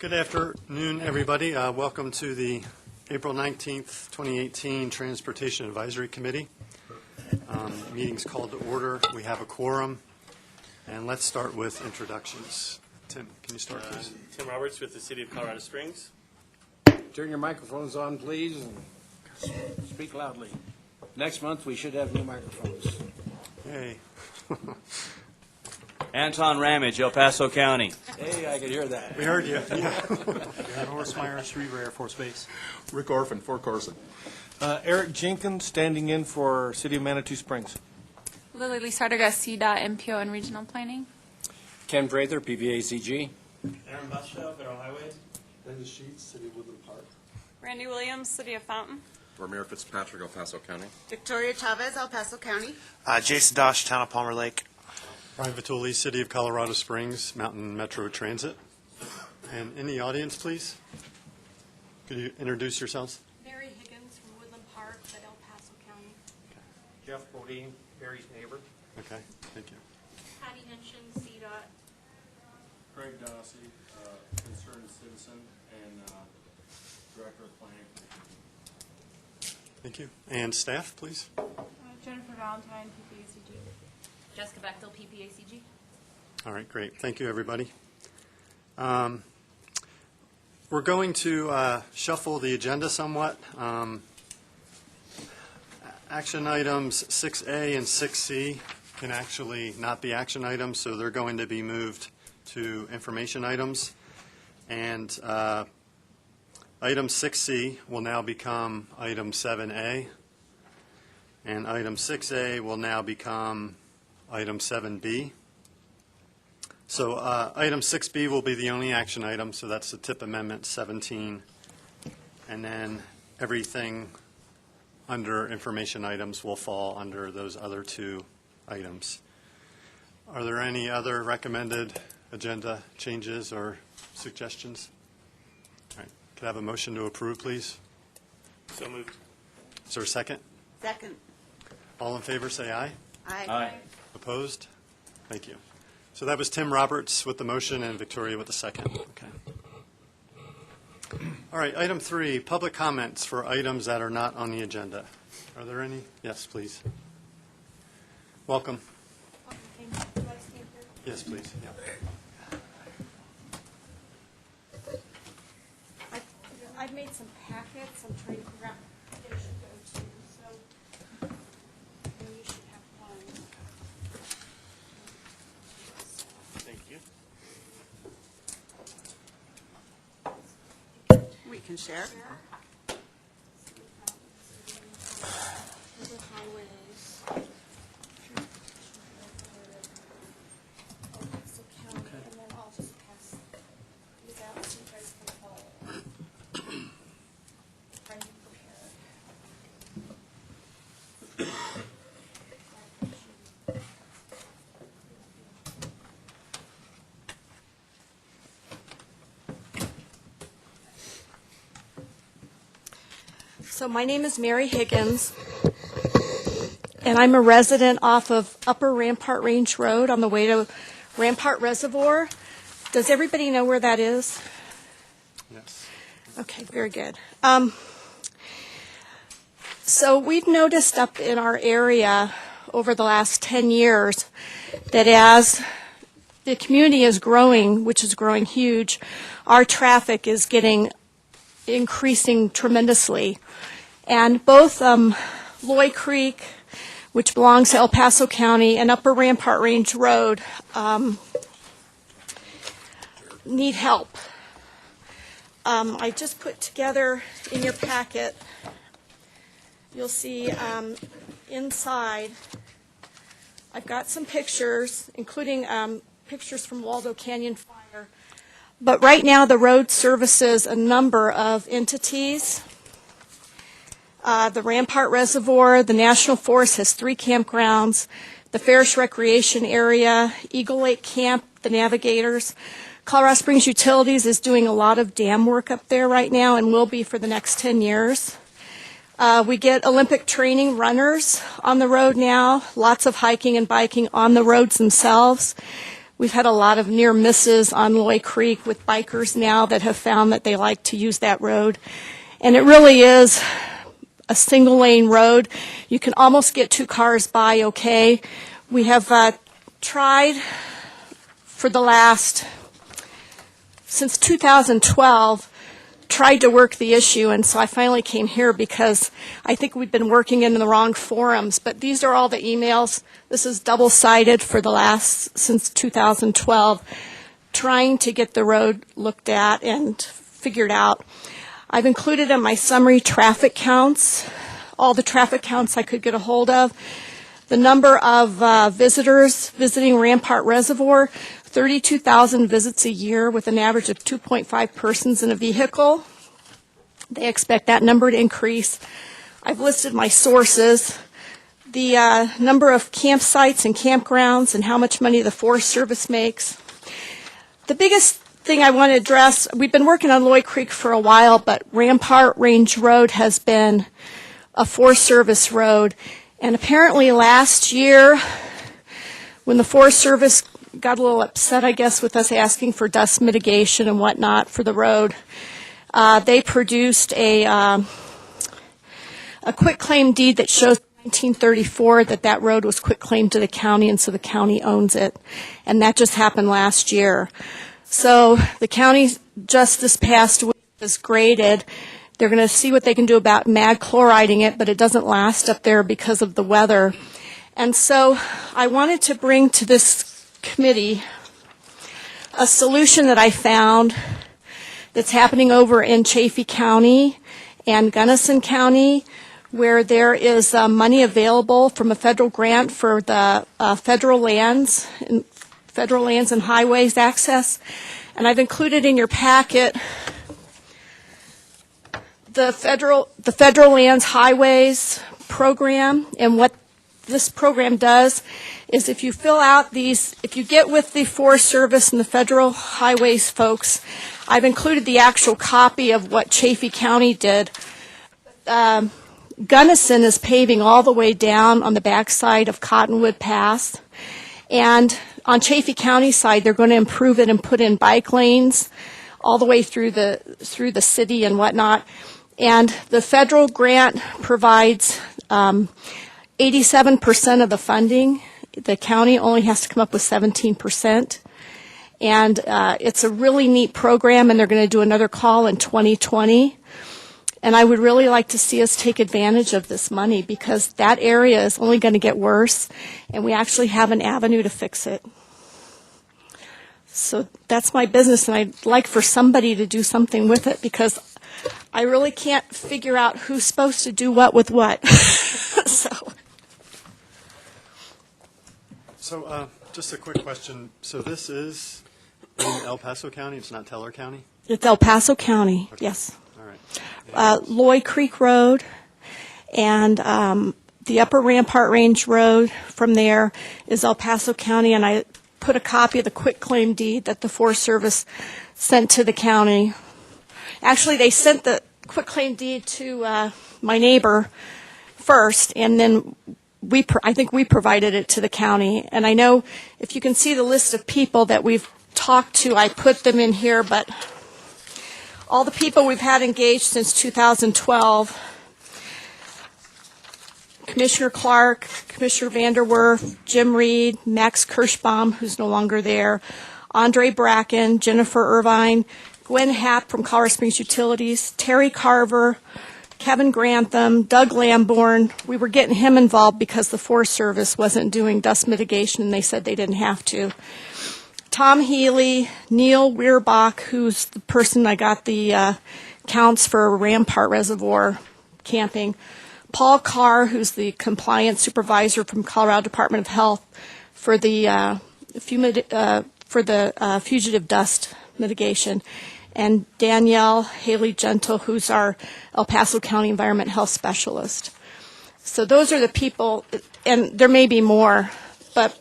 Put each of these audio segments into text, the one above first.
Good afternoon, everybody. Welcome to the April 19th, 2018 Transportation Advisory Committee. Meeting's called to order. We have a quorum. And let's start with introductions. Tim, can you start, please? Tim Roberts with the City of Colorado Springs. Turn your microphones on, please, and speak loudly. Next month, we should have new microphones. Yay. Anton Ramage, El Paso County. Hey, I could hear that. We heard you. Yeah. Horace Myers, Schriever Air Force Base. Rick Orphan, Fort Carson. Eric Jenkins, standing in for City of Manitou Springs. Lily Lizarga, CDOT, MPO, and Regional Planning. Ken Prather, PPACG. Aaron Bushell, Federal Highways. Linda Sheets, City of Woodland Park. Randy Williams, City of Fountain. Ramiro Fitzpatrick, El Paso County. Victoria Chavez, El Paso County. Jason Dosh, Town of Palmer Lake. Brian Vituli, City of Colorado Springs, Mountain Metro Transit. And in the audience, please, could you introduce yourselves? Mary Higgins from Woodland Park, but El Paso County. Jeff Bodine, Barry's neighbor. Okay, thank you. Patty Henshin, CDOT. Craig Dossie, concerned citizen and director of planning. Thank you. And staff, please. Jennifer Valentine, PPACG. Jessica Bechtel, PPACG. All right, great. Thank you, everybody. We're going to shuffle the agenda somewhat. Action items 6A and 6C can actually not be action items, so they're going to be moved to information items. And item 6C will now become item 7A, and item 6A will now become item 7B. So item 6B will be the only action item, so that's the TIP Amendment 17. And then everything under information items will fall under those other two items. Are there any other recommended agenda changes or suggestions? All right. Could I have a motion to approve, please? So moved. Is there a second? Second. All in favor, say aye. Aye. Opposed? Thank you. So that was Tim Roberts with the motion and Victoria with the second. Okay. All right, item 3, public comments for items that are not on the agenda. Are there any? Yes, please. Welcome. Yes, please. Yeah. I've made some packets. I'm trying to figure out what they should go to. So you should have one. Thank you. We can share. River highways. Paso County, and then I'll just pass these out so you guys can follow. Trying to prepare. So my name is Mary Higgins, and I'm a resident off of Upper Rampart Range Road on the way to Rampart Reservoir. Does everybody know where that is? Yes. Okay, very good. So we've noticed up in our area over the last 10 years that as the community is growing, which is growing huge, our traffic is increasing tremendously. And both Lloyd Creek, which belongs to El Paso County, and Upper Rampart Range Road need help. I just put together in your packet, you'll see inside, I've got some pictures, including pictures from Waldo Canyon Fire. But right now, the road services a number of entities. The Rampart Reservoir, the National Forest has 3 campgrounds, the Farish Recreation Area, Eagle Lake Camp, the Navigators. Colorado Springs Utilities is doing a lot of dam work up there right now and will be for the next 10 years. We get Olympic training runners on the road now, lots of hiking and biking on the roads themselves. We've had a lot of near misses on Lloyd Creek with bikers now that have found that they like to use that road. And it really is a single lane road. You can almost get 2 cars by okay. We have tried for the last, since 2012, tried to work the issue, and so I finally came here because I think we've been working in the wrong forums. But these are all the emails. This is double-sided for the last, since 2012, trying to get the road looked at and figured out. I've included in my summary traffic counts, all the traffic counts I could get a hold of. The number of visitors visiting Rampart Reservoir, 32,000 visits a year with an average of 2.5 persons in a vehicle. They expect that number to increase. I've listed my sources, the number of campsites and campgrounds, and how much money the Forest Service makes. The biggest thing I want to address, we've been working on Lloyd Creek for a while, but Rampart Range Road has been a Forest Service road. And apparently last year, when the Forest Service got a little upset, I guess, with us asking for dust mitigation and whatnot for the road, they produced a quitclaim deed that shows 1934 that road was quitclaimed to the county, and so the county owns it. And that just happened last year. So the county just this past week has graded. They're going to see what they can do about mag chloriding it, but it doesn't last up there because of the weather. And so I wanted to bring to this committee a solution that I found that's happening over in Chaffee County and Gunnison County, where there is money available from a federal grant for the federal lands and highways access. And I've included in your packet the federal lands highways program. And what this program does is if you fill out these, if you get with the Forest Service and the federal highways folks, I've included the actual copy of what Chaffee County did. Gunnison is paving all the way down on the backside of Cottonwood Pass. And on Chaffee County side, they're going to improve it and put in bike lanes all the way through the city and whatnot. And the federal grant provides 87% of the funding. The county only has to come up with 17%. And it's a really neat program, and they're going to do another call in 2020. And I would really like to see us take advantage of this money because that area is only going to get worse, and we actually have an avenue to fix it. So that's my business, and I'd like for somebody to do something with it because I really can't figure out who's supposed to do what with what. So just a quick question. So this is in El Paso County? It's not Teller County? It's El Paso County, Okay. yes. All right. Lloyd Creek Road and the Upper Rampart Range Road from there is El Paso County, and I put a copy of the quitclaim deed that the Forest Service sent to the county. Actually, they sent the quitclaim deed to my neighbor first, and then I think we provided it to the county. And I know if you can see the list of people that we've talked to, I put them in here, but all the people we've had engaged since 2012, Commissioner Clark, Commissioner Vanderwerf, Jim Reed, Max Kirschbaum, who's no longer there, Andre Bracken, Jennifer Irvine, Gwen Happ from Colorado Springs Utilities, Terry Carver, Kevin Grantham, Doug Lamborn. We were getting him involved because the Forest Service wasn't doing dust mitigation, and they said they didn't have to. Tom Healy, Neil Weirbach, who's the person I got the counts for Rampart Reservoir camping. Paul Carr, who's the compliance supervisor from Colorado Department of Health for the fugitive dust mitigation. And Danielle Haley-Gentle, who's our El Paso County Environment Health Specialist. So those are the people, and there may be more, but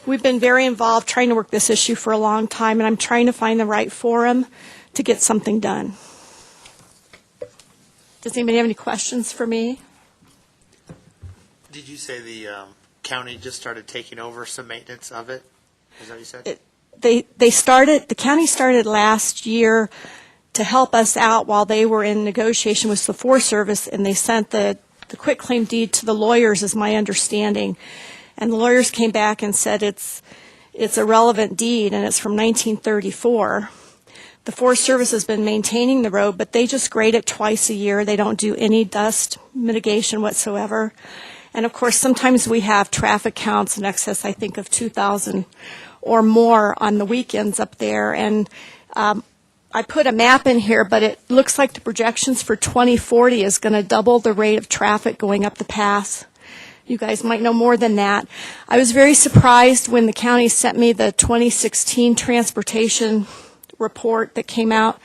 we've been very involved trying to work this issue for a long time, and I'm trying to find the right forum to get something done. Does anybody have any questions for me? Did you say the county just started taking over some maintenance of it? Is that what you said? The county started last year to help us out while they were in negotiation with the Forest Service, and they sent the quitclaim deed to the lawyers, is my understanding. And the lawyers came back and said it's a relevant deed, and it's from 1934. The Forest Service has been maintaining the road, but they just grade it twice a year. They don't do any dust mitigation whatsoever. And of course, sometimes we have traffic counts in excess, I think, of 2,000 or more on the weekends up there. And I put a map in here, but it looks like the projections for 2040 is going to double the rate of traffic going up the pass. You guys might know more than that. I was very surprised when the county sent me the 2016 transportation report that came out,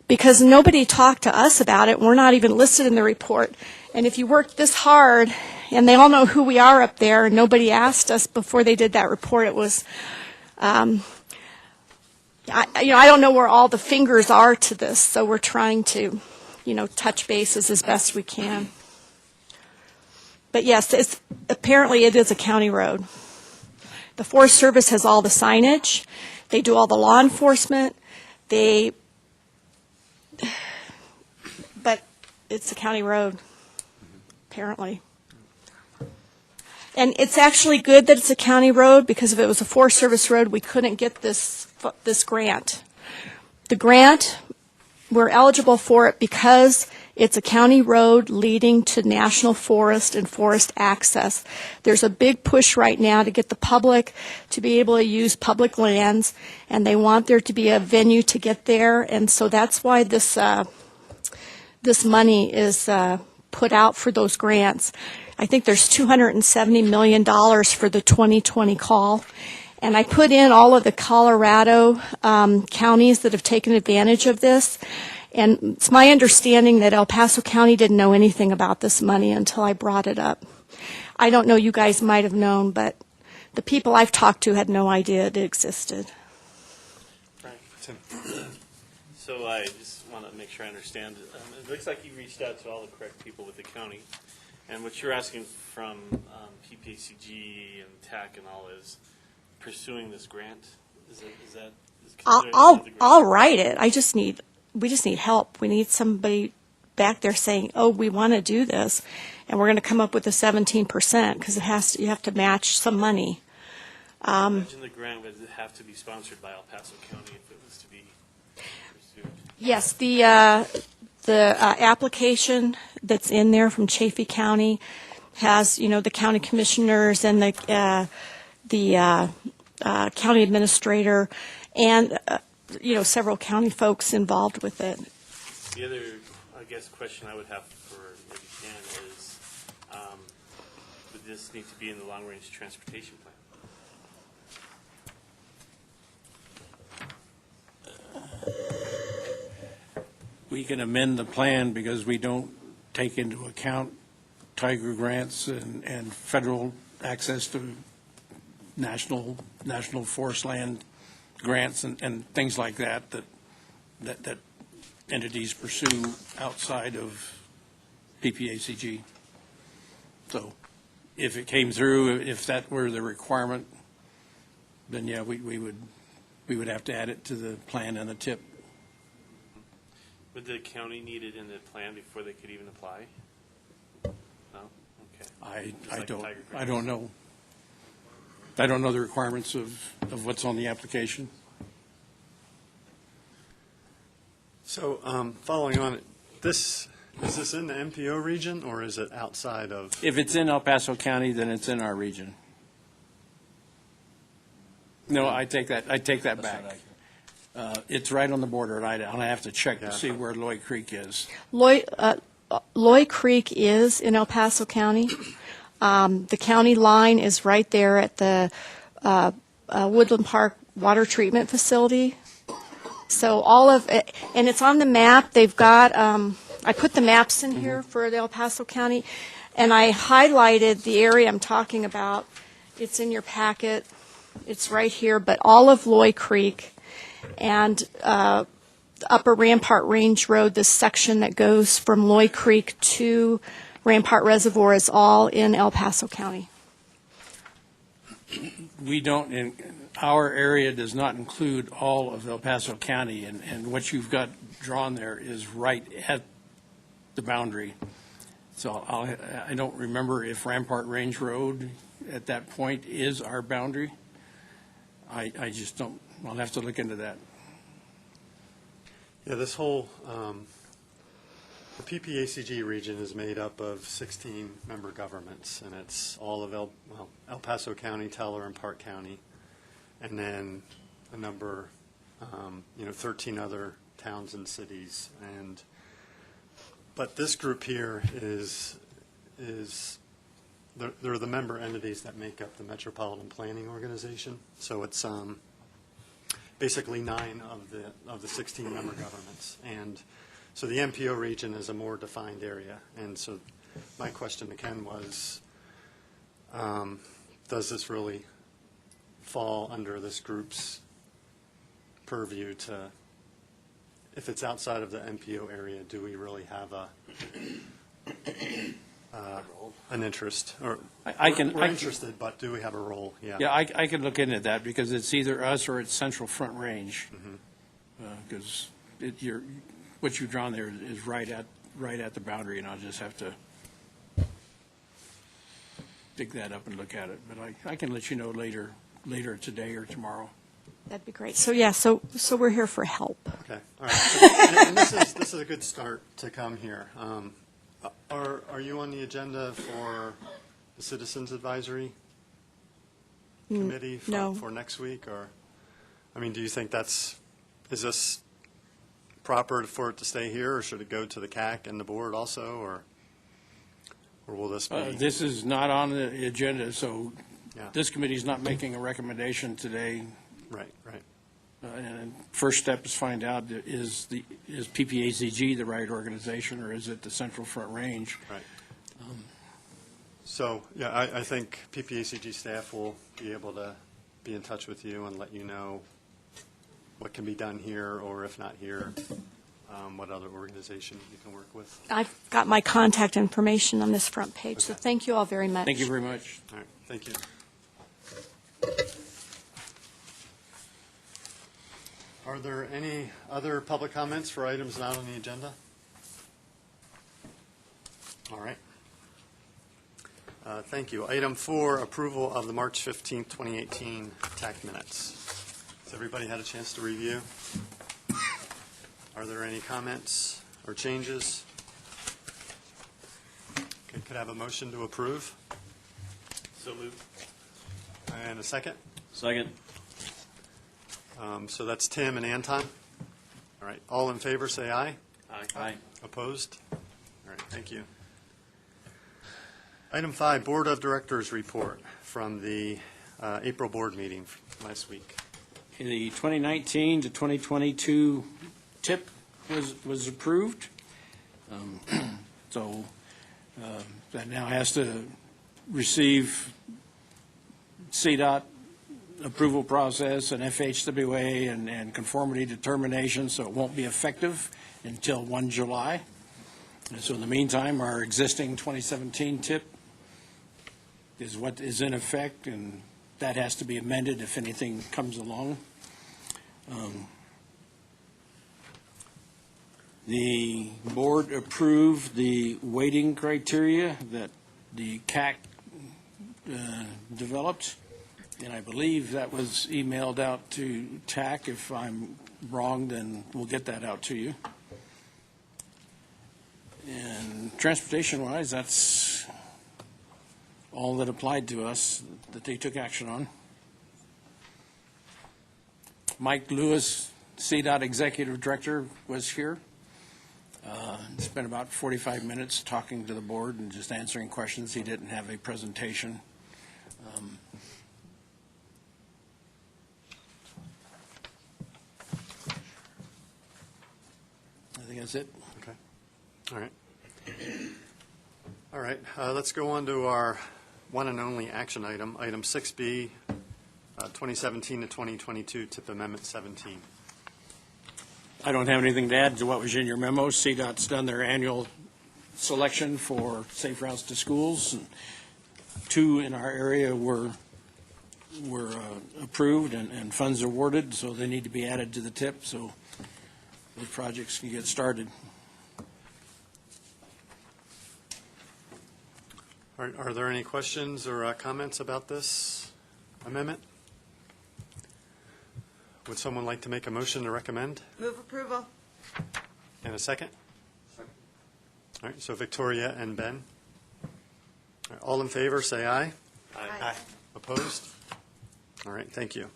because nobody talked to us about it. We're not even listed in the report. And if you work this hard, and they all know who we are up there, and nobody asked us before they did that report, it was, I don't know where all the fingers are to this, so we're trying to, touch bases as best we can. But yes, apparently it is a county road. The Forest Service has all the signage. They do all the law enforcement. But it's a county road, apparently. And it's actually good that it's a county road, because if it was a Forest Service road, we couldn't get this grant. The grant, we're eligible for it because it's a county road leading to national forest and forest access. There's a big push right now to get the public to be able to use public lands, and they want there to be a venue to get there. And so that's why this money is put out for those grants. I think there's $270 million for the 2020 call. And I put in all of the Colorado counties that have taken advantage of this. And it's my understanding that El Paso County didn't know anything about this money until I brought it up. I don't know, you guys might have known, but the people I've talked to had no idea it existed. Frank. So I just want to make sure I understand. It looks like you reached out to all the correct people with the county. And what you're asking from PPACG and TAC and all is pursuing this grant? Is that I'll write it. We just need help. We need somebody back there saying, "Oh, we want to do this, and we're going to come up with a 17%," because you have to match some money. Imagine the grant would have to be sponsored by El Paso County if it was to be pursued. Yes, the application that's in there from Chaffee County has, the county commissioners and the county administrator and several county folks involved with it. The other, I guess, question I would have for maybe Ken is, would this need to be in the long-range transportation plan? We can amend the plan because we don't take into account Tiger grants and federal access to national forest land grants and things like that entities pursue outside of PPACG. So if it came through, if that were the requirement, then yeah, we would have to add it to the plan and the tip. Would the county need it in the plan before they could even apply? No? Okay. I don't know. I don't know the requirements of what's on the application. So following on, is this in the MPO region or is it outside of? If it's in El Paso County, then it's in our region. No, I take that back. It's right on the border, and I have to check to see where Lloyd Creek is. Lloyd Creek is in El Paso County. The county line is right there at the Woodland Park Water Treatment Facility. So all of it, and it's on the map. They've got, I put the maps in here for the El Paso County, and I highlighted the area I'm talking about. It's in your packet. It's right here, but all of Lloyd Creek and Upper Rampart Range Road, this section that goes from Lloyd Creek to Rampart Reservoir, is all in El Paso County. we don't, our area does not include all of El Paso County, and what you've got drawn there is right at the boundary. So I don't remember if Rampart Range Road at that point is our boundary. I just don't, I'll have to look into that. Yeah, this whole, the PPACG region is made up of 16 member governments, and it's all of El Paso County, Teller, and Park County, and then a number, 13 other towns and cities. But this group here is they're the member entities that make up the Metropolitan Planning Organization. So it's basically 9 of the 16 member governments. And so the MPO region is a more defined area. And so my question to Ken was, does this really fall under this group's purview to, if it's outside of the MPO area, do we really have an interest? Or we're interested, but do we have a role? Yeah, I could look into that because it's either us or it's Central Front Range. Because what you've drawn there is right at the boundary, and I'll just have to dig that up and look at it. But I can let you know later today or tomorrow. That'd be great. So, yeah, so we're here for help. Okay, all right. And this is a good start to come here. Are you on the agenda for the Citizens Advisory Committee no. for next week? Or, I mean, do you think is this proper for it to stay here, or should it go to the CAC and the board also, or will this be? This is not on the agenda, so Yeah. this committee's not making a recommendation today. Right. And first step is find out, is PPACG the right organization, or is it the Central Front Range? Right. So, yeah, I think PPACG staff will be able to be in touch with you and let you know what can be done here, or if not here, what other organization you can work with. I've got my contact information on this front page, so Okay. thank you all very much. Thank you very much. All right, thank you. Are there any other public comments for items not on the agenda? All right. Thank you. Item 4, approval of the March 15th, 2018 TAC minutes. Has everybody had a chance to review? Are there any comments or changes? Okay, could I have a motion to approve? So moved. And a second? Second. So that's Tim and Anton. All right, all in favor, say aye. Aye. Opposed? All right, thank you. Item 5, Board of Directors report from the April board meeting last week. The 2019 to 2022 TIP was approved. So that now has to receive CDOT approval process and FHWA and conformity determination, so it won't be effective until 1 July. And so in the meantime, our existing 2017 TIP is what is in effect, and that has to be amended if anything comes along. The board approved the weighting criteria that the CAC developed, and I believe that was emailed out to TAC. If I'm wrong, then we'll get that out to you. And transportation-wise, that's all that applied to us that they took action on. Mike Lewis, CDOT Executive Director, was here. Spent about 45 minutes talking to the board and just answering questions. He didn't have a presentation. I think that's it. Okay. All right. All right, let's go on to our one and only action item, item 6B, 2017 to 2022 TIP Amendment 17. I don't have anything to add to what was in your memo. CDOT's done their annual selection for safe routes to schools. And 2 in our area were were approved and funds awarded, so they need to be added to the tip so the projects can get started. Are there any questions or comments about this amendment? Would someone like to make a motion to recommend? Move approval. And a second? Second. All right, so Victoria and Ben. All right, all in favor, say aye. Aye. Opposed? All right, thank you.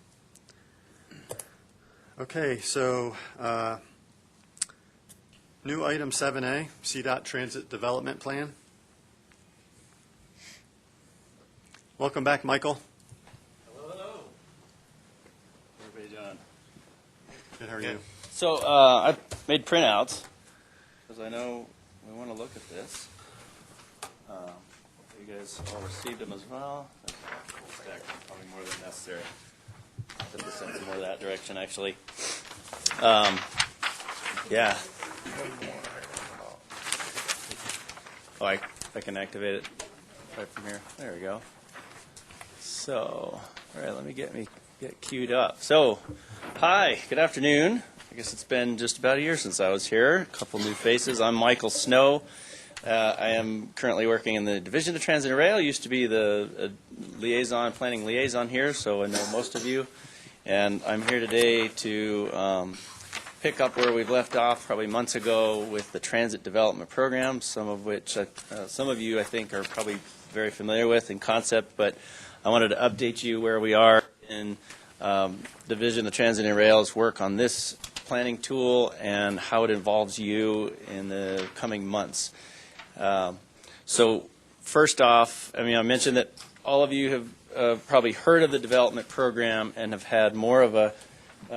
Okay, so new item 7A, CDOT Transit Development Plan. Welcome back, Michael. Hello. Everybody doing? Good, how are you? So I made printouts because I know we want to look at this. You guys all received them as well. That's a full stack, probably more than necessary. Put this in more that direction, actually. Yeah. Oh, I can activate it right from here. There we go. So, all right, let me get queued up. So, hi, good afternoon. I guess it's been just about a year since I was here. A couple new faces. I'm Michael Snow. I am currently working in the Division of Transit and Rail. Used to be the planning liaison here, so I know most of you. And I'm here today to pick up where we've left off probably months ago with the Transit Development Program, some of which some of you I think are probably very familiar with in concept, but I wanted to update you where we are in Division of Transit and Rail's work on this planning tool and how it involves you in the coming months. So first off, I mentioned that all of you have probably heard of the development program and have had more of a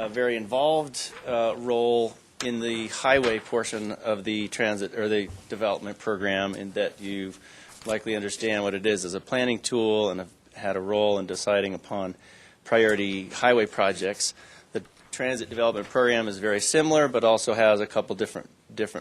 very involved role in the highway portion of the transit or the development program, in that you likely understand what it is as a planning tool and have had a role in deciding upon priority highway projects. The transit development program is very similar, but also has a couple different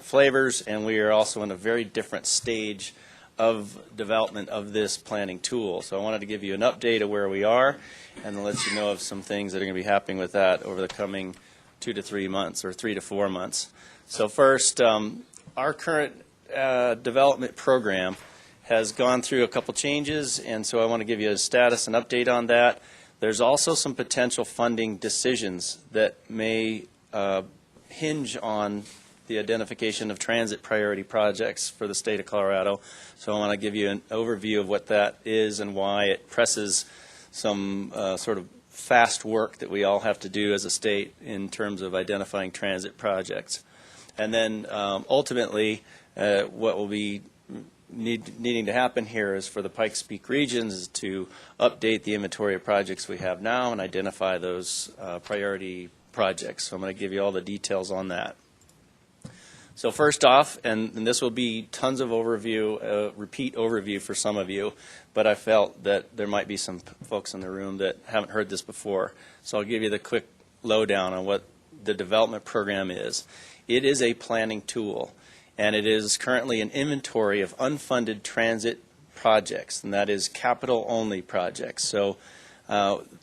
flavors, and we are also in a very different stage of development of this planning tool. So I wanted to give you an update of where we are and to let you know of some things that are going to be happening with that over the coming 2 to 3 months or 3 to 4 months. So first, our current development program has gone through a couple changes, and so I want to give you a status and update on that. There's also some potential funding decisions that may hinge on the identification of transit priority projects for the state of Colorado. So I want to give you an overview of what that is and why it presses some sort of fast work that we all have to do as a state in terms of identifying transit projects. And then ultimately, what will be needing to happen here is for the Pikes Peak regions is to update the inventory of projects we have now and identify those priority projects. So I'm going to give you all the details on that. So first off, and this will be tons of overview, repeat overview for some of you, but I felt that there might be some folks in the room that haven't heard this before. So I'll give you the quick lowdown on what the development program is. It is a planning tool, and it is currently an inventory of unfunded transit projects, and that is capital-only projects. So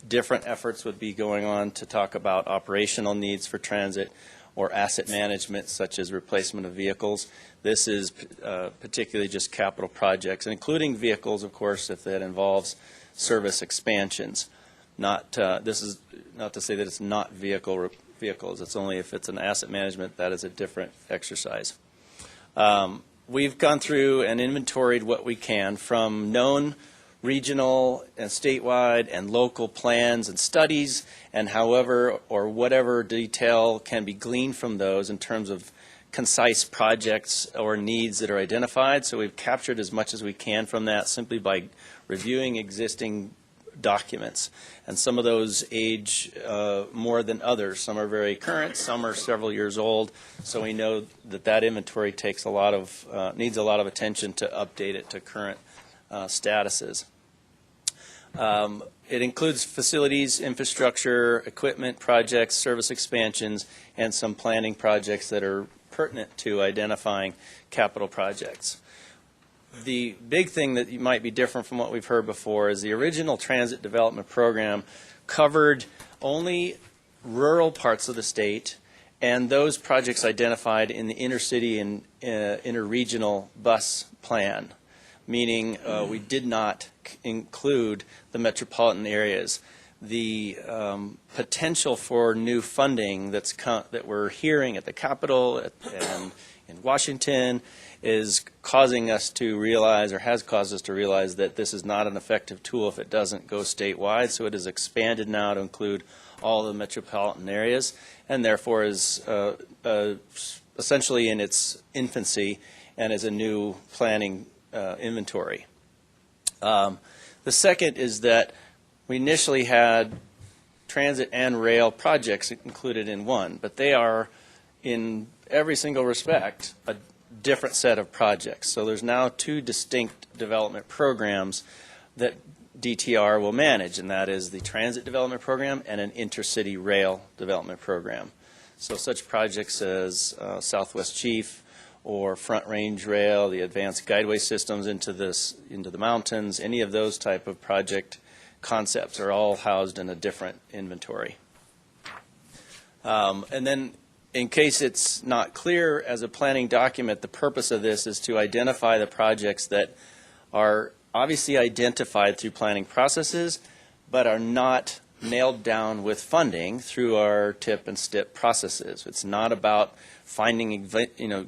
different efforts would be going on to talk about operational needs for transit or asset management, such as replacement of vehicles. This is particularly just capital projects, including vehicles, of course, if that involves service expansions. This is not to say that it's not vehicles. It's only if it's an asset management, that is a different exercise. We've gone through and inventoried what we can from known regional and statewide and local plans and studies, and however or whatever detail can be gleaned from those in terms of concise projects or needs that are identified. So we've captured as much as we can from that simply by reviewing existing documents. And some of those age more than others. Some are very current, some are several years old. So we know that that inventory takes a lot of, needs a lot of attention to update it to current statuses. It includes facilities, infrastructure, equipment projects, service expansions, and some planning projects that are pertinent to identifying capital projects. The big thing that might be different from what we've heard before is the original transit development program covered only rural parts of the state and those projects identified in the intercity and interregional bus plan, meaning we did not include the metropolitan areas. The potential for new funding that we're hearing at the Capitol and in Washington is causing us to realize, or has caused us to realize, that this is not an effective tool if it doesn't go statewide. So it is expanded now to include all the metropolitan areas, and therefore is essentially in its infancy and is a new planning inventory. The second is that we initially had transit and rail projects included in one, but they are in every single respect a different set of projects. So there's now two distinct development programs that DTR will manage, and that is the transit development program and an intercity rail development program. So such projects as Southwest Chief or Front Range Rail, the advanced guideway systems into the mountains, any of those type of project concepts are all housed in a different inventory. And then, in case it's not clear as a planning document, the purpose of this is to identify the projects that are obviously identified through planning processes, but are not nailed down with funding through our TIP and STIP processes. It's not about finding,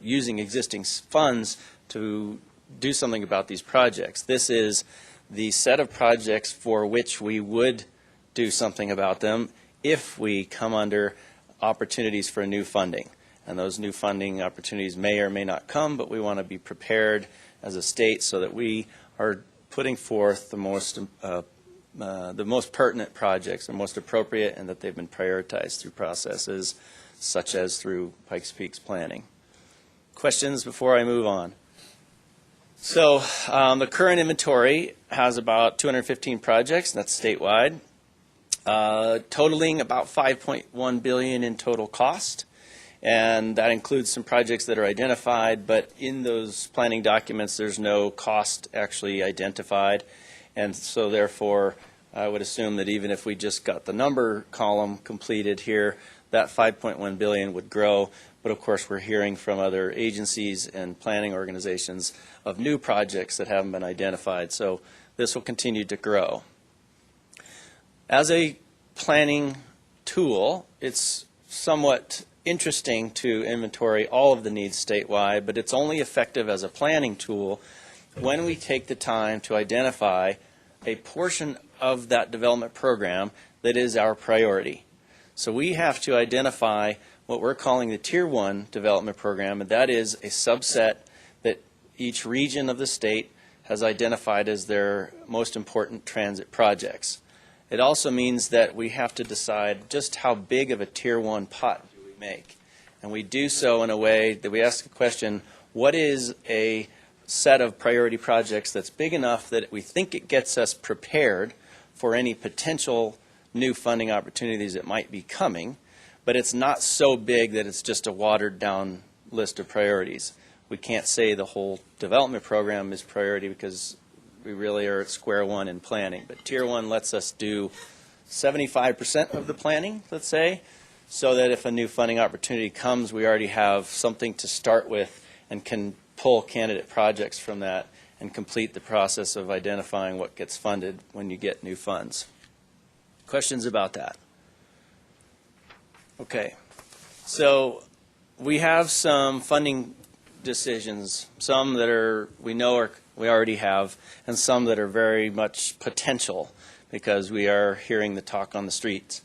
using existing funds to do something about these projects. This is the set of projects for which we would do something about them if we come under opportunities for new funding. And those new funding opportunities may or may not come, but we want to be prepared as a state so that we are putting forth the most pertinent projects, the most appropriate, and that they've been prioritized through processes such as through Pikes Peak's planning. Questions before I move on? So the current inventory has about 215 projects, and that's statewide, totaling about $5.1 billion in total cost. And that includes some projects that are identified, but in those planning documents, there's no cost actually identified. And so therefore, I would assume that even if we just got the number column completed here, that $5.1 billion would grow. But of course, we're hearing from other agencies and planning organizations of new projects that haven't been identified. So this will continue to grow. As a planning tool, it's somewhat interesting to inventory all of the needs statewide, but it's only effective as a planning tool when we take the time to identify a portion of that development program that is our priority. So we have to identify what we're calling the Tier 1 development program, and that is a subset that each region of the state has identified as their most important transit projects. It also means that we have to decide just how big of a Tier 1 pot do we make. And we do so in a way that we ask the question, what is a set of priority projects that's big enough that we think it gets us prepared for any potential new funding opportunities that might be coming, but it's not so big that it's just a watered down list of priorities. We can't say the whole development program is priority because we really are at square one in planning. But Tier 1 lets us do 75% of the planning, let's say, so that if a new funding opportunity comes, we already have something to start with and can pull candidate projects from that and complete the process of identifying what gets funded when you get new funds. Questions about that? Okay. So we have some funding decisions, some that we already have, and some that are very much potential because we are hearing the talk on the streets.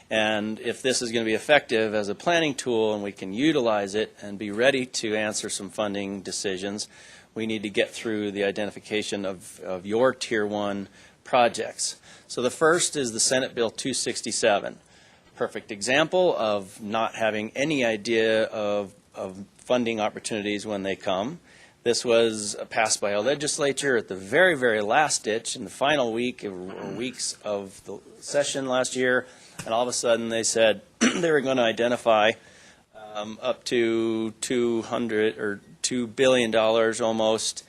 And if this is going to be effective as a planning tool and we can utilize it and be ready to answer some funding decisions, we need to get through the identification of your Tier 1 projects. So the first is the Senate Bill 267. Perfect example of not having any idea of funding opportunities when they come. This was passed by a legislature at the very, very last ditch in the final week or weeks of the session last year. And all of a sudden they said they were going to identify up to $200 or $2 billion almost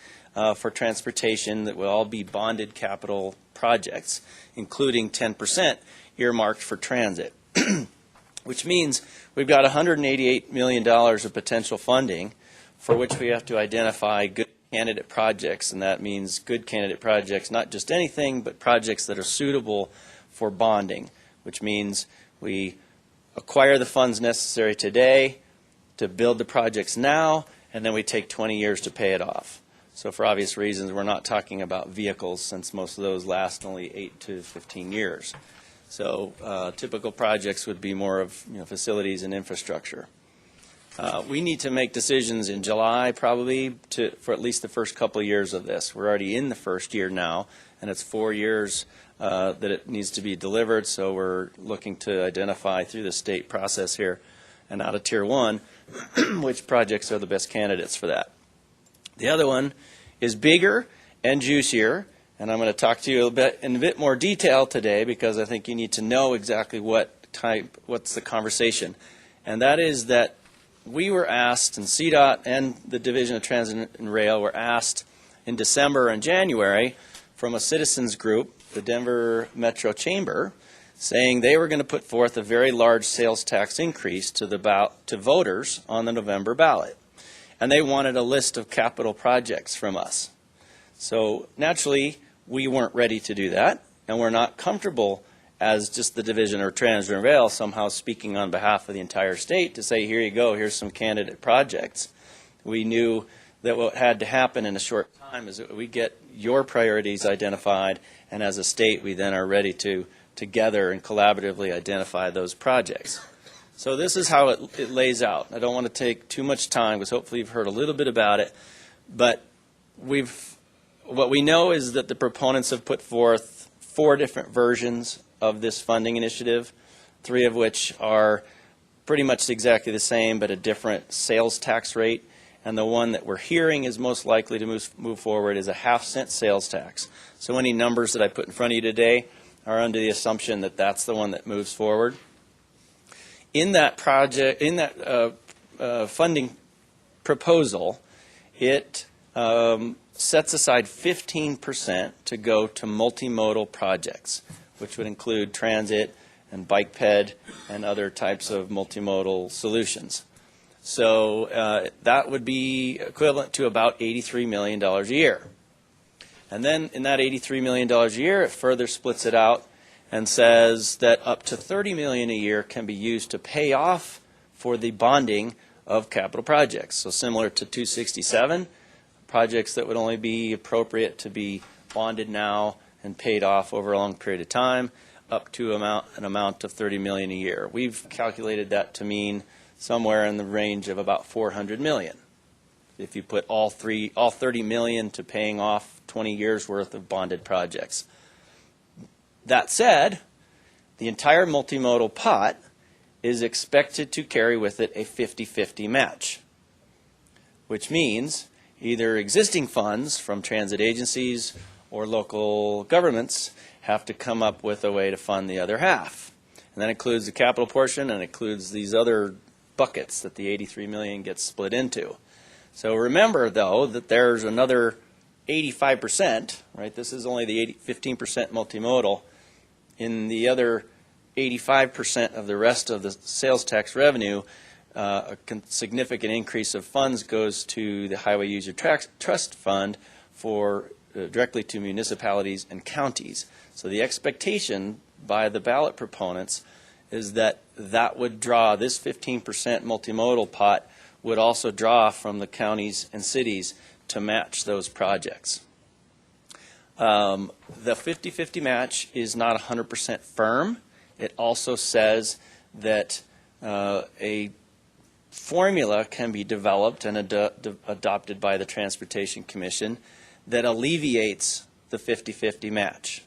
for transportation that will all be bonded capital projects, including 10% earmarked for transit, which means we've got $188 million of potential funding for which we have to identify good candidate projects, and that means good candidate projects, not just anything, but projects that are suitable for bonding, which means we acquire the funds necessary today to build the projects now, and then we take 20 years to pay it off. So for obvious reasons, we're not talking about vehicles, since most of those last only 8 to 15 years. So typical projects would be more of facilities and infrastructure. We need to make decisions in July probably for at least the first couple of years of this. We're already in the first year now, and it's 4 years that it needs to be delivered, so we're looking to identify through the state process here and out of Tier 1 which projects are the best candidates for that. The other one is bigger and juicier, and I'm going to talk to you in a bit more detail today because I think you need to know exactly what's the conversation. And that is that we were asked, and CDOT and the Division of Transit and Rail were asked in December and January from a citizens group, the Denver Metro Chamber, saying they were going to put forth a very large sales tax increase to voters on the November ballot. And they wanted a list of capital projects from us. So naturally, we weren't ready to do that, and we're not comfortable as just the Division of Transit and Rail somehow speaking on behalf of the entire state to say, here you go, here's some candidate projects. We knew that what had to happen in a short time is that we get your priorities identified, and as a state, we then are ready to together and collaboratively identify those projects. So this is how it lays out. I don't want to take too much time because hopefully you've heard a little bit about it, but what we know is that the proponents have put forth 4 different versions of this funding initiative, 3 of which are pretty much exactly the same but a different sales tax rate. And the one that we're hearing is most likely to move forward is a half-cent sales tax. So any numbers that I put in front of you today are under the assumption that that's the one that moves forward. In that project, in that funding proposal, it sets aside 15% to go to multimodal projects, which would include transit and bike ped and other types of multimodal solutions. So that would be equivalent to about $83 million a year. And then in that $83 million a year, it further splits it out and says that up to $30 million a year can be used to pay off for the bonding of capital projects. So similar to 267, projects that would only be appropriate to be bonded now and paid off over a long period of time, up to an amount of $30 million a year. We've calculated that to mean somewhere in the range of about $400 million. If you put all $30 million to paying off 20 years worth of bonded projects. That said, the entire multimodal pot is expected to carry with it a 50-50 match, which means either existing funds from transit agencies or local governments have to come up with a way to fund the other half. And that includes the capital portion and includes these other buckets that the $83 million gets split into. So remember, though, that there's another 85%, right? This is only the 15% multimodal. In the other 85% of the rest of the sales tax revenue, a significant increase of funds goes to the Highway User Trust Fund for directly to municipalities and counties. So the expectation by the ballot proponents is that that would draw, this 15% multimodal pot would also draw from the counties and cities to match those projects. The 50-50 match is not 100% firm. It also says that a formula can be developed and adopted by the Transportation Commission that alleviates the 50-50 match.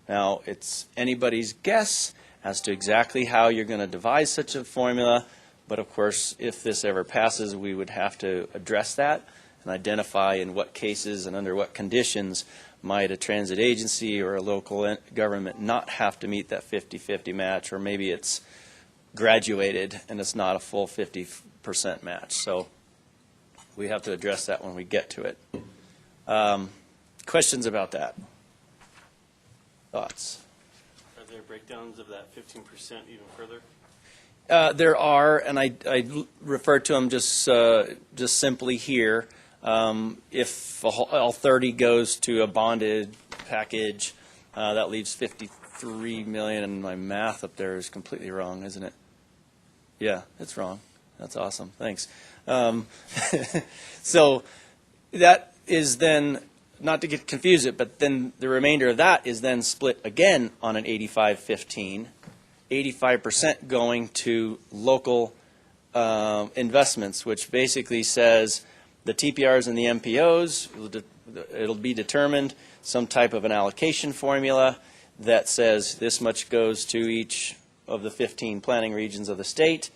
Now, it's anybody's guess as to exactly how you're going to devise such a formula, but of course, if this ever passes, we would have to address that and identify in what cases and under what conditions might a transit agency or a local government not have to meet that 50-50 match, or maybe it's graduated and it's not a full 50% match. So we have to address that when we get to it. Questions about that? Thoughts? Are there breakdowns of that 15% even further? There are, and I refer to them just simply here. If all 30 goes to a bonded package, that leaves 53 million, and my math up there is completely wrong, isn't it? Yeah, it's wrong. That's awesome. Thanks. So that is then, not to get confused, but then the remainder of that is then split again on an 85-15. 85% going to local investments, which basically says the TPRs and the MPOs, it'll be determined, some type of an allocation formula that says this much goes to each of the 15 planning regions of the state.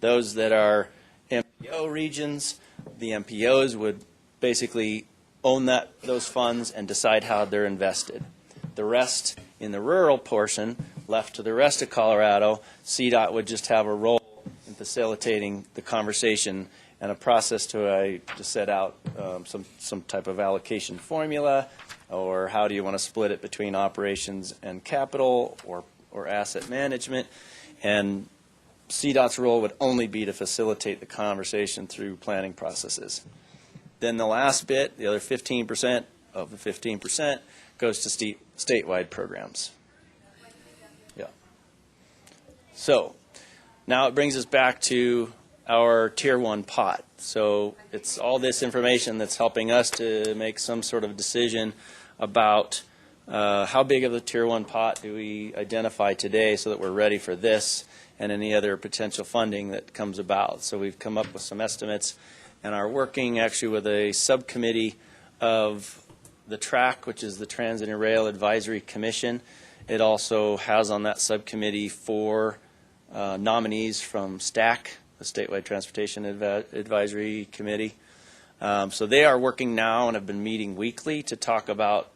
Those that are MPO regions, the MPOs would basically own those funds and decide how they're invested. The rest in the rural portion, left to the rest of Colorado, CDOT would just have a role in facilitating the conversation and a process to just set out some type of allocation formula, or how do you want to split it between operations and capital or asset management. And CDOT's role would only be to facilitate the conversation through planning processes. Then the last bit, the other 15% of the 15%, goes to statewide programs. Yeah. So now it brings us back to our Tier 1 pot. So it's all this information that's helping us to make some sort of decision about how big of the Tier 1 pot do we identify today so that we're ready for this and any other potential funding that comes about. So we've come up with some estimates and are working actually with a subcommittee of the TRAC, which is the Transit and Rail Advisory Commission. It also has on that subcommittee 4 nominees from STAC, the Statewide Transportation Advisory Committee. So they are working now and have been meeting weekly to talk about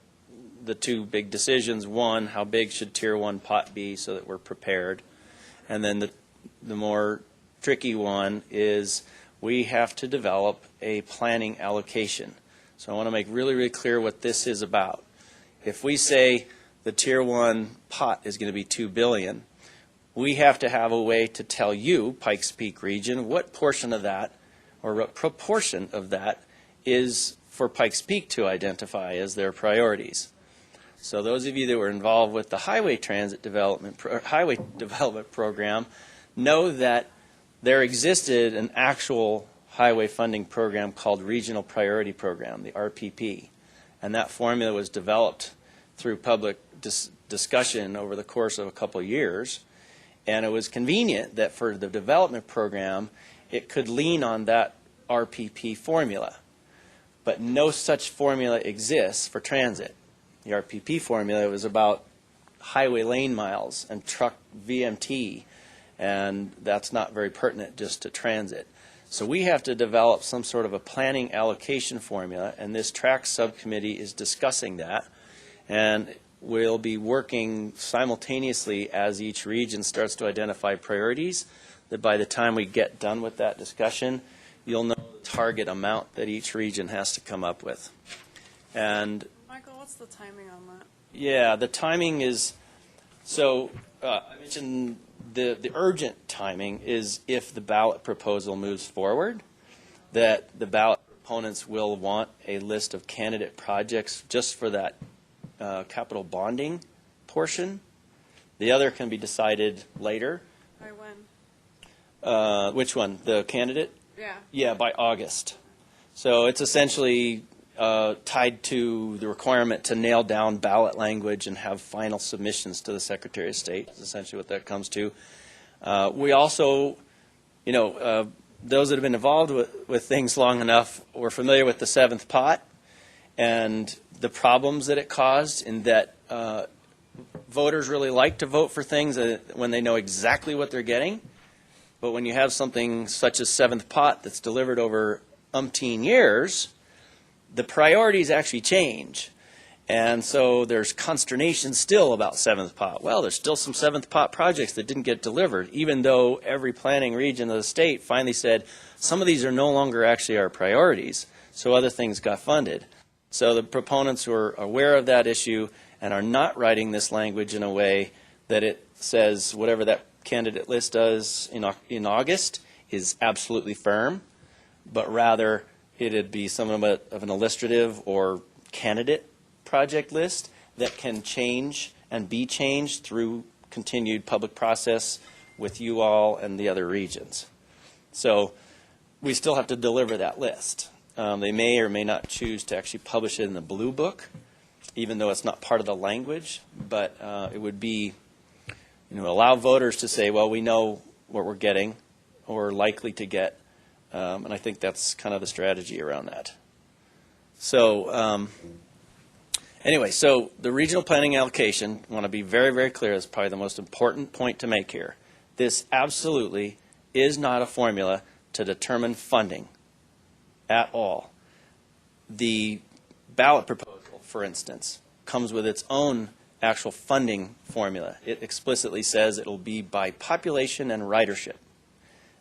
the 2 big decisions. One, how big should Tier 1 pot be so that we're prepared? And then the more tricky one is we have to develop a planning allocation. So I want to make really, really clear what this is about. If we say the Tier 1 pot is going to be $2 billion, we have to have a way to tell you, Pikes Peak Region, what portion of that or what proportion of that is for Pikes Peak to identify as their priorities. So those of you that were involved with the highway development program know that there existed an actual highway funding program called Regional Priority Program, the RPP. And that formula was developed through public discussion over the course of a couple of years. And it was convenient that for the development program, it could lean on that RPP formula. But no such formula exists for transit. The RPP formula was about highway lane miles and truck VMT, and that's not very pertinent just to transit. So we have to develop some sort of a planning allocation formula, and this TRAC subcommittee is discussing that. And we'll be working simultaneously as each region starts to identify priorities, that by the time we get done with that discussion, you'll know the target amount that each region has to come up with. And Michael, what's the timing on that? yeah, the timing is, so I mentioned the urgent timing is if the ballot proposal moves forward, that the ballot proponents will want a list of candidate projects just for that capital bonding portion. The other can be decided later. By when? Which one? The candidate? Yeah. Yeah, by August. So it's essentially tied to the requirement to nail down ballot language and have final submissions to the Secretary of State. Is essentially what that comes to. We also, those that have been involved with things long enough, we're familiar with the 7th pot and the problems that it caused in that voters really like to vote for things when they know exactly what they're getting. But when you have something such as 7th pot that's delivered over umpteen years, the priorities actually change. And so there's consternation still about 7th pot. Well, there's still some 7th pot projects that didn't get delivered, even though every planning region of the state finally said some of these are no longer actually our priorities, so other things got funded. So the proponents were aware of that issue and are not writing this language in a way that it says whatever that candidate list does in August is absolutely firm, but rather it'd be somewhat of an illustrative or candidate project list that can change and be changed through continued public process with you all and the other regions. So we still have to deliver that list. They may or may not choose to actually publish it in the blue book, even though it's not part of the language, but it would be, allow voters to say, well, we know what we're getting or likely to get, and I think that's kind of the strategy around that. So anyway, so the regional planning allocation, I want to be very, very clear, is probably the most important point to make here. This absolutely is not a formula to determine funding at all. The ballot proposal, for instance, comes with its own actual funding formula. It explicitly says it will be by population and ridership.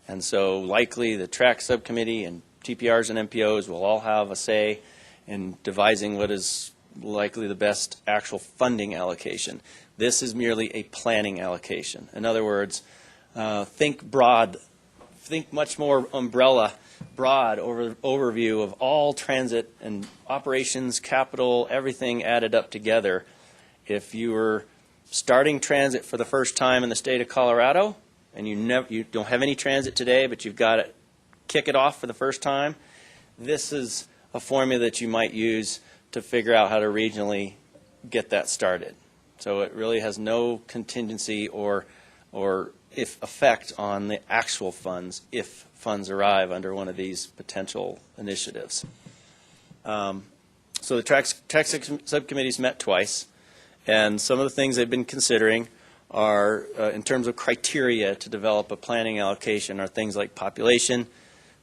And so likely the track subcommittee and TPRs and MPOs will all have a say in devising what is likely the best actual funding allocation. This is merely a planning allocation. In other words, think broad, think much more umbrella, broad overview of all transit and operations, capital, everything added up together. If you were starting transit for the first time in the state of Colorado, and you don't have any transit today, but you've got to kick it off for the first time, this is a formula that you might use to figure out how to regionally get that started. So it really has no contingency or if effect on the actual funds if funds arrive under one of these potential initiatives. So the track subcommittees met twice, and some of the things they've been considering are, in terms of criteria to develop a planning allocation, are things like population,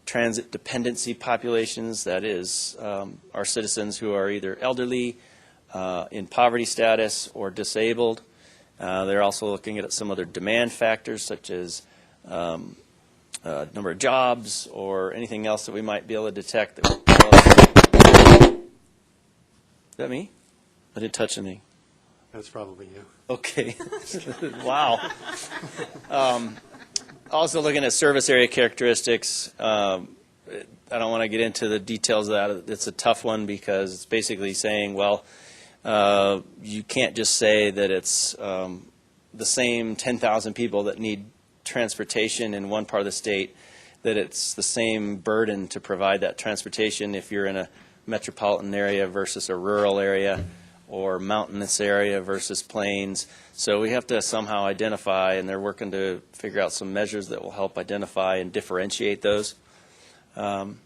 transit dependency populations, that is, our citizens who are either elderly, in poverty status, or disabled. They're also looking at some other demand factors, such as number of jobs or anything else that we might be able to detect. Is that me? I didn't touch anything. That's probably you. Okay. Wow. Also looking at service area characteristics. I don't want to get into the details of that. It's a tough one because it's basically saying, well, you can't just say that it's the same 10,000 people that need transportation in one part of the state, that it's the same burden to provide that transportation if you're in a metropolitan area versus a rural area or mountainous area versus plains. So we have to somehow identify, and they're working to figure out some measures that will help identify and differentiate those. And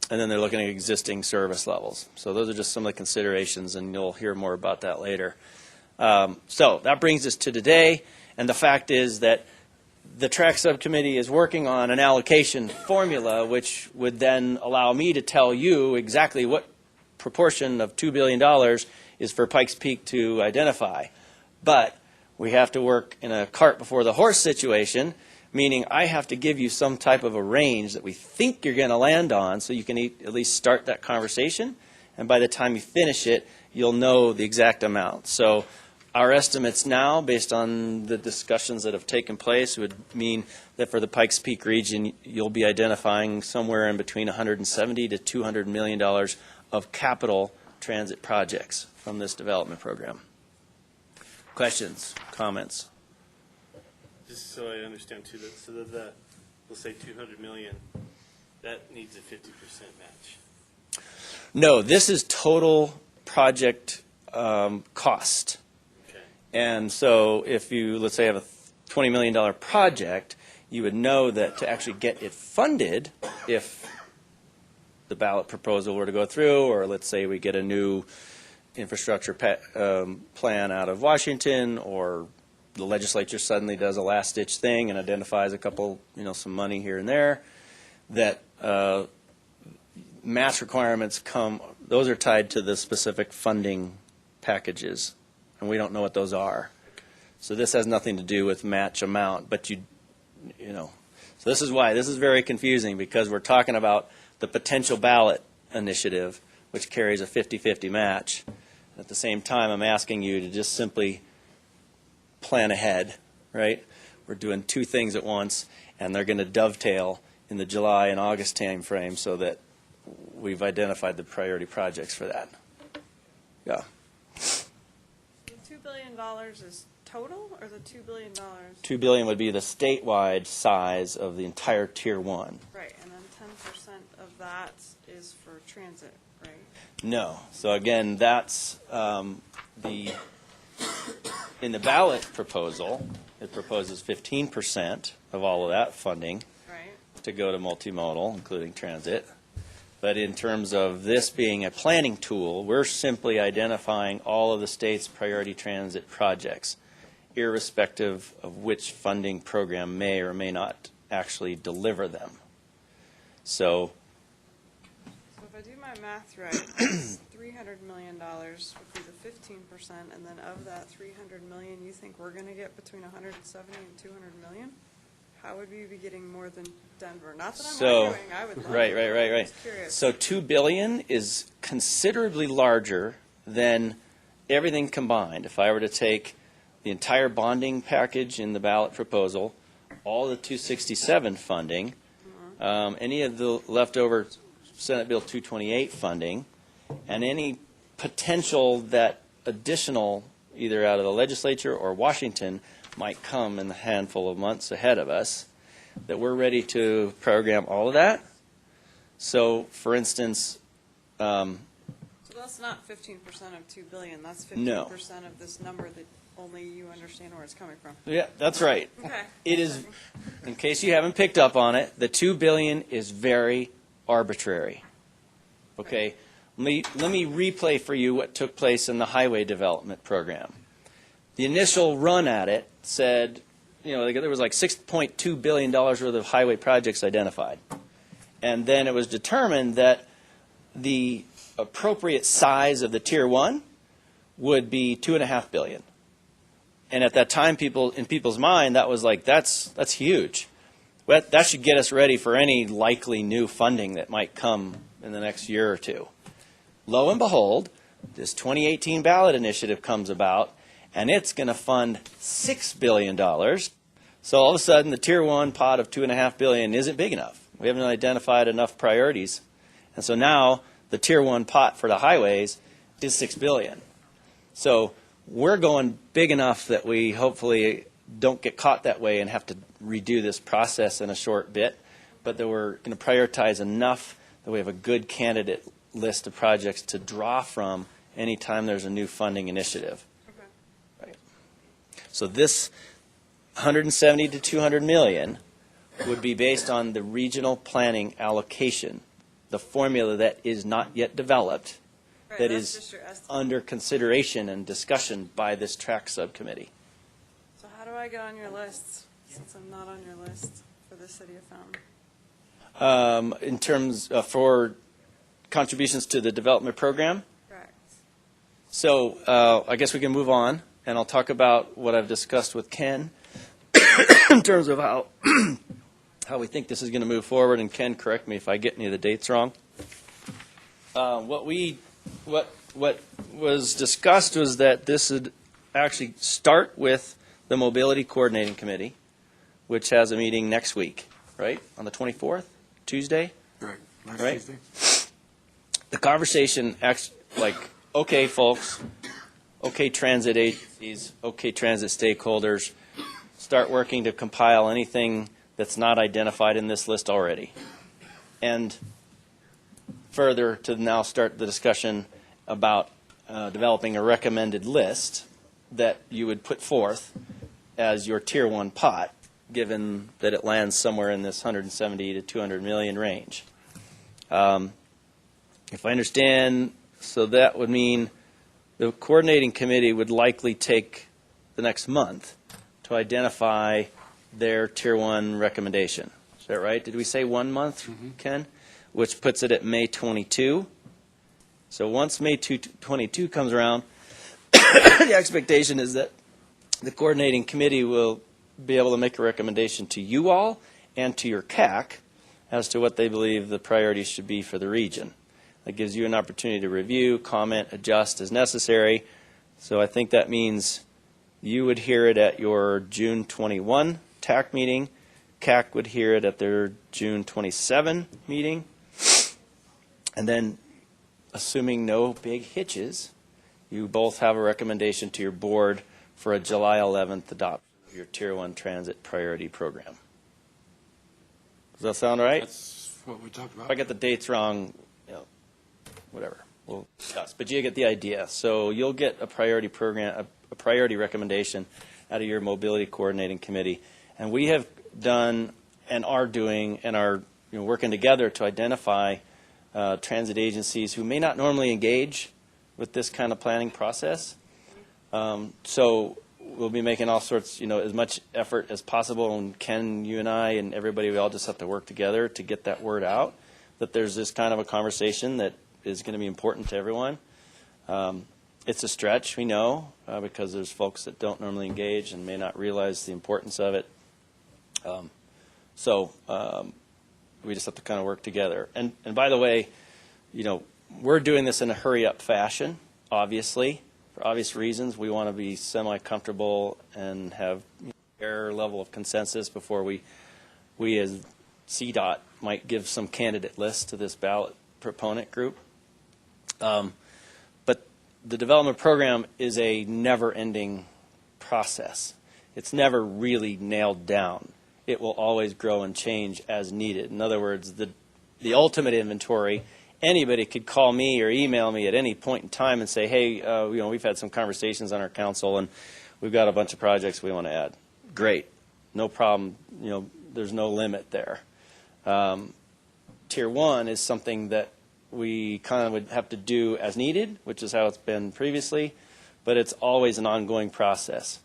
then they're looking at existing service levels. So those are just some of the considerations, and you'll hear more about that later. So that brings us to today, and the fact is that the track subcommittee is working on an allocation formula, which would then allow me to tell you exactly what proportion of $2 billion is for Pikes Peak to identify. But we have to work in a cart before the horse situation, meaning I have to give you some type of a range that we think you're going to land on so you can at least start that conversation. And by the time you finish it, you'll know the exact amount. So our estimates now, based on the discussions that have taken place, would mean that for the Pikes Peak region, you'll be identifying somewhere in between $170 to $200 million of capital transit projects from this development program. Questions, comments? Just so I understand too, so that we'll say 200 million, that needs a 50% match. No, this is total project cost. Okay. And so if you, let's say, have a $20 million project, you would know that to actually get it funded, if the ballot proposal were to go through, or let's say we get a new infrastructure plan out of Washington, or the legislature suddenly does a last-ditch thing and identifies a couple, some money here and there, that match requirements come, those are tied to the specific funding packages, and we don't know what those are. So this has nothing to do with match amount, but so this is why this is very confusing, because we're talking about the potential ballot initiative, which carries a 50-50 match. At the same time, I'm asking you to just simply plan ahead, right? We're doing two things at once, and they're going to dovetail in the July and August timeframe so that we've identified the priority projects for that. Yeah. The $2 billion is total, or the $2 billion? $2 billion would be the statewide size of the entire Tier 1. Right, and then 10% of that is for transit, right? No. So again, that's in the ballot proposal, it proposes 15% of all of that funding Right. to go to multimodal, including transit. But in terms of this being a planning tool, we're simply identifying all of the state's priority transit projects, irrespective of which funding program may or may not actually deliver them. So So if I do my math right, $300 million would be the 15%, and then of that $300 million, you think we're going to get between 170 and 200 million? How would we be getting more than Denver? Not that I'm arguing, I would love right. I'm just curious. So $2 billion is considerably larger than everything combined. If I were to take the entire bonding package in the ballot proposal, all the 267 funding, any of the leftover Senate Bill 228 funding, and any potential that additional, either out of the legislature or Washington, might come in the handful of months ahead of us, that we're ready to program all of that. So, for instance, So that's not 15% of 2 billion, that's 15% No. of this number that only you understand where it's coming from. yeah, that's right. Okay. It is, in case you haven't picked up on it, the $2 billion is very arbitrary. Okay? Let me replay for you what took place in the highway development program. The initial run at it said, there was like $6.2 billion worth of highway projects identified. And then it was determined that the appropriate size of the Tier 1 would be $2.5 billion. And at that time, in people's mind, that was like, that's huge. That should get us ready for any likely new funding that might come in the next year or two. Lo and behold, this 2018 ballot initiative comes about, and it's going to fund $6 billion. So all of a sudden, the Tier 1 pot of $2.5 billion isn't big enough. We haven't identified enough priorities. And so now the Tier 1 pot for the highways is $6 billion. So we're going big enough that we hopefully don't get caught that way and have to redo this process in a short bit, but that we're going to prioritize enough that we have a good candidate list of projects to draw from anytime there's a new funding initiative. Okay. Right. So this 170 to 200 million would be based on the regional planning allocation, the formula that is not yet developed, Right, that that's is just your estimate. under consideration and discussion by this track subcommittee. So how do I get on your list, since I'm not on your list for the city of Fountain? In terms for contributions to the development program, Correct. so I guess we can move on, and I'll talk about what I've discussed with Ken in terms of how how we think this is going to move forward. And Ken, correct me if I get any of the dates wrong. What was discussed was that this would actually start with the Mobility Coordinating Committee, which has a meeting next week, right, on the 24th, Tuesday. Right. Right. The conversation acts like, okay, folks, okay, transit agencies, okay, transit stakeholders, start working to compile anything that's not identified in this list already. And further, to now start the discussion about developing a recommended list that you would put forth as your Tier 1 pot, given that it lands somewhere in this 170 to 200 million range. If I understand, so that would mean the coordinating committee would likely take the next month to identify their Tier 1 recommendation. Is that right? Did we say 1 month, Ken? Which puts it at May 22. So once May 22 comes around, the expectation is that the coordinating committee will be able to make a recommendation to you all and to your CAC as to what they believe the priorities should be for the region. That gives you an opportunity to review, comment, adjust as necessary. So I think that means you would hear it at your June 21 TAC meeting. CAC would hear it at their June 27 meeting. And then, assuming no big hitches, you both have a recommendation to your board for a July 11th adoption of your Tier 1 Transit Priority Program. Does that sound right? That's what we talked If about. I get the dates wrong, whatever, we'll discuss. But you get the idea. So you'll get a priority program, a priority recommendation out of your mobility coordinating committee. And we have done and are doing and are working together to identify transit agencies who may not normally engage with this kind of planning process. So we'll be making all sorts, as much effort as possible. And Ken, you and I and everybody, we all just have to work together to get that word out, that there's this kind of a conversation that is going to be important to everyone. It's a stretch, we know, because there's folks that don't normally engage and may not realize the importance of it. So we just have to kind of work together. And by the way, we're doing this in a hurry-up fashion, obviously. For obvious reasons, we want to be semi-comfortable and have a fair level of consensus before we as CDOT might give some candidate list to this ballot proponent group. But the development program is a never-ending process. It's never really nailed down. It will always grow and change as needed. In other words, the ultimate inventory, anybody could call me or email me at any point in time and say, hey, we've had some conversations on our council and we've got a bunch of projects we want to add. Great. No problem. There's no limit there. Tier 1 is something that we kind of would have to do as needed, which is how it's been previously, but it's always an ongoing process.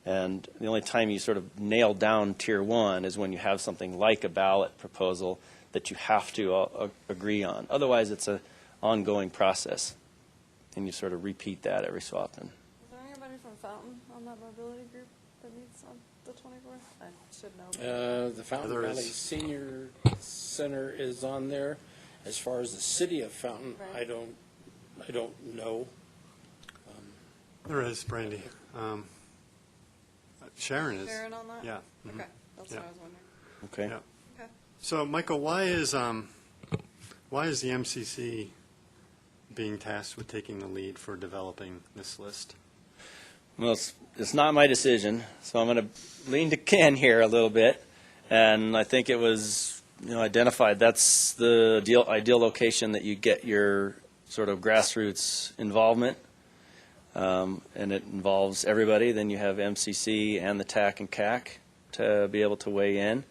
And the only time you sort of nail down Tier 1 is when you have something like a ballot proposal that you have to agree on. Otherwise, it's an ongoing process, and you sort of repeat that every so often. Is there anybody from Fountain on that mobility group that meets on the 24th? I should know. The Fountain There Valley is. Senior Center is on there. As far as the city of Fountain, Right. I don't know. There is, Brandy. Sharon is. Sharon on that? Yeah. mhm. Okay, that's Yeah. what I was wondering. Okay. Yeah. Okay. So, Michael, why is the MCC being tasked with taking the lead for developing this list? Well, it's not my decision, so I'm going to lean to Ken here a little bit. And I think it was identified that's the ideal location that you get your sort of grassroots involvement. And it involves everybody. Then you have MCC and the TAC and CAC to be able to weigh in.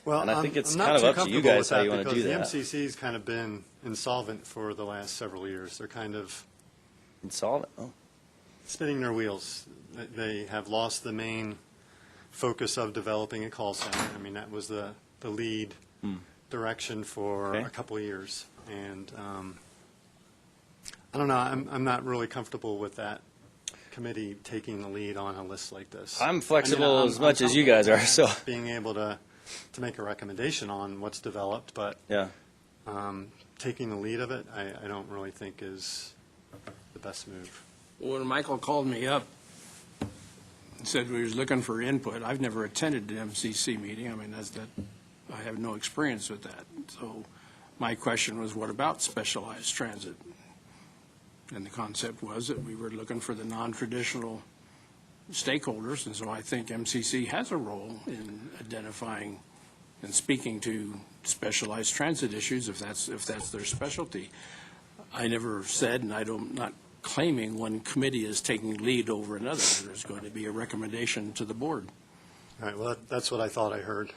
Well, And I think it's I'm not kind of too up to you comfortable guys with how that you wanna do that. Because the MCC's kind of been insolvent for the last several years. They're kind of Insolvent. Oh. spinning their wheels. They have lost the main focus of developing a call center. I mean, that was the lead direction for Okay. a couple of years. And I don't know, I'm not really comfortable with that committee taking the lead on a list like this. I'm flexible I'm as much as you guys are. So being able to make a recommendation on what's developed, but yeah. taking the lead of it, I don't really think is the best move. When Michael called me up and said we was looking for input, I've never attended the MCC meeting. I mean, I have no experience with that. So my question was, what about specialized transit? And the concept was that we were looking for the non-traditional stakeholders, and so I think MCC has a role in identifying and speaking to specialized transit issues if that's their specialty. I never said, and I'm not claiming one committee is taking lead over another. There's going to be a recommendation to the board. All right, well, that's what I thought I heard.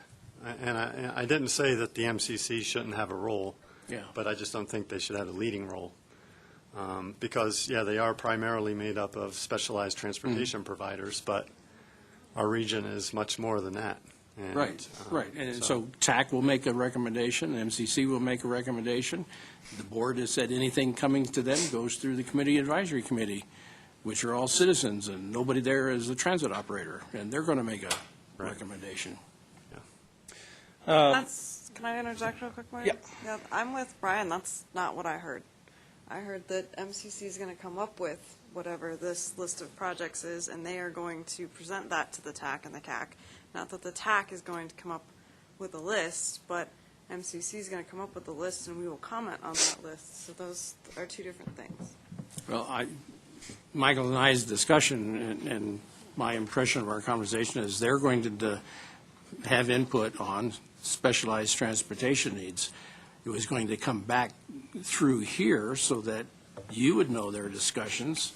And I didn't say that the MCC shouldn't have a role, Yeah. but I just don't think they should have a leading role. Because, yeah, they are primarily made up of specialized transportation providers, but our region is much more than that. And, Right. And so TAC will make a recommendation, MCC will make a recommendation. The board has said anything coming to them goes through the committee advisory committee, which are all citizens, and nobody there is a transit operator, and they're going to make a recommendation. Can I interject real quick, Marty? Yeah. Yeah, I'm with Brian. That's not what I heard. I heard that MCC is going to come up with whatever this list of projects is, and they are going to present that to the TAC and the CAC. Not that the TAC is going to come up with a list, but MCC is going to come up with a list, and we will comment on that list. So those are two different things. Well, Michael and I's discussion and my impression of our conversation is they're going to have input on specialized transportation needs. It was going to come back through here so that you would know their discussions.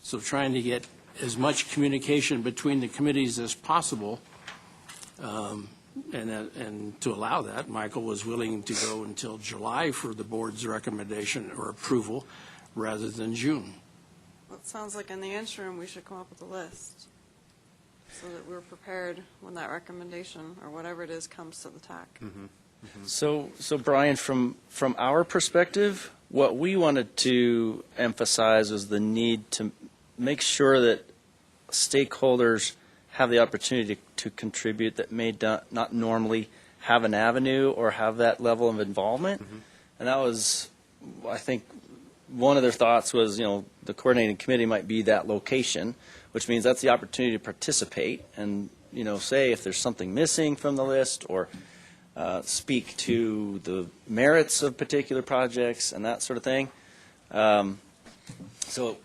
So trying to get as much communication between the committees as possible. And to allow that, Michael was willing to go until July for the board's recommendation or approval rather than June. Well, it sounds like in the interim, we should come up with a list so that we're prepared when that recommendation or whatever it is comes to the TAC. So Brian, from our perspective, what we wanted to emphasize was the need to make sure that stakeholders have the opportunity to contribute that may not normally have an avenue or have that level of involvement. And that was, I think, one of their thoughts was, the coordinating committee might be that location, which means that's the opportunity to participate and, say if there's something missing from the list or speak to the merits of particular projects and that sort of thing. So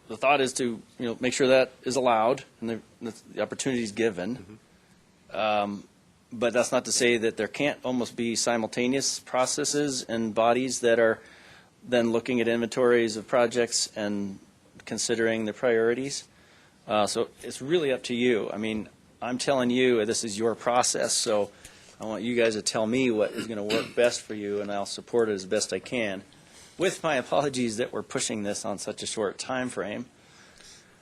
the thought is to, make sure that is allowed and the opportunity is given. But that's not to say that there can't almost be simultaneous processes and bodies that are then looking at inventories of projects and considering the priorities. So it's really up to you. I mean, I'm telling you this is your process, so I want you guys to tell me what is going to work best for you, and I'll support it as best I can. With my apologies that we're pushing this on such a short time frame.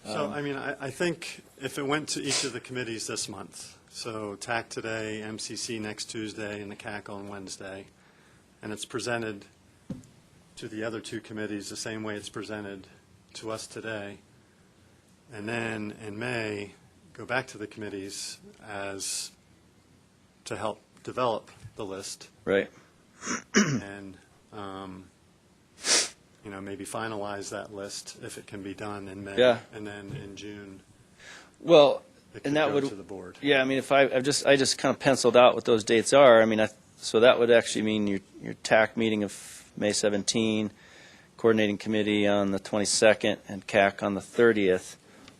So, I think if it went to each of the committees this month, so TAC today, MCC next Tuesday, and the CAC on Wednesday, and it's presented to the other two committees the same way it's presented to us today, and then in May, go back to the committees as to help develop the list. Right. And, maybe finalize that list if it can be done in May. Yeah. And then in June, Well, it could and that go would to the board. Yeah, I mean, if I just kind of penciled out what those dates are. I mean, so that would actually mean your TAC meeting of May 17, coordinating committee on the 22nd, and CAC on the 30th,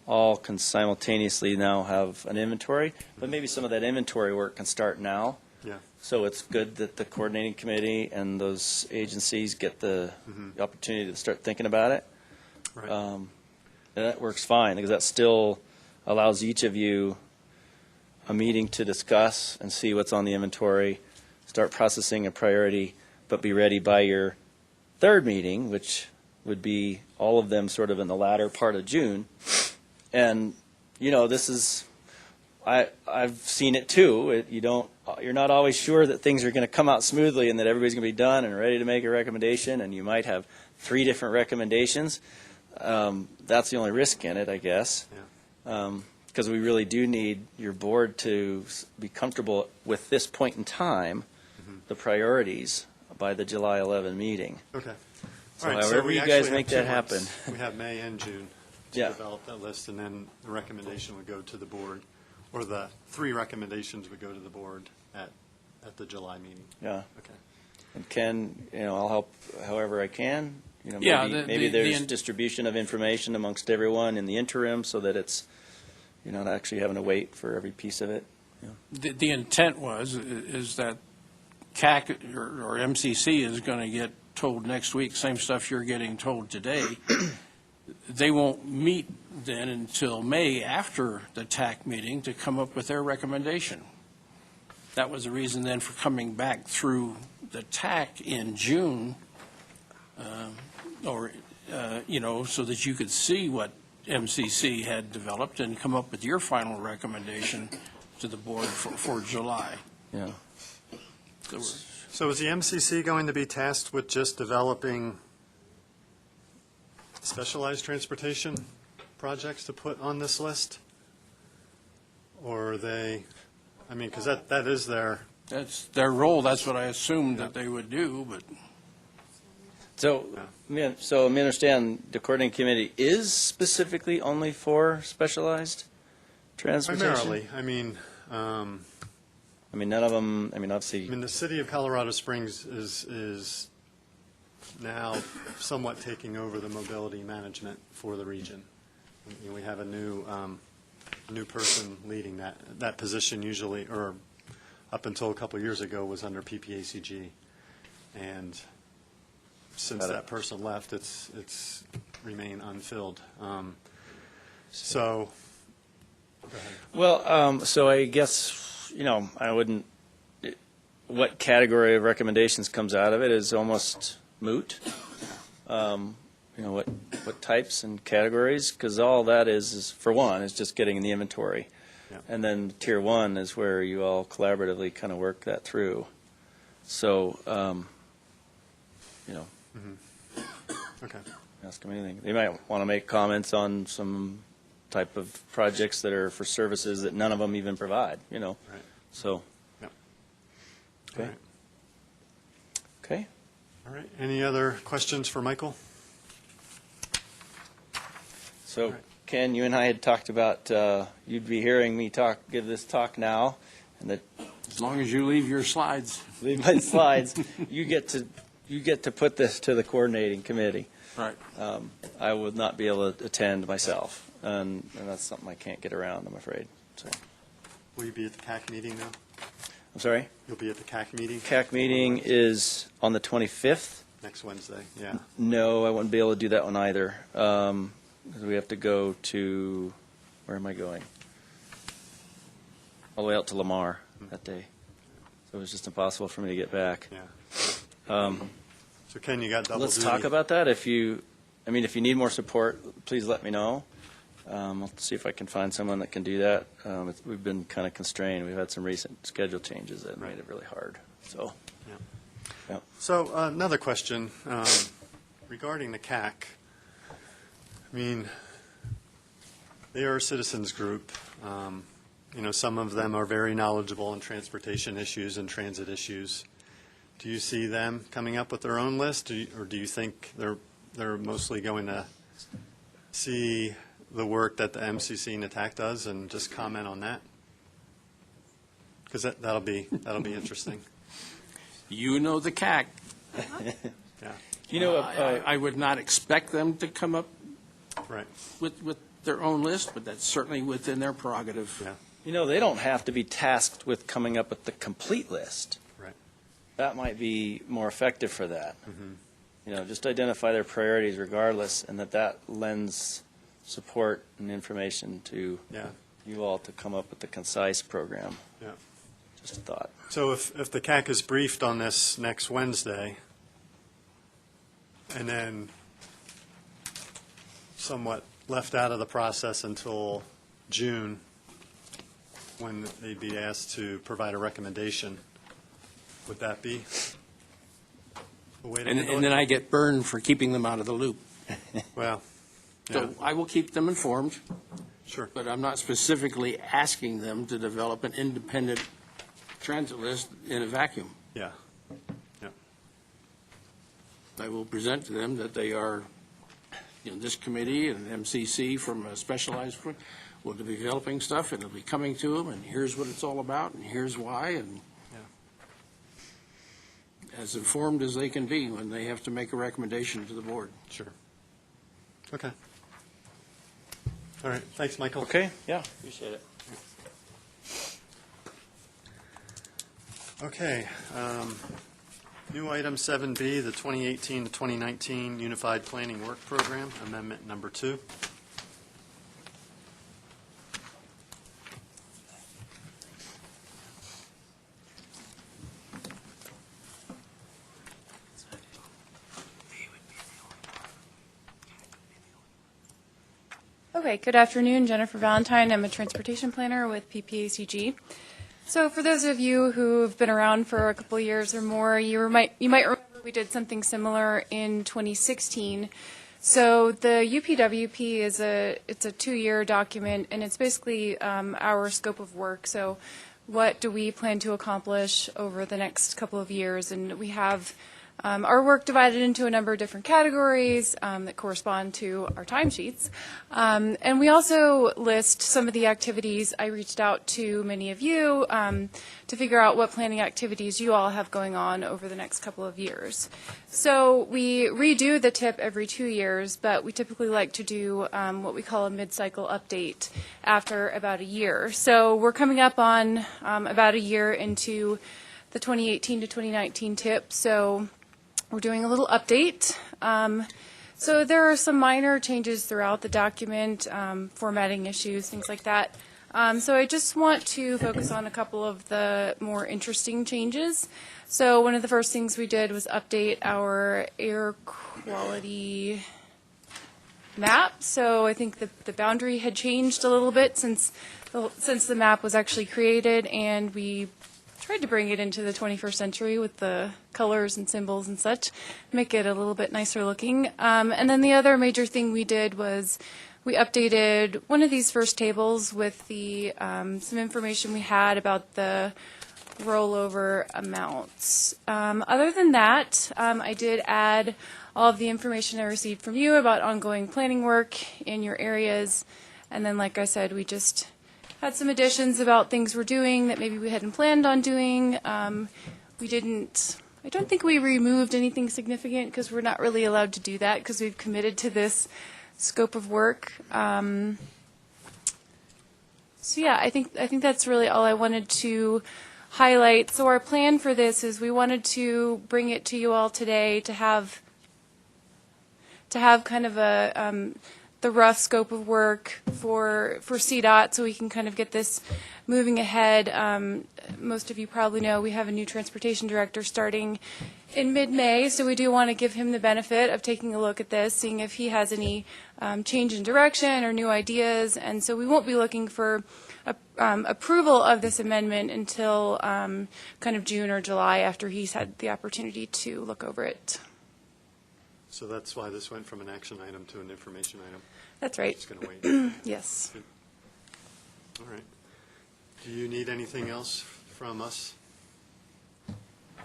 all can simultaneously now have an inventory. But maybe some of that inventory work can start now. Yeah. So it's good that the coordinating committee and those agencies get the opportunity to start thinking about it. Right. And that works fine, because that still allows each of you a meeting to discuss and see what's on the inventory, start processing a priority, but be ready by your third meeting, which would be all of them sort of in the latter part of June. And, this is, I've seen it too. You're not always sure that things are going to come out smoothly and that everybody's going to be done and ready to make a recommendation, and you might have 3 different recommendations. That's the only risk in it, I guess. Yeah. Because we really do need your board to be comfortable with this point in time, the priorities by the July 11 meeting. Okay. So All right, however we you actually guys have make 2 that months. happen. We have May and June to Yeah. develop that list, and then the recommendation would go to the board, or the 3 recommendations would go to the board at the July meeting. Yeah. Okay. And Ken, I'll help however I can. Yeah, Maybe there's distribution of information amongst everyone in the interim so that it's, not actually having to wait for every piece of it. The intent is that CAC or MCC is going to get told next week, same stuff you're getting told today. They won't meet then until May after the TAC meeting to come up with their recommendation. That was the reason then for coming back through the TAC in June, so that you could see what MCC had developed and come up with your final recommendation to the board for July. Yeah. So is the MCC going to be tasked with just developing specialized transportation projects to put on this list? Or are they, because that is their, That's their role. That's what I assumed that they would do, but So, let me understand, the coordinating committee is specifically only for specialized transportation? Primarily, I mean, None of them, obviously, the city of Colorado Springs is now somewhat taking over the mobility management for the region. We have a new person leading that position usually, or up until a couple of years ago, was under PPACG. And since Got it. that person left, it's remained unfilled. So, go ahead. well, so I guess, I wouldn't, what category of recommendations comes out of it is almost moot. What types and categories, because all that is for one, is just getting the inventory. Yeah. And then tier one is where you all collaboratively kind of work that through. So, Okay. ask them anything. They might want to make comments on some type of projects that are for services that none of them even provide, Right. So, Yep. okay. All right. Okay. All right. Any other questions for Michael? So, All right. Ken, you and I had talked about, you'd be hearing me give this talk now, and that As long as you leave your slides. leave my slides, you get to put this to the coordinating committee. Right. I would not be able to attend myself, and that's something I can't get around, I'm afraid. So, Will you be at the CAC meeting now? I'm sorry? You'll be at the CAC meeting? CAC meeting is on the 25th. Next Wednesday, yeah. No, I wouldn't be able to do that one either, because we have to go to, where am I going? All the way out to Lamar that day. So it was just impossible for me to get back. Yeah. So Ken, you got double Let's duty. talk about that. If you need more support, please let me know. I'll see if I can find someone that can do that. We've been kind of constrained. We've had some recent schedule changes that made it really hard. So, So another question regarding the CAC. They are a citizens group. Some of them are very knowledgeable in transportation issues and transit issues. Do you see them coming up with their own list, or do you think they're mostly going to see the work that the MCC and ATTAC does and just comment on that? Because that'll be interesting. You know the CAC. Yeah. I would not expect them to come up Right. with their own list, but that's certainly within their prerogative. Yeah. they don't have to be tasked with coming up with the complete list. Right. That might be more effective for that. Mm-hmm. Just identify their priorities regardless, and that lends support and information to Yeah. you all to come up with a concise program. Yeah. Just a thought. So if the CAC is briefed on this next Wednesday, and then somewhat left out of the process until June, when they'd be asked to provide a recommendation, would that be a way to handle And then it? I get burned for keeping them out of the loop. Well, yeah, So I will keep them informed, sure. but I'm not specifically asking them to develop an independent transit list in a vacuum. Yeah. I will present to them that they are, this committee and MCC from a specialized, will be developing stuff, and it'll be coming to them, and here's what it's all about, and here's why, and as informed as they can be when they have to make a recommendation to the board. Sure. Okay. All right. Thanks, Michael. Okay, yeah, appreciate it. Okay. New item 7B, the 2018 to 2019 Unified Planning Work Program, Amendment Number 2. Okay, good afternoon. Jennifer Valentine. I'm a transportation planner with PPACG. So for those of you who have been around for a couple of years or more, you might remember we did something similar in 2016. So the UPWP it's a 2-year document, and it's basically our scope of work. So what do we plan to accomplish over the next couple of years? And we have our work divided into a number of different categories that correspond to our timesheets. And we also list some of the activities. I reached out to many of you to figure out what planning activities you all have going on over the next couple of years. So we redo the TIP every 2 years, but we typically like to do what we call a mid-cycle update after about a year. So we're coming up on about a year into the 2018 to 2019 TIP. So we're doing a little update. So there are some minor changes throughout the document, formatting issues, things like that. So I just want to focus on a couple of the more interesting changes. So one of the first things we did was update our air quality map. So I think the boundary had changed a little bit since the map was actually created, and we tried to bring it into the 21st century with the colors and symbols and such, make it a little bit nicer looking. And then the other major thing we did was we updated one of these first tables with the some information we had about the rollover amounts. Other than that, I did add all of the information I received from you about ongoing planning work in your areas. And then, like I said, we just had some additions about things we're doing that maybe we hadn't planned on doing. I don't think we removed anything significant because we're not really allowed to do that because we've committed to this scope of work. So yeah, I think that's really all I wanted to highlight. So our plan for this is we wanted to bring it to you all today to have kind of a the rough scope of work for CDOT so we can kind of get this moving ahead. Most of you probably know we have a new transportation director starting in mid-May, so we do want to give him the benefit of taking a look at this, seeing if he has any change in direction or new ideas. And so we won't be looking for approval of this amendment until kind of June or July after he's had the opportunity to look over it. So that's why this went from an action item to an information item. That's right. Just going to wait. Yes. Good. All right. Do you need anything else from us?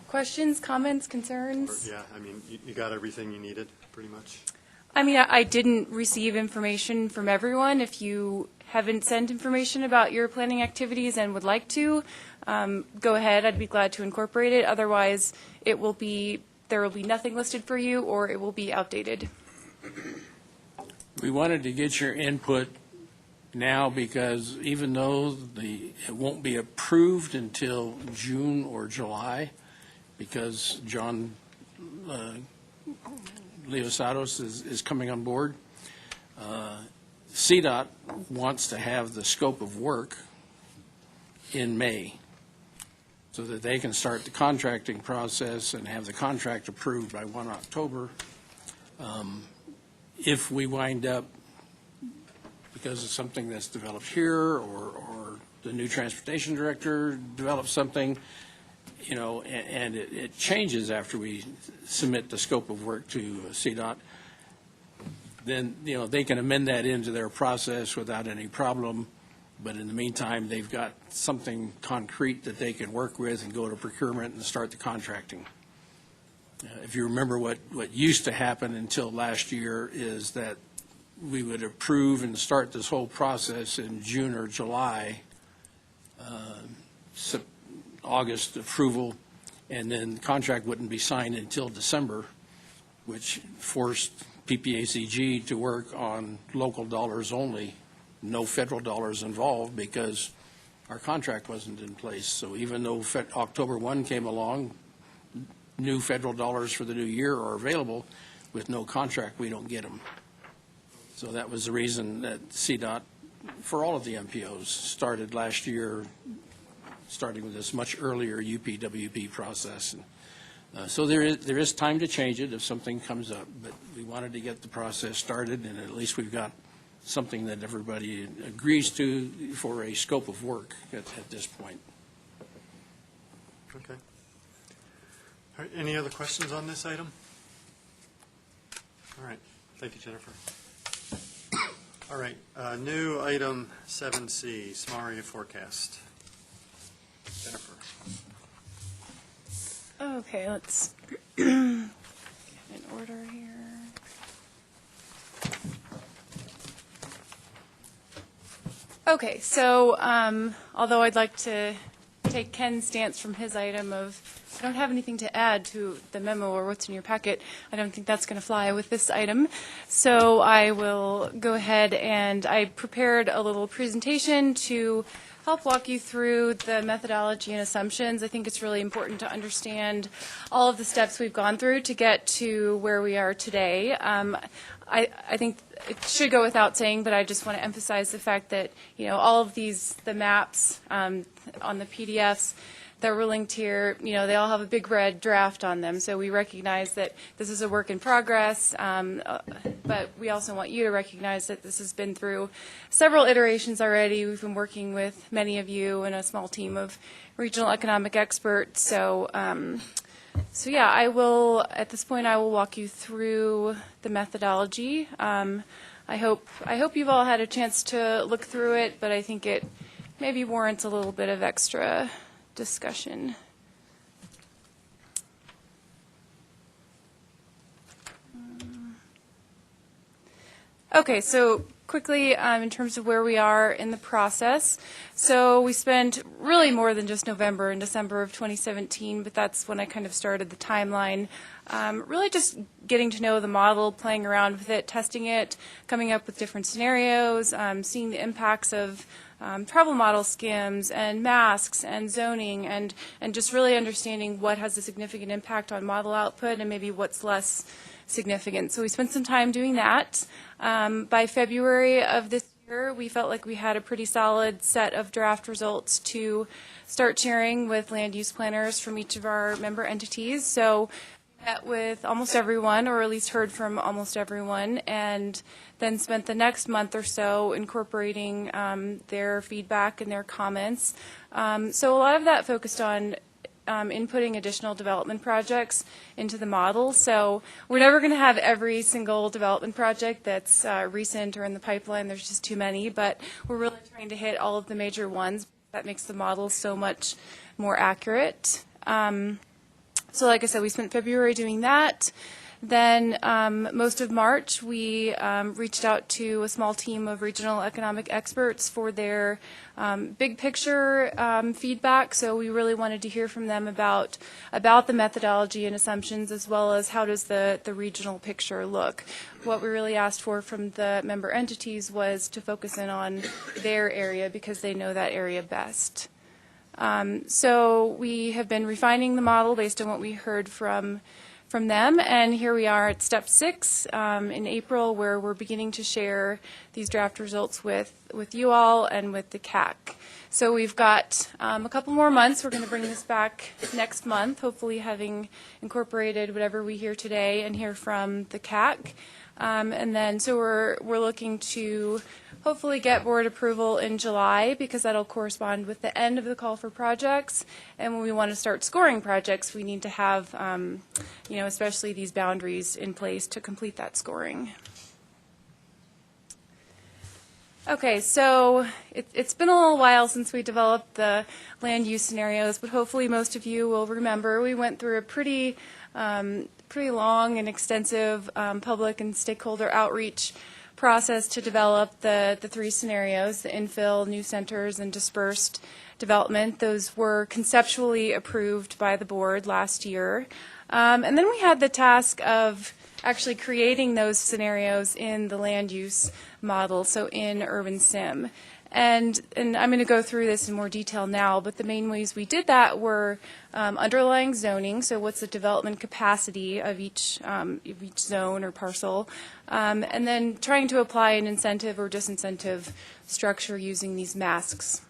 Questions, comments, Or, concerns? yeah, I mean, you got everything you needed, pretty much? I mean, I didn't receive information from everyone. If you haven't sent information about your planning activities and would like to, go ahead. I'd be glad to incorporate it. Otherwise, there will be nothing listed for you, or it will be outdated. We wanted to get your input now because even though it won't be approved until June or July, because John Leosados is coming on board, CDOT wants to have the scope of work in May so that they can start the contracting process and have the contract approved by 1 October. If we wind up, because of something that's developed here or the new transportation director develops something, and it changes after we submit the scope of work to CDOT, then, they can amend that into their process without any problem. But in the meantime, they've got something concrete that they can work with and go to procurement and start the contracting. If you remember what used to happen until last year is that we would approve and start this whole process in June or July, August approval, and then the contract wouldn't be signed until December, which forced PPACG to work on local dollars only, no federal dollars involved because our contract wasn't in place. So even though October 1 came along, new federal dollars for the new year are available. With no contract, we don't get them. So that was the reason that CDOT, for all of the MPOs, started last year, starting with this much earlier UPWP process. And, so there is time to change it if something comes up, but we wanted to get the process started, and at least we've got something that everybody agrees to for a scope of work at this point. Okay. All right, any other questions on this item? All right, thank you, Jennifer. All right, new item 7C, small area forecast. Jennifer. Okay, let's order here. Okay, so although I'd like to take Ken's stance from his item of, I don't have anything to add to the memo or what's in your packet, I don't think that's going to fly with this item. So I will go ahead and I prepared a little presentation to help walk you through the methodology and assumptions. I think it's really important to understand all of the steps we've gone through to get to where we are today. I think it should go without saying, but I just want to emphasize the fact that, you know, all of these, the maps on the PDFs that were linked here, you know, they all have a big red draft on them. So we recognize that this is a work in progress, but we also want you to recognize that this has been through several iterations already. We've been working with many of you and a small team of regional economic experts. So, so yeah, I will, at this point, I will walk you through the methodology. I hope you've all had a chance to look through it, but I think it maybe warrants a little bit of extra discussion. Okay, so quickly in terms of where we are in the process. So we spent really more than just November and December of 2017, but that's when I kind of started the timeline. Really just getting to know the model, playing around with it, testing it, coming up with different scenarios, seeing the impacts of travel model skims and masks and zoning and just really understanding what has a significant impact on model output and maybe what's less significant. So we spent some time doing that. By February of this year, we felt like we had a pretty solid set of draft results to start sharing with land use planners from each of our member entities. So we met with almost everyone, or at least heard from almost everyone, and then spent the next month or so incorporating their feedback and their comments. So a lot of that focused on inputting additional development projects into the model. So we're never going to have every single development project that's recent or in the pipeline. There's just too many, but we're really trying to hit all of the major ones. That makes the model so much more accurate. So like I said, we spent February doing that. Then most of March, we reached out to a small team of regional economic experts for their big picture feedback. So we really wanted to hear from them about the methodology and assumptions, as well as how does the regional picture look. What we really asked for from the member entities was to focus in on their area because they know that area best. So we have been refining the model based on what we heard from them, and here we are at step 6 in April, where we're beginning to share these draft results with you all and with the CAC. So we've got a couple more months. We're going to bring this back next month, hopefully having incorporated whatever we hear today and hear from the CAC. And then so we're looking to hopefully get board approval in July, because that'll correspond with the end of the call for projects. And when we want to start scoring projects, we need to have, you know, especially these boundaries in place to complete that scoring. Okay, so it's been a little while since we developed the land use scenarios, but hopefully most of you will remember we went through a pretty long and extensive public and stakeholder outreach process to develop the 3 scenarios, the infill, new centers, and dispersed development. Those were conceptually approved by the board last year. And then we had the task of actually creating those scenarios in the land use model, so in Urban Sim. And I'm going to go through this in more detail now, but the main ways we did that were underlying zoning, so what's the development capacity of each zone or parcel, and then trying to apply an incentive or disincentive structure using these masks.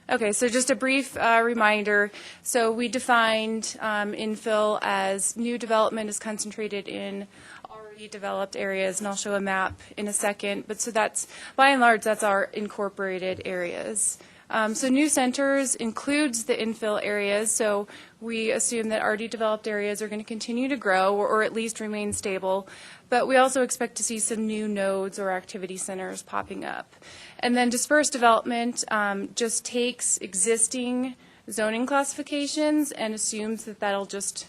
Okay, so just a brief reminder. So we defined infill as new development is concentrated in already developed areas, and I'll show a map in a second. But so that's, by and large, that's our incorporated areas. So new centers includes the infill areas, so we assume that already developed areas are going to continue to grow or at least remain stable, but we also expect to see some new nodes or activity centers popping up. And then dispersed development just takes existing zoning classifications and assumes that that'll just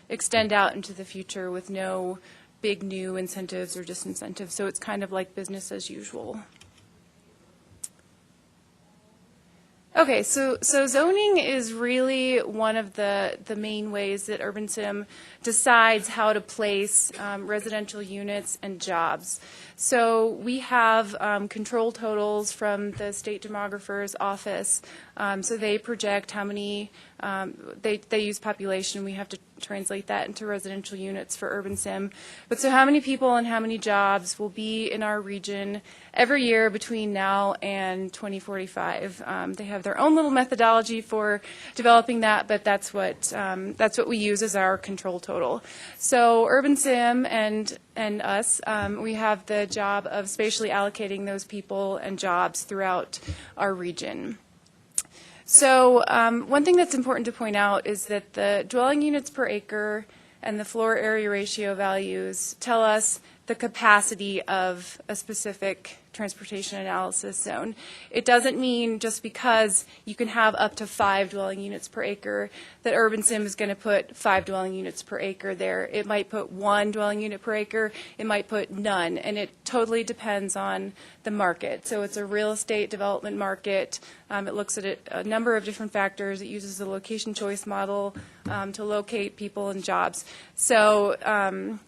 extend out into the future with no big new incentives or disincentives. So it's kind of like business as usual. Okay, so zoning is really one of the main ways that UrbanSim decides how to place residential units and jobs. So we have control totals from the state demographer's office. So they project how many, they use population. We have to translate that into residential units for UrbanSim. But so how many people and how many jobs will be in our region every year between now and 2045. They have their own little methodology for developing that, but that's what we use as our control total. So UrbanSim and us, we have the job of spatially allocating those people and jobs throughout our region. So one thing that's important to point out is that the dwelling units per acre and the floor area ratio values tell us the capacity of a specific transportation analysis zone. It doesn't mean just because you can have up to 5 dwelling units per acre that UrbanSim is going to put 5 dwelling units per acre there. It might put 1 dwelling unit per acre. It might put none, and it totally depends on the market. So it's a real estate development market. It looks at a number of different factors. It uses the location choice model to locate people and jobs. So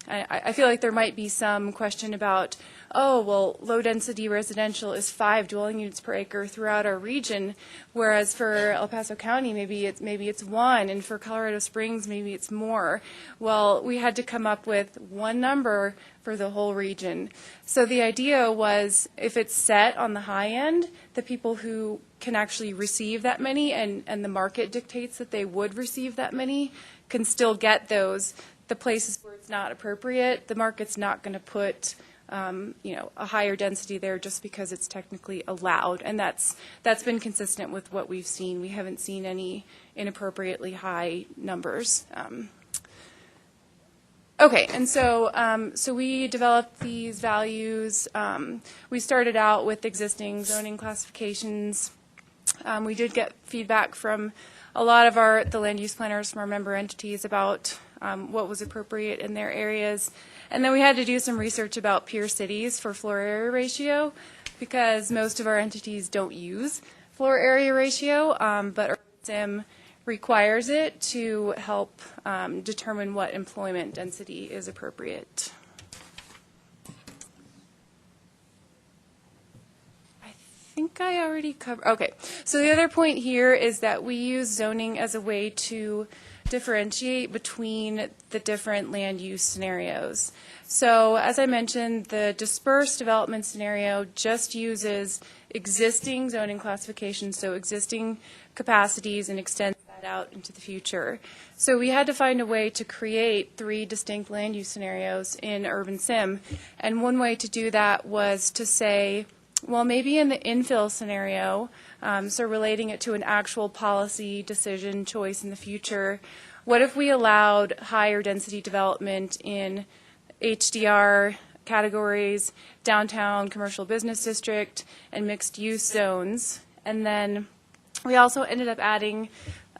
I feel like there might be some question about, oh, well, low-density residential is 5 dwelling units per acre throughout our region, whereas for El Paso County, maybe it's 1, and for Colorado Springs, maybe it's more. Well, we had to come up with one number for the whole region. So the idea was, if it's set on the high end, the people who can actually receive that many, and the market dictates that they would receive that many, can still get those. The places where it's not appropriate, the market's not going to put a higher density there just because it's technically allowed, and that's been consistent with what we've seen. We haven't seen any inappropriately high numbers. Okay, and so we developed these values. We started out with existing zoning classifications. We did get feedback from a lot of the land use planners from our member entities about what was appropriate in their areas. And then we had to do some research about peer cities for floor area ratio, because most of our entities don't use floor area ratio, but UrbanSim requires it to help determine what employment density is appropriate. I think I already covered. Okay, so the other point here is that we use zoning as a way to differentiate between the different land use scenarios. So as I mentioned, the dispersed development scenario just uses existing zoning classifications, so existing capacities, and extends that out into the future. So we had to find a way to create 3 distinct land use scenarios in UrbanSim, and one way to do that was to say, well, maybe in the infill scenario, so relating it to an actual policy decision choice in the future, what if we allowed higher density development in HDR categories, downtown commercial business district, and mixed use zones? And then we also ended up adding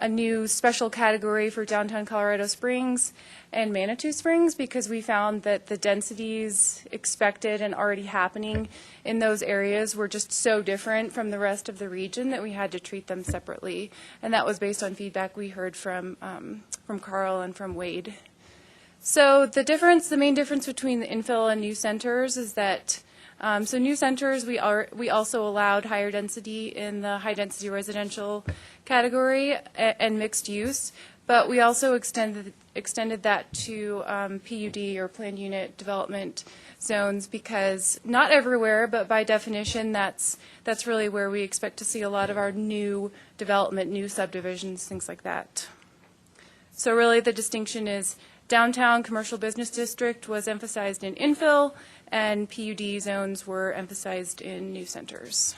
a new special category for downtown Colorado Springs and Manitou Springs, because we found that the densities expected and already happening in those areas were just so different from the rest of the region that we had to treat them separately. And that was based on feedback we heard from Carl and from Wade. So the main difference between the infill and new centers is that so new centers, we also allowed higher density in the high density residential category and mixed use, but we also extended that to PUD, or planned unit development zones, because not everywhere, but by definition, that's really where we expect to see a lot of our new development, new subdivisions, things like that. So really the distinction is downtown commercial business district was emphasized in infill, and PUD zones were emphasized in new centers.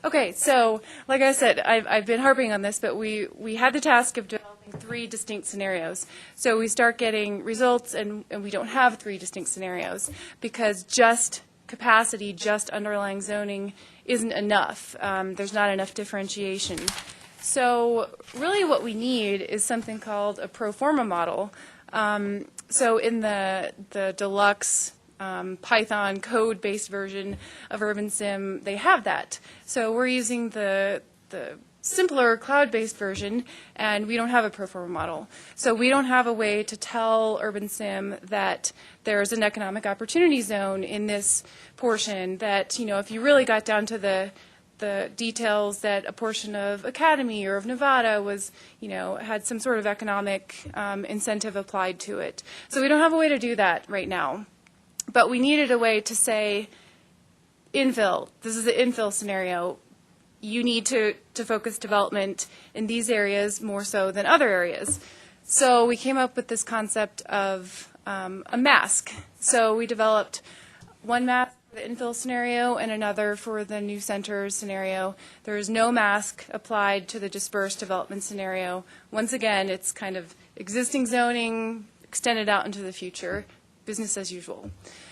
Okay, so like I said, I've been harping on this, but we had the task of developing 3 distinct scenarios. So we start getting results, and we don't have 3 distinct scenarios, because just capacity, just underlying zoning isn't enough. There's not enough differentiation. So really what we need is something called a pro forma model. So in the deluxe Python code-based version of UrbanSim, they have that. So we're using the simpler cloud-based version, and we don't have a pro forma model. So we don't have a way to tell UrbanSim that there's an economic opportunity zone in this portion, that, you know, if you really got down to the details, that a portion of Academy or of Nevada was, you know, had some sort of economic incentive applied to it. So we don't have a way to do that right now. But we needed a way to say, infill, this is the infill scenario. You need to focus development in these areas more so than other areas. So we came up with this concept of a mask. So we developed one mask for the infill scenario and another for the new centers scenario. There is no mask applied to the dispersed development scenario. Once again, it's kind of existing zoning extended out into the future, business as usual.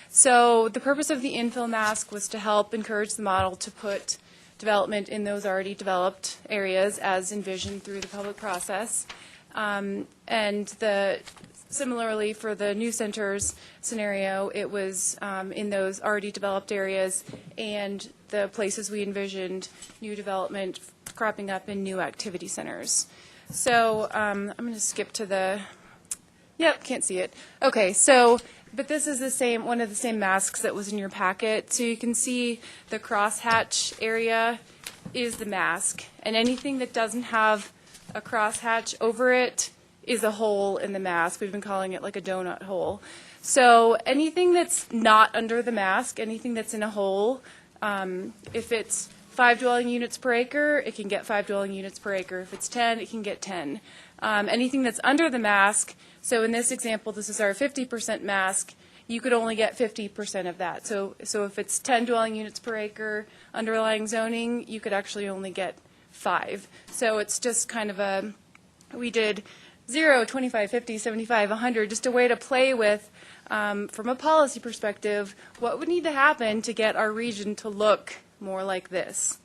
So the purpose of the infill mask was to help encourage the model to put development in those already developed areas as envisioned through the public process. And similarly for the new centers scenario, it was in those already developed areas and the places we envisioned new development cropping up in new activity centers. So I'm going to skip to the, yep, can't see it. Okay, so, but this is the same, one of the same masks that was in your packet. So you can see the crosshatch area is the mask, and anything that doesn't have a crosshatch over it is a hole in the mask. We've been calling it like a donut hole. So anything that's not under the mask, anything that's in a hole, if it's 5 dwelling units per acre, it can get 5 dwelling units per acre. If it's 10, it can get 10. Anything that's under the mask, so in this example, this is our 50% mask, you could only get 50% of that. So if it's 10 dwelling units per acre underlying zoning, you could actually only get 5. So it's just kind of a, we did 0, 25, 50, 75, 100, just a way to play with, from a policy perspective, what would need to happen to get our region to look more like this.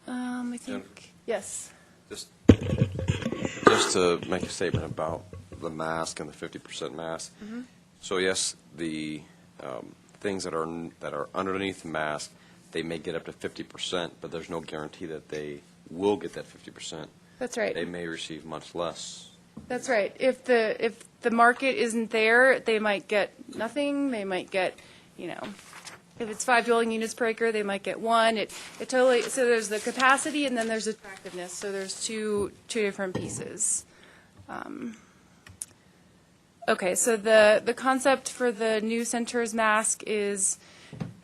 I think, yes. Just to make a statement about the mask and the 50% mask. Mm-hmm. So yes, the things that are underneath the mask, they may get up to 50%, but there's no guarantee that they will get that 50%. That's right. They may receive much less. That's right. If the market isn't there, they might get nothing. They might get, you know, if it's 5 dwelling units per acre, they might get 1. It totally, so there's the capacity and then there's attractiveness. So there's two different pieces. Okay, so the concept for the new centers mask is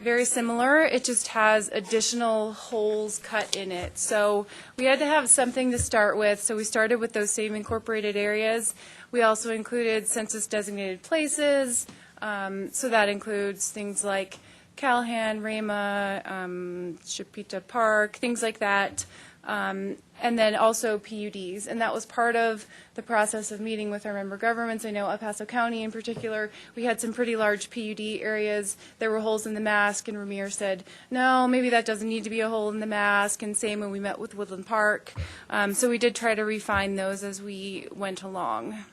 very similar. It just has additional holes cut in it. So we had to have something to start with. So we started with those same incorporated areas. We also included census designated places. So that includes things like Calhan, Rama, Chapita Park, things like that. And then also PUDs. And that was part of the process of meeting with our member governments. I know at Paso County in particular, we had some pretty large PUD areas. There were holes in the mask, and Ramir said, no, maybe that doesn't need to be a hole in the mask. And same when we met with Woodland Park. So we did try to refine those as we went along.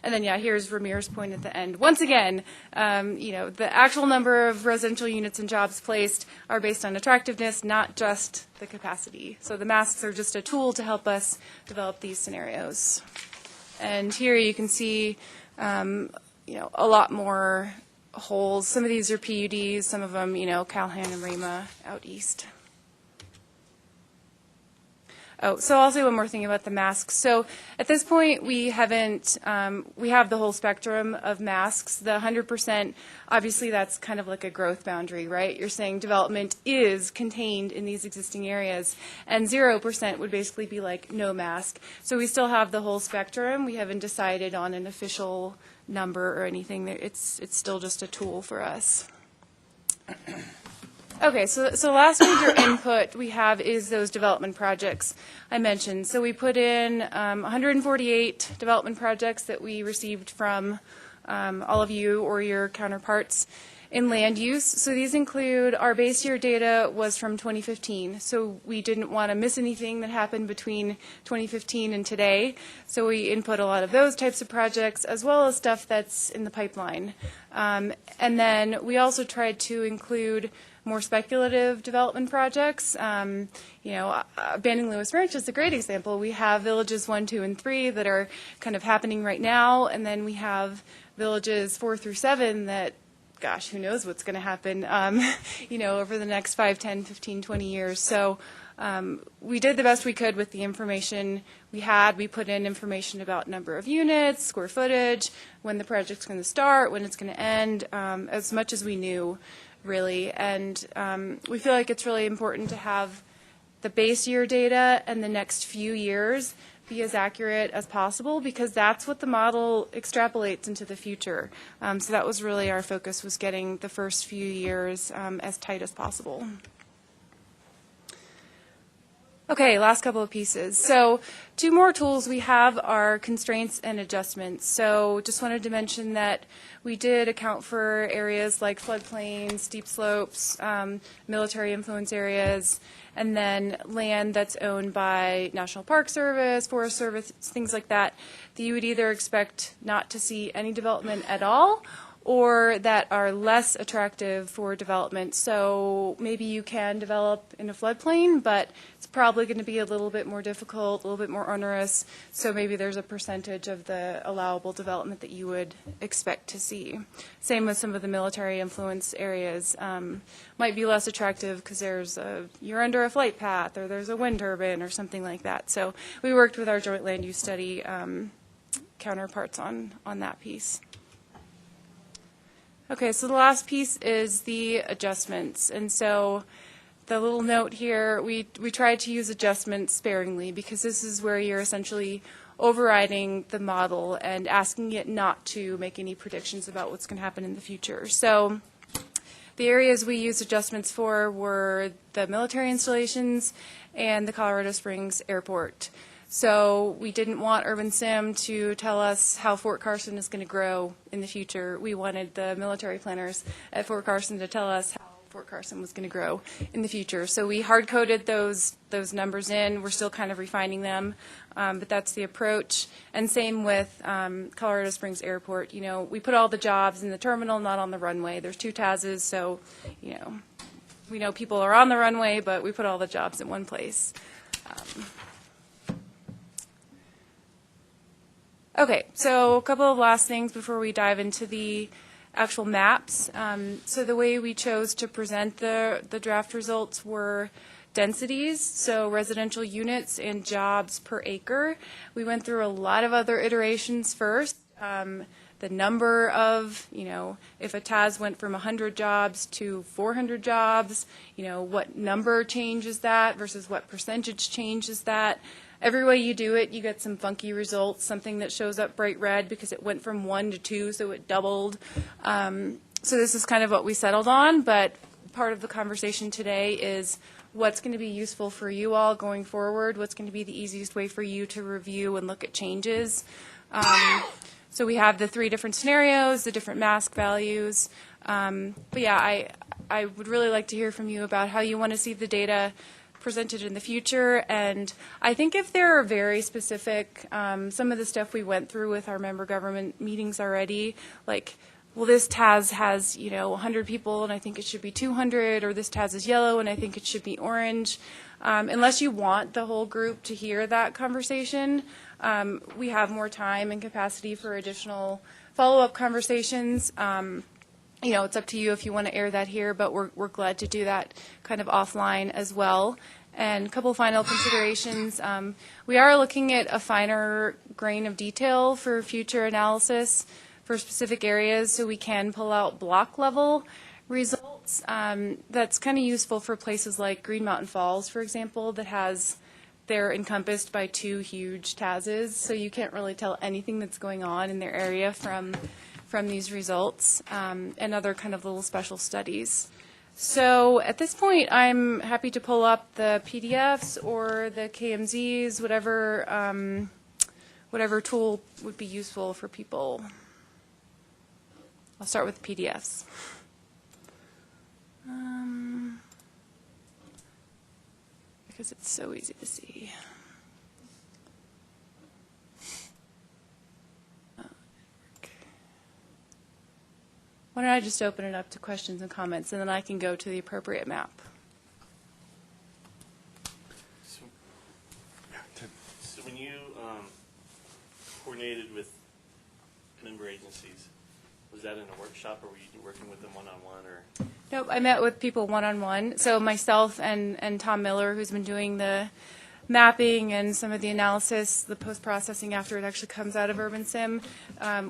And then, yeah, here's Ramir's point at the end. Once again, you know, the actual number of residential units and jobs placed are based on attractiveness, not just the capacity. So the masks are just a tool to help us develop these scenarios. And here you can see, you know, a lot more holes. Some of these are PUDs, some of them, you know, Calhan and Rama out east. Oh, so I'll say one more thing about the masks. So at this point, we haven't, we have the whole spectrum of masks. The 100%, obviously that's kind of like a growth boundary, right? You're saying development is contained in these existing areas. And 0% would basically be like no mask. So we still have the whole spectrum. We haven't decided on an official number or anything. It's still just a tool for us. Okay, so the last major input we have is those development projects I mentioned. So we put in 148 development projects that we received from all of you or your counterparts. in land use. So these include, our base year data was from 2015, so we didn't want to miss anything that happened between 2015 and today. So we input a lot of those types of projects, as well as stuff that's in the pipeline. And then we also tried to include more speculative development projects. Banning Lewis Ranch is a great example. We have villages 1, 2, and 3 that are kind of happening right now, and then we have villages 4 through 7 that, gosh, who knows what's going to happen, over the next 5, 10, 15, 20 years. So we did the best we could with the information we had. We put in information about number of units, square footage, when the project's going to start, when it's going to end, as much as we knew, really. And we feel like it's really important to have the base year data and the next few years be as accurate as possible, because that's what the model extrapolates into the future. So that was really our focus, was getting the first few years as tight as possible. Okay, last couple of pieces. So 2 more tools we have are constraints and adjustments. So just wanted to mention that we did account for areas like floodplains, steep slopes, military influence areas, and then land that's owned by National Park Service, Forest Service, things like that, that you would either expect not to see any development at all, or that are less attractive for development. So maybe you can develop in a floodplain, but it's probably going to be a little bit more difficult, a little bit more onerous. So maybe there's a percentage of the allowable development that you would expect to see. Same with some of the military influence areas. Might be less attractive because you're under a flight path, or there's a wind turbine or something like that. So we worked with our joint land use study counterparts on that piece. Okay, so the last piece is the adjustments. And so the little note here, we tried to use adjustments sparingly, because this is where you're essentially overriding the model and asking it not to make any predictions about what's going to happen in the future. So the areas we used adjustments for were the military installations and the Colorado Springs Airport. So we didn't want Urban Sim to tell us how Fort Carson is going to grow in the future. We wanted the military planners at Fort Carson to tell us how Fort Carson was going to grow in the future. So we hard-coded those numbers in. We're still kind of refining them, but that's the approach. And same with Colorado Springs Airport. We put all the jobs in the terminal, not on the runway. There's 2 TASs, so, we know people are on the runway, but we put all the jobs in one place. Okay, so a couple of last things before we dive into the actual maps. So the way we chose to present the draft results were densities, so residential units and jobs per acre. We went through a lot of other iterations first. The number of, if a TAS went from 100 jobs to 400 jobs, what number changes that versus what percentage changes that. Every way you do it, you get some funky results, something that shows up bright red because it went from 1 to 2, so it doubled. So this is kind of what we settled on, but part of the conversation today is what's going to be useful for you all going forward, what's going to be the easiest way for you to review and look at changes. So we have the 3 different scenarios, the different mask values. But yeah, I would really like to hear from you about how you want to see the data presented in the future. And I think if there are very specific, some of the stuff we went through with our member government meetings already, like, well, this TAS has, 100 people and I think it should be 200, or this TAS is yellow and I think it should be orange. Unless you want the whole group to hear that conversation, we have more time and capacity for additional follow-up conversations. It's up to you if you want to air that here, but we're glad to do that kind of offline as well. And a couple final considerations. We are looking at a finer grain of detail for future analysis for specific areas, so we can pull out block level results. That's kind of useful for places like Green Mountain Falls, for example, they're encompassed by 2 huge TASs, so you can't really tell anything that's going on in their area from these results, and other kind of little special studies. So at this point, I'm happy to pull up the PDFs or the KMZs, whatever tool would be useful for people. I'll start with the PDFs. Because it's so easy to see. Why don't I just open it up to questions and comments, and then I can go to the appropriate map. So when you coordinated with member agencies, was that in a workshop, or were you working with them one-on-one, or? Nope, I met with people one-on-one. So myself and Tom Miller, who's been doing the mapping and some of the analysis, the post-processing after it actually comes out of Urban Sim.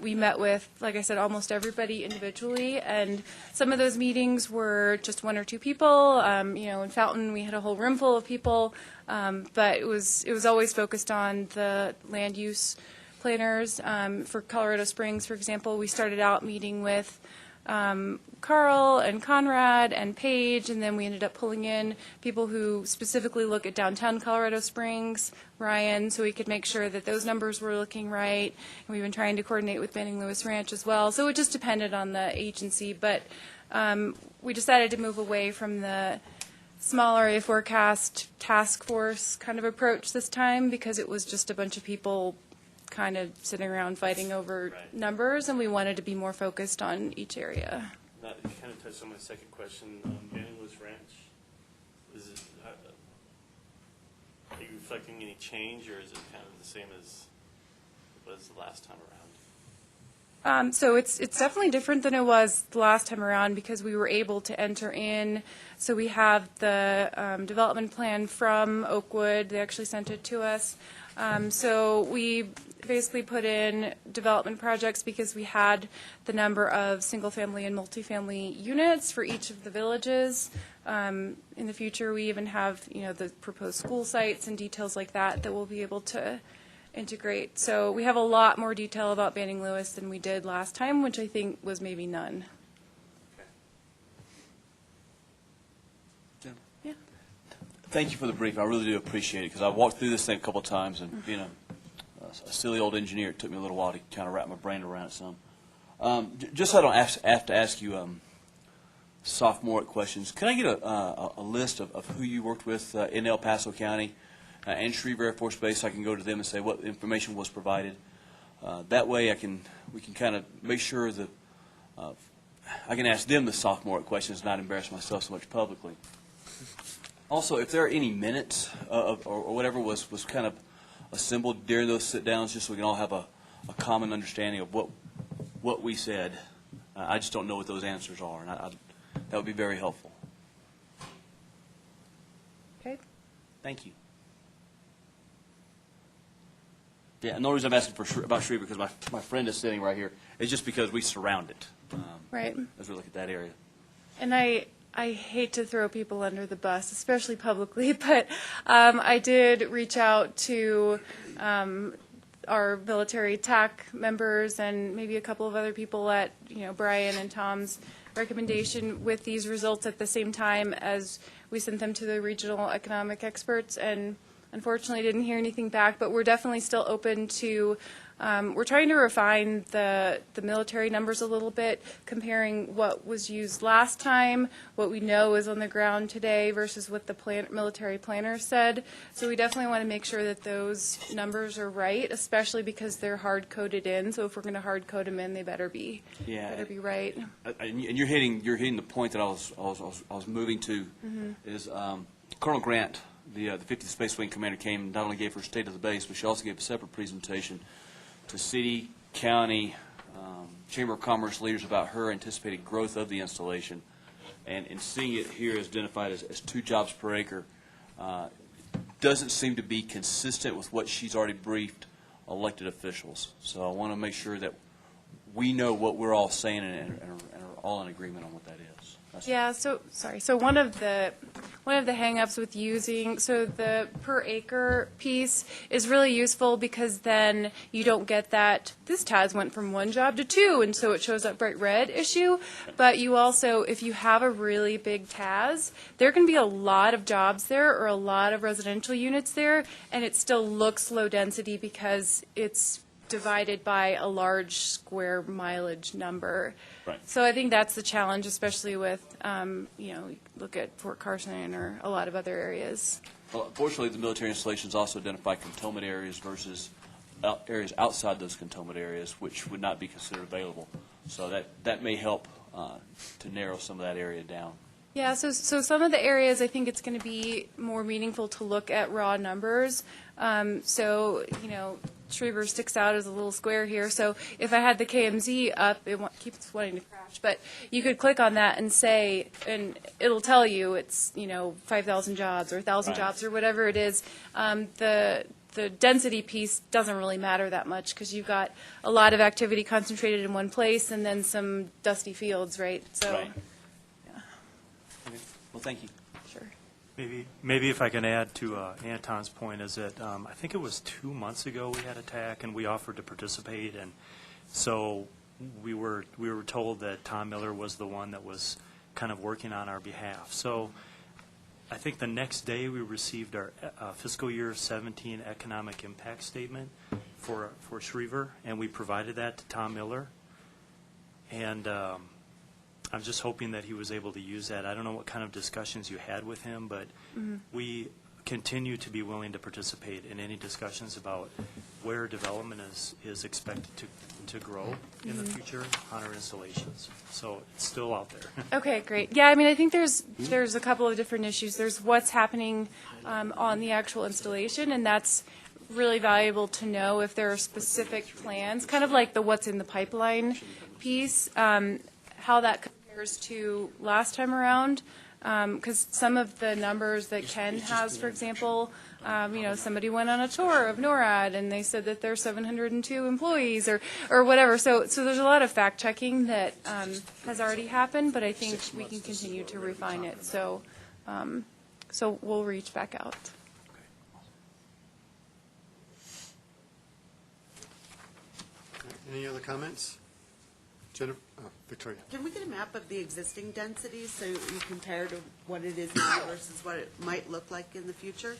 We met with, like I said, almost everybody individually, and some of those meetings were just one or two people. In Fountain, we had a whole room full of people, but it was always focused on the land use planners. For Colorado Springs, for example, we started out meeting with Carl and Conrad and Paige, and then we ended up pulling in people who specifically look at downtown Colorado Springs, Ryan, so we could make sure that those numbers were looking right. And we've been trying to coordinate with Banning Lewis Ranch as well. So it just depended on the agency, but we decided to move away from the small area forecast task force kind of approach this time, because it was just a bunch of people kind of sitting around fighting over numbers, and we wanted to be more focused on each area. That kind of touched on my second question. Banning Lewis Ranch, are you reflecting any change, or is it kind of the same as it was the last time around? So it's definitely different than it was the last time around, because we were able to enter in. So we have the development plan from Oakwood. They actually sent it to us. So we basically put in development projects because we had the number of single-family and multifamily units for each of the villages. In the future, we even have, the proposed school sites and details like that we'll be able to integrate. So we have a lot more detail about Banning Lewis than we did last time, which I think was maybe none. Okay. Yeah. Thank you for the brief. I really do appreciate it, because I walked through this thing a couple of times, and being a silly old engineer, it took me a little while to kind of wrap my brain around it some. Just so I don't have to ask you sophomoric questions, can I get a list of who you worked with in El Paso County and Shreve Air Force Base, so I can go to them and say what information was provided? That way we can kind of make sure that I can ask them the sophomoric questions and not embarrass myself so much publicly. Also, if there are any minutes or whatever was kind of assembled during those sit-downs, just so we can all have a common understanding of what we said. I just don't know what those answers are, and that would be very helpful. Okay. Thank you. Yeah, and the only reason I'm asking about Shreve, because my friend is sitting right here, is just because we surround it. Right. As we look at that area. And I hate to throw people under the bus, especially publicly, but I did reach out to our military TAC members and maybe a couple of other people at, Brian and Tom's recommendation with these results at the same time as we sent them to the regional economic experts, and unfortunately didn't hear anything back, but we're definitely still open to we're trying to refine the military numbers a little bit, comparing what was used last time, what we know is on the ground today versus what the military planners said. So we definitely want to make sure that those numbers are right, especially because they're hard-coded in. So if we're going to hard-code them in, they better be right. And you're hitting the point that I was moving to, is Colonel Grant, the 50th Space Wing Commander, came and not only gave her state of the base, but she also gave a separate presentation to city, county, Chamber of Commerce leaders about her anticipated growth of the installation. And seeing it here as identified as 2 jobs per acre doesn't seem to be consistent with what she's already briefed elected officials. So I want to make sure that we know what we're all saying and are all in agreement on what that is. Yeah, so one of the hang-ups with using, the per acre piece is really useful, because then you don't get that this TAS went from 1 job to 2, and so it shows up bright red issue. But you also, if you have a really big TAS, there can be a lot of jobs there or a lot of residential units there, and it still looks low density because it's divided by a large square mileage number. Right. So I think that's the challenge, especially with, look at Fort Carson or a lot of other areas. Well, unfortunately, the military installations also identify cantonment areas versus areas outside those cantonment areas, which would not be considered available. So that may help to narrow some of that area down. Yeah, so some of the areas, I think it's going to be more meaningful to look at raw numbers. Schriever sticks out as a little square here. So if I had the KMZ up, it keeps wanting to crash. But you could click on that and say, and it'll tell you it's, 5,000 jobs or 1,000 Right. jobs or whatever it is. The density piece doesn't really matter that much because you've got a lot of activity concentrated in one place and then some dusty fields, right? So, Right. yeah, Okay. Well, thank you. sure. Maybe if I can add to Anton's point is that I think it was 2 months ago we had a TAC and we offered to participate, and so we were told that Tom Miller was the one that was kind of working on our behalf. So I think the next day we received our fiscal year 17 economic impact statement for Schriever, and we provided that to Tom Miller. And I'm just hoping that he was able to use that. I don't know what kind of discussions you had with him, but we continue to be willing to participate in any discussions about where development is expected to grow in the future on our installations. So it's still out there. Okay, great. Yeah, I mean, I think there's a couple of different issues. There's what's happening on the actual installation, and that's really valuable to know if there are specific plans, kind of like the what's in the pipeline piece, how that compares to last time around. Because some of the numbers that Ken has, for example, somebody went on a tour of NORAD and they said that there's 702 employees or whatever. So there's a lot of fact checking that has already happened, but I think we can continue to refine it. So we'll reach back out. Any other comments? Jennifer, Victoria. Can we get a map of the existing densities so you compare to what it is now versus what it might look like in the future?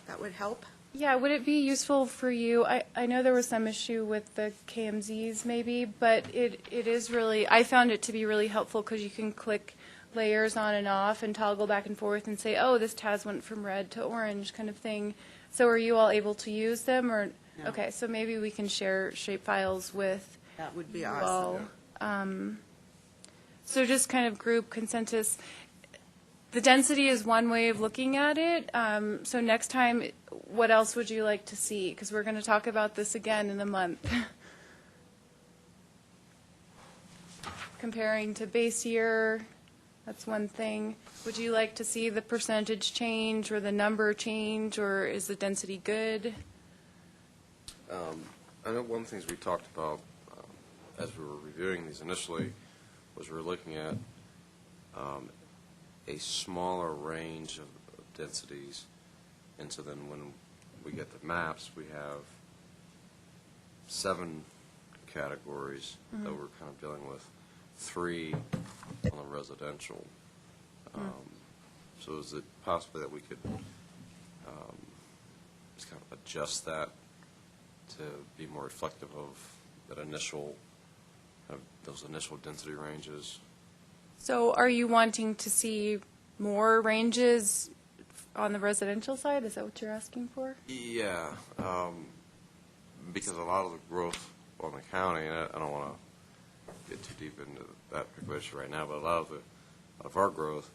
That would help. Yeah, would it be useful for you? I know there was some issue with the KMZs maybe, but it is really, I found it to be really helpful because you can click layers on and off and toggle back and forth and say, oh, this TAS went from red to orange kind of thing. So are you all able to use them? Or No. Okay, so maybe we can share shape files with That would be you awesome. all. So just kind of group consensus. The density is one way of looking at it. So next time, what else would you like to see? Because we're going to talk about this again in a month. Comparing to base year, that's one thing. Would you like to see the percentage change or the number change, or is the density good? I know one of the things we talked about as we were reviewing these initially was we were looking at a smaller range of densities. And so then when we get the maps, we have 7 categories that we're kind of dealing with, 3 on the residential. So is it possible that we could just kind of adjust that to be more reflective of that initial, those initial density ranges? So are you wanting to see more ranges on the residential side? Is that what you're asking for? Yeah, because a lot of the growth on the county, and I don't want to get too deep into that particular issue right now, but a lot of our growth,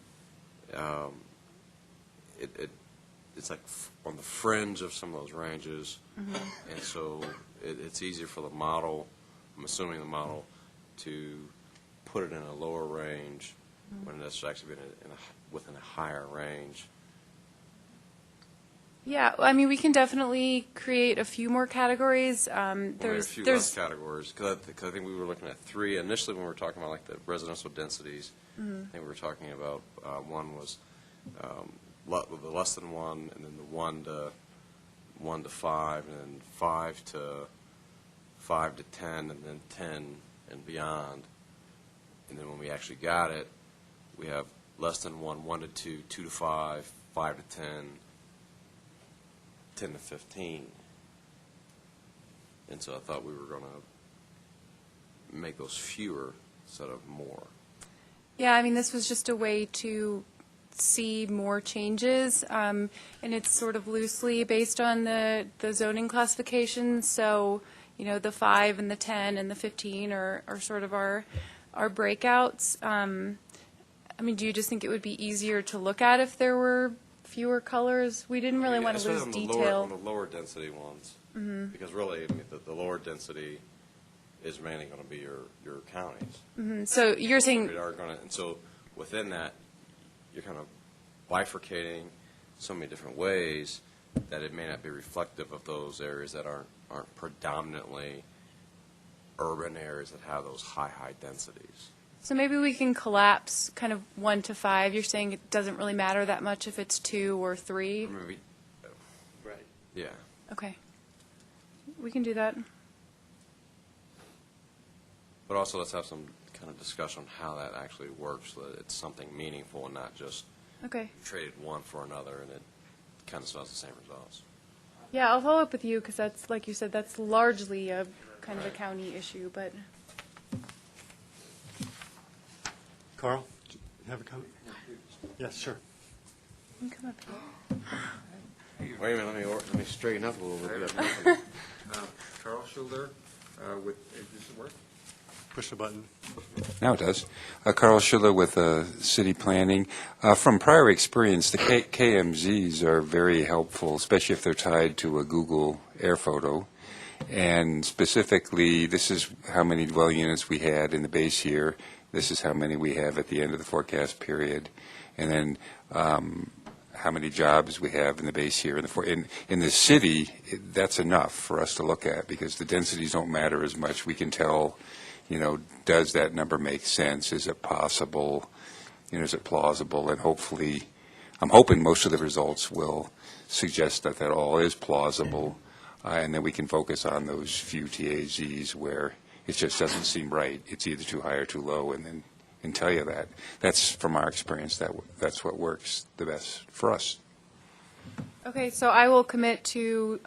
it's like on the fringe of some of those ranges, and so it's easier for the model, I'm assuming the model, to put it in a lower range when it's actually been within a higher range. Yeah, I mean, we can definitely create a few more categories. Only a few less categories, because I think we were looking at 3 initially when we were talking about like the residential densities. I think we were talking about one was the less than 1, and then the 1 to 5, and then 5 to 10, and then 10 and beyond. And then when we actually got it, we have less than 1, 1 to 2, 2 to 5, 5 to 10, 10 to 15. And so I thought we were going to make those fewer instead of more. Yeah, I mean, this was just a way to see more changes, and it's sort of loosely based on the zoning classifications. So, you know, the 5 and the 10 and the 15 are sort of our breakouts. I mean, do you just think it would be easier to look at if there were fewer colors? We didn't really want to lose Especially detail. on the lower density ones. Mhm. Because really, I mean, the lower density is mainly going to be your counties. Mhm. So you're saying, And so within that, you're kind of bifurcating so many different ways that it may not be reflective of those areas that aren't predominantly urban areas that have those high densities. so maybe we can collapse kind of 1 to 5. You're saying it doesn't really matter that much if it's 2 or 3? Maybe, Right. yeah. Okay. We can do that. But also, let's have some kind of discussion on how that actually works, so that it's something meaningful and not just Okay. you traded one for another and it kind of sells the same results. Yeah, I'll follow up with you because that's, like you said, that's largely a kind of a county issue, but. Carl, do you have a comment? Yes, sure. You can come up here. Wait a minute, let me straighten up a little bit. Carl Schulder, does it work? Push the button. Now it does. Carl Schiller with City Planning. From prior experience, the KMZs are very helpful, especially if they're tied to a Google Air Photo. And specifically, this is how many dwelling units we had in the base year. This is how many we have at the end of the forecast period. And then how many jobs we have in the base year. In the city, that's enough for us to look at because the densities don't matter as much. We can tell, you know, does that number make sense? Is it possible? You know, is it plausible? And hopefully, I'm hoping most of the results will suggest that that all is plausible. And then we can focus on those few TAZs where it just doesn't seem right. It's either too high or too low, and tell you that. That's, from our experience, that's what works the best for us. Okay, so I will commit to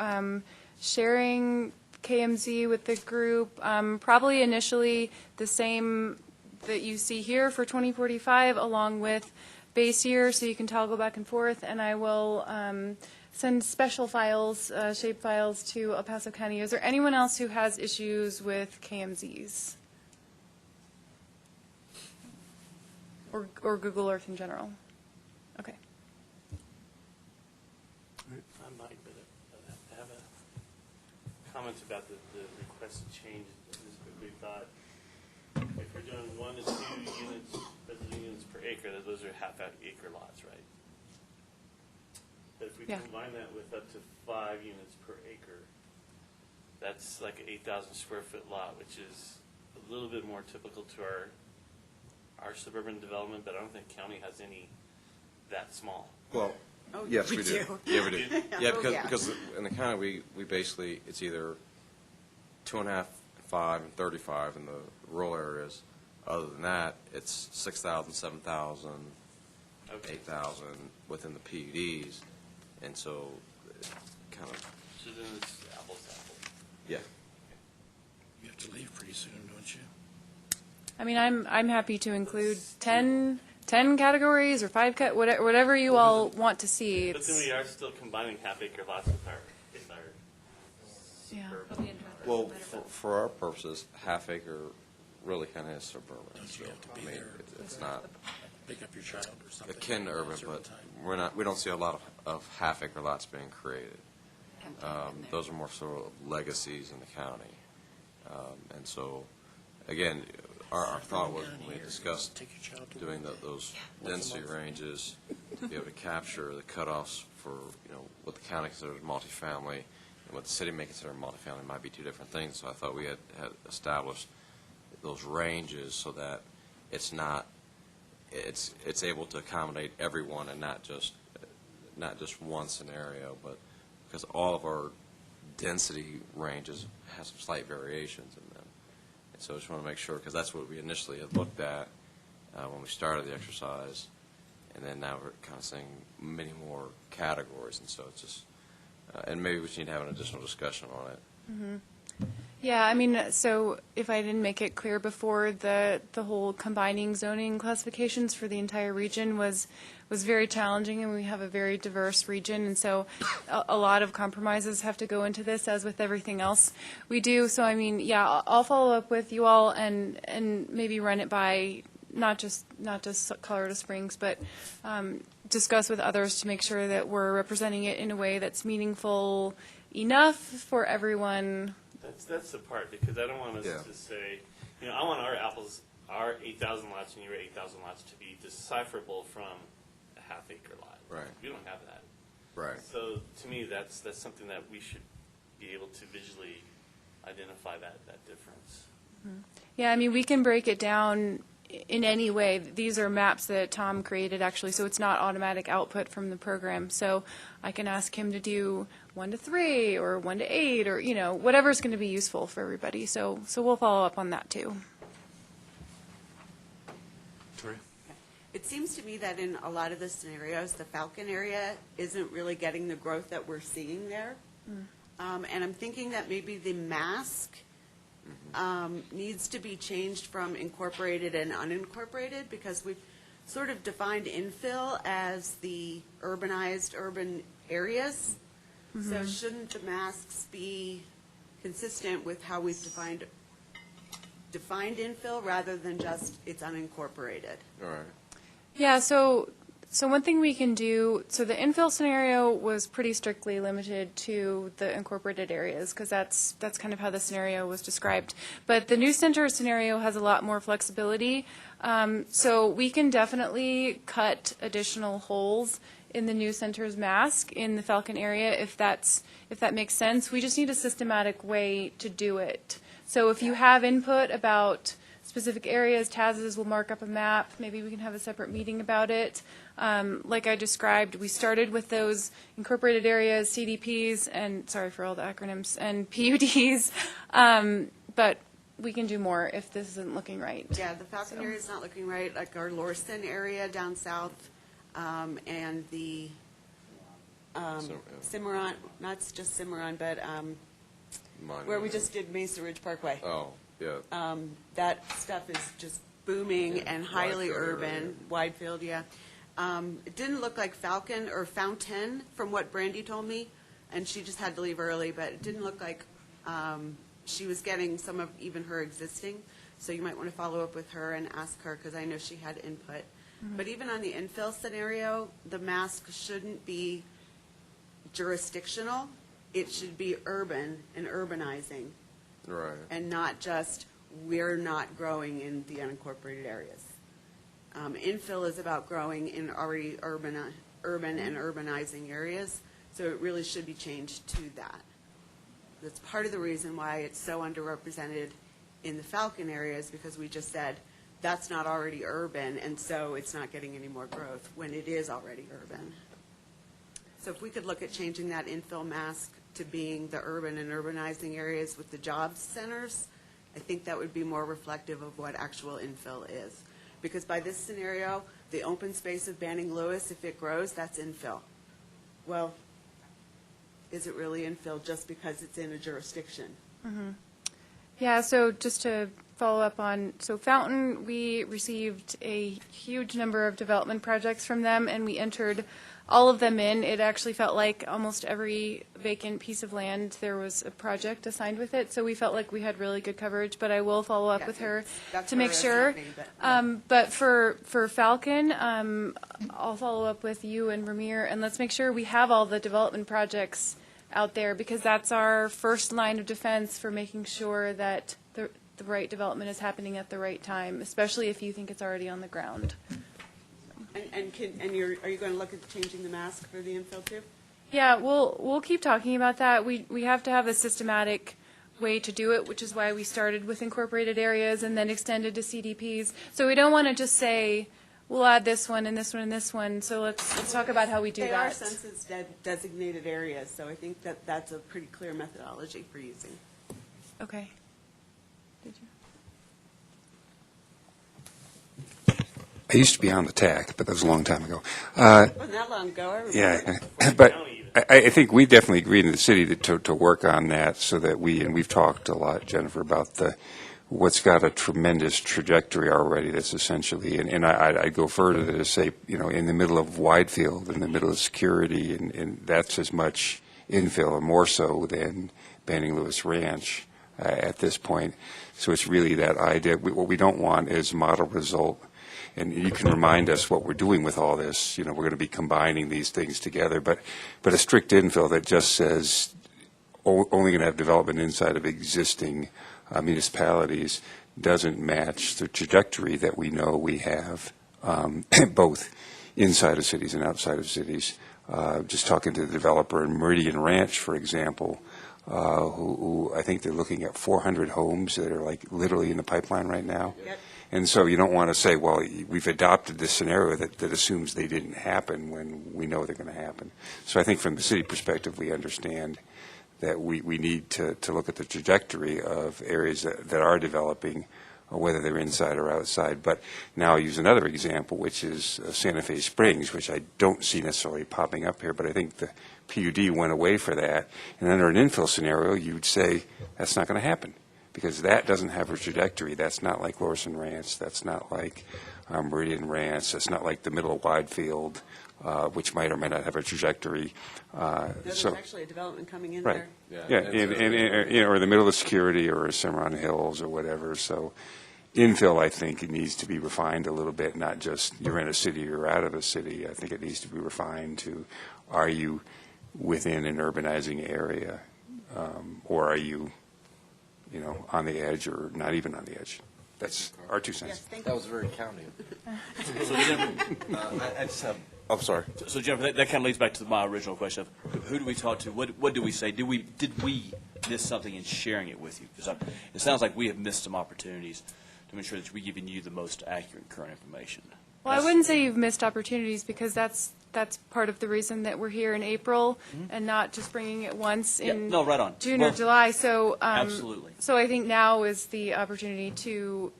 sharing KMZ with the group, probably initially the same that you see here for 2045, along with base year, so you can toggle back and forth, and I will send special files, shape files to El Paso County. Is there anyone else who has issues with KMZs? Or Google Earth in general? Okay. I might, but I have a comment about the requested change. We thought if we're doing 1 to 2 units, resident units per acre, those are half-acre lots, right? But if we Yeah. combine that with up to 5 units per acre, that's like an 8,000 square foot lot, which is a little bit more typical to our suburban development, but I don't think county has any that small. Well, Oh, yes, we do. Yeah, we do. Yeah, Oh, yeah. because in the county, we basically, it's either 2.5, 5, and 35 in the rural areas. Other than that, it's 6,000, 7,000, Okay. 8,000 within the PUDs. And so, it kind of, So then it's apples to apples. yeah. You have to leave pretty soon, don't you? I mean, I'm happy to include 10 categories or 5 whatever you all want to see. But then we are still combining half-acre lots with our Yeah. suburban. Well, for our purposes, half acre really kind of is suburban. Don't you have to be I mean, there? it's not Pick up your child or something. akin to at a urban, certain but time. we don't see a lot of half acre lots being created. Those are more sort of legacies in the county. And so, again, our thought was when we discussed Take your child to doing those density ranges to be able to capture the cutoffs for, you know, what the county considers multifamily and what the city may consider multifamily might be two different things. So I thought we had established those ranges so that it's able to accommodate everyone and not just one scenario, but because all of our density ranges have some slight variations in them. And so I just want to make sure, because that's what we initially had looked at when we started the exercise, and then now we're kind of seeing many more categories, and so it's just, and maybe we need to have an additional discussion on it. Yeah, I mean, so if I didn't make it clear before, the whole combining zoning classifications for the entire region was very challenging, and we have a very diverse region, and so a lot of compromises have to go into this, as with everything else we do. So, I mean, yeah, I'll follow up with you all and maybe run it by not just Colorado Springs, but discuss with others to make sure that we're representing it in a way that's meaningful enough for everyone. That's the part, because I don't want us to say, I want our 8,000 lots and your 8,000 lots to be decipherable from a half-acre lot. Right. We don't have that. Right. So to me, that's something that we should be able to visually identify that difference. Yeah, I mean, we can break it down in any way. These are maps that Tom created, actually, so it's not automatic output from the program. So I can ask him to do 1 to 3 or 1 to 8 or, whatever's going to be useful for everybody. So we'll follow up on that, too. It seems to me that in a lot of the scenarios, the Falcon area isn't really getting the growth that we're seeing there. And I'm thinking that maybe the mask needs to be changed from incorporated and unincorporated, because we've sort of defined infill as the urbanized urban areas. So shouldn't the masks be consistent with how we've defined infill rather than just it's unincorporated? All right. Yeah, so one thing we can do, so the infill scenario was pretty strictly limited to the incorporated areas, because that's kind of how the scenario was described. But the new center scenario has a lot more flexibility, so we can definitely cut additional holes in the new center's mask in the Falcon area if that makes sense. We just need a systematic way to do it. So if you have input about specific areas, Taz's will mark up a map. Maybe we can have a separate meeting about it. Like I described, we started with those incorporated areas, CDPs, and sorry for all the acronyms, and PUDs. But we can do more if this isn't looking right. Yeah, the Falcon area is not looking right, like our Lorson area down south, and the Cimarron, not just Cimarron, but where we just did Mesa Ridge Parkway. Oh, yeah. That stuff is just booming and highly urban. Widefield, yeah. It didn't look like Falcon or Fountain from what Brandy told me, and she just had to leave early, but it didn't look like she was getting some of even her existing. So you might want to follow up with her and ask her, because I know she had input. But even on the infill scenario, the mask shouldn't be jurisdictional. It should be urban and urbanizing. Right. And not just, we're not growing in the unincorporated areas. Infill is about growing in already urban and urbanizing areas, so it really should be changed to that. That's part of the reason why it's so underrepresented in the Falcon areas, because we just said that's not already urban, and so it's not getting any more growth when it is already urban. So if we could look at changing that infill mask to being the urban and urbanizing areas with the jobs centers, I think that would be more reflective of what actual infill is. Because by this scenario, the open space of Banning Lewis, if it grows, that's infill. Well, is it really infill just because it's in a jurisdiction? Yeah, so just to follow up on, so Fountain, we received a huge number of development projects from them, and we entered all of them in. It actually felt like almost every vacant piece of land, there was a project assigned with it, so we felt like we had really good coverage, but I will follow up with her to make sure. But for Falcon, I'll follow up with you and Ramir, and let's make sure we have all the development projects out there, because that's our first line of defense for making sure that the right development is happening at the right time, especially if you think it's already on the ground. And are you going to look at changing the mask for the infill too? Yeah, we'll keep talking about that. We have to have a systematic way to do it, which is why we started with incorporated areas and then extended to CDPs. So we don't want to just say, we'll add this one and this one and this one. So let's talk about how we do that. They are census designated areas, so I think that that's a pretty clear methodology for using. Okay. Did you? I used to be on the TAC, but that was a long time ago. Wasn't that long ago? I remember. Yeah, but I think we definitely agreed in the city to work on that so that we've talked a lot, Jennifer, about what's got a tremendous trajectory already that's essentially, and I'd go further to say, in the middle of Widefield, in the middle of Security, and that's as much infill or more so than Banning Lewis Ranch at this point. So it's really that idea. What we don't want is model result. And you can remind us what we're doing with all this. We're going to be combining these things together. But a strict infill that just says only going to have development inside of existing municipalities doesn't match the trajectory that we know we have, both inside of cities and outside of cities. Just talking to the developer in Meridian Ranch, for example, who I think they're looking at 400 homes that are like literally in the pipeline right now. Yep. And so you don't want to say, well, we've adopted this scenario that assumes they didn't happen when we know they're going to happen. So I think from the city perspective, we understand that we need to look at the trajectory of areas that are developing, whether they're inside or outside. But now I'll use another example, which is Santa Fe Springs, which I don't see necessarily popping up here, but I think the PUD went away for that. And under an infill scenario, you'd say that's not going to happen, because that doesn't have a trajectory. That's not like Lorson Ranch. That's not like Meridian Ranch. That's not like the middle of Widefield, which might or may not have a trajectory. There's actually a development coming in right. there. Yeah, or the middle of Security or Cimarron Hills or whatever. So infill, I think, it needs to be refined a little bit, not just you're in a city or you're out of a city. I think it needs to be refined to, are you within an urbanizing area, or are you on the edge or not even on the edge? That's our 2 cents. Yes, thank That you. was very county. So Jennifer, I just have, I'm sorry. so Jennifer, that kind of leads back to my original question of who do we talk to? What do we say? Did we miss something in sharing it with you? Because it sounds like we have missed some opportunities to ensure that we're giving you the most accurate current information. Well, I wouldn't say you've missed opportunities, because that's part of the reason that we're here in April and not just bringing it once in no, right on. June Well, or July. So absolutely. So I think now is the opportunity to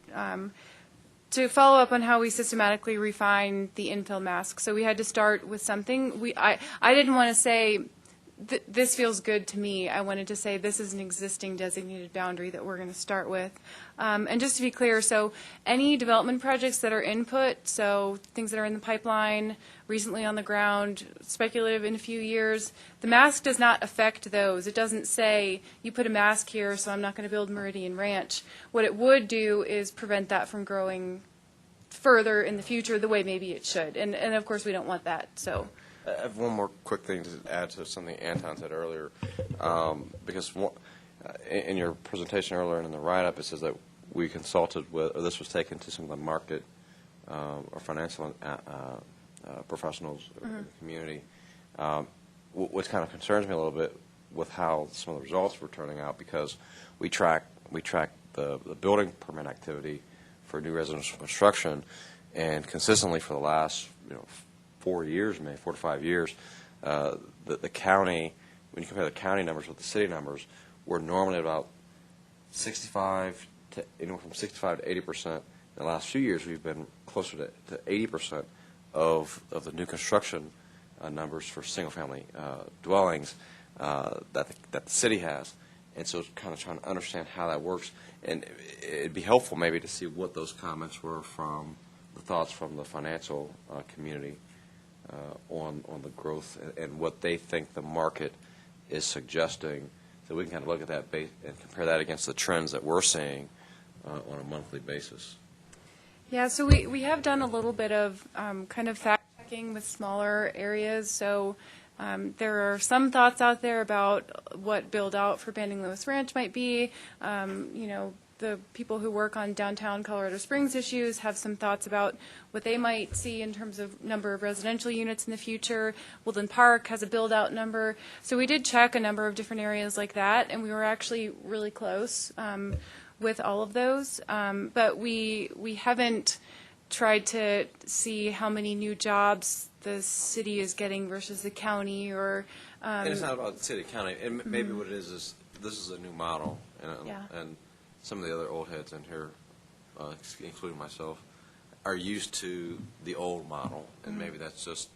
follow up on how we systematically refine the infill mask. So we had to start with something. I didn't want to say, this feels good to me. I wanted to say this is an existing designated boundary that we're going to start with. And just to be clear, so any development projects that are input, so things that are in the pipeline, recently on the ground, speculative in a few years, the mask does not affect those. It doesn't say, you put a mask here, so I'm not going to build Meridian Ranch. What it would do is prevent that from growing further in the future the way maybe it should. And of course, we don't want that, so. I have one more quick thing to add to something Anton said earlier, because in your presentation earlier and in the write-up, it says that we consulted with, or this was taken to some of the market or financial professionals in the community. What kind of concerns me a little bit with how some of the results were turning out, because we track the building permit activity for new residential construction, and consistently for the last 4 years, maybe 4 to 5 years, the county, when you compare the county numbers with the city numbers, we're normally about 65 to anywhere from 65 to 80%. In the last few years, we've been closer to 80% of the new construction numbers for single-family dwellings that the city has. And so it's kind of trying to understand how that works. And it'd be helpful maybe to see what those comments were from, the thoughts from the financial community on the growth and what they think the market is suggesting, so we can kind of look at that and compare that against the trends that we're seeing on a monthly basis. Yeah, so we have done a little bit of kind of fact-checking with smaller areas. So there are some thoughts out there about what build-out for Banning Lewis Ranch might be. The people who work on downtown Colorado Springs issues have some thoughts about what they might see in terms of number of residential units in the future. Woodland Park has a build-out number. So we did check a number of different areas like that, and we were actually really close with all of those. But we haven't tried to see how many new jobs the city is getting versus the county, or And it's not about the city, county, and maybe what it is this is a new model, and some of the other old heads in here, including myself, are used to the old model, and maybe that's just,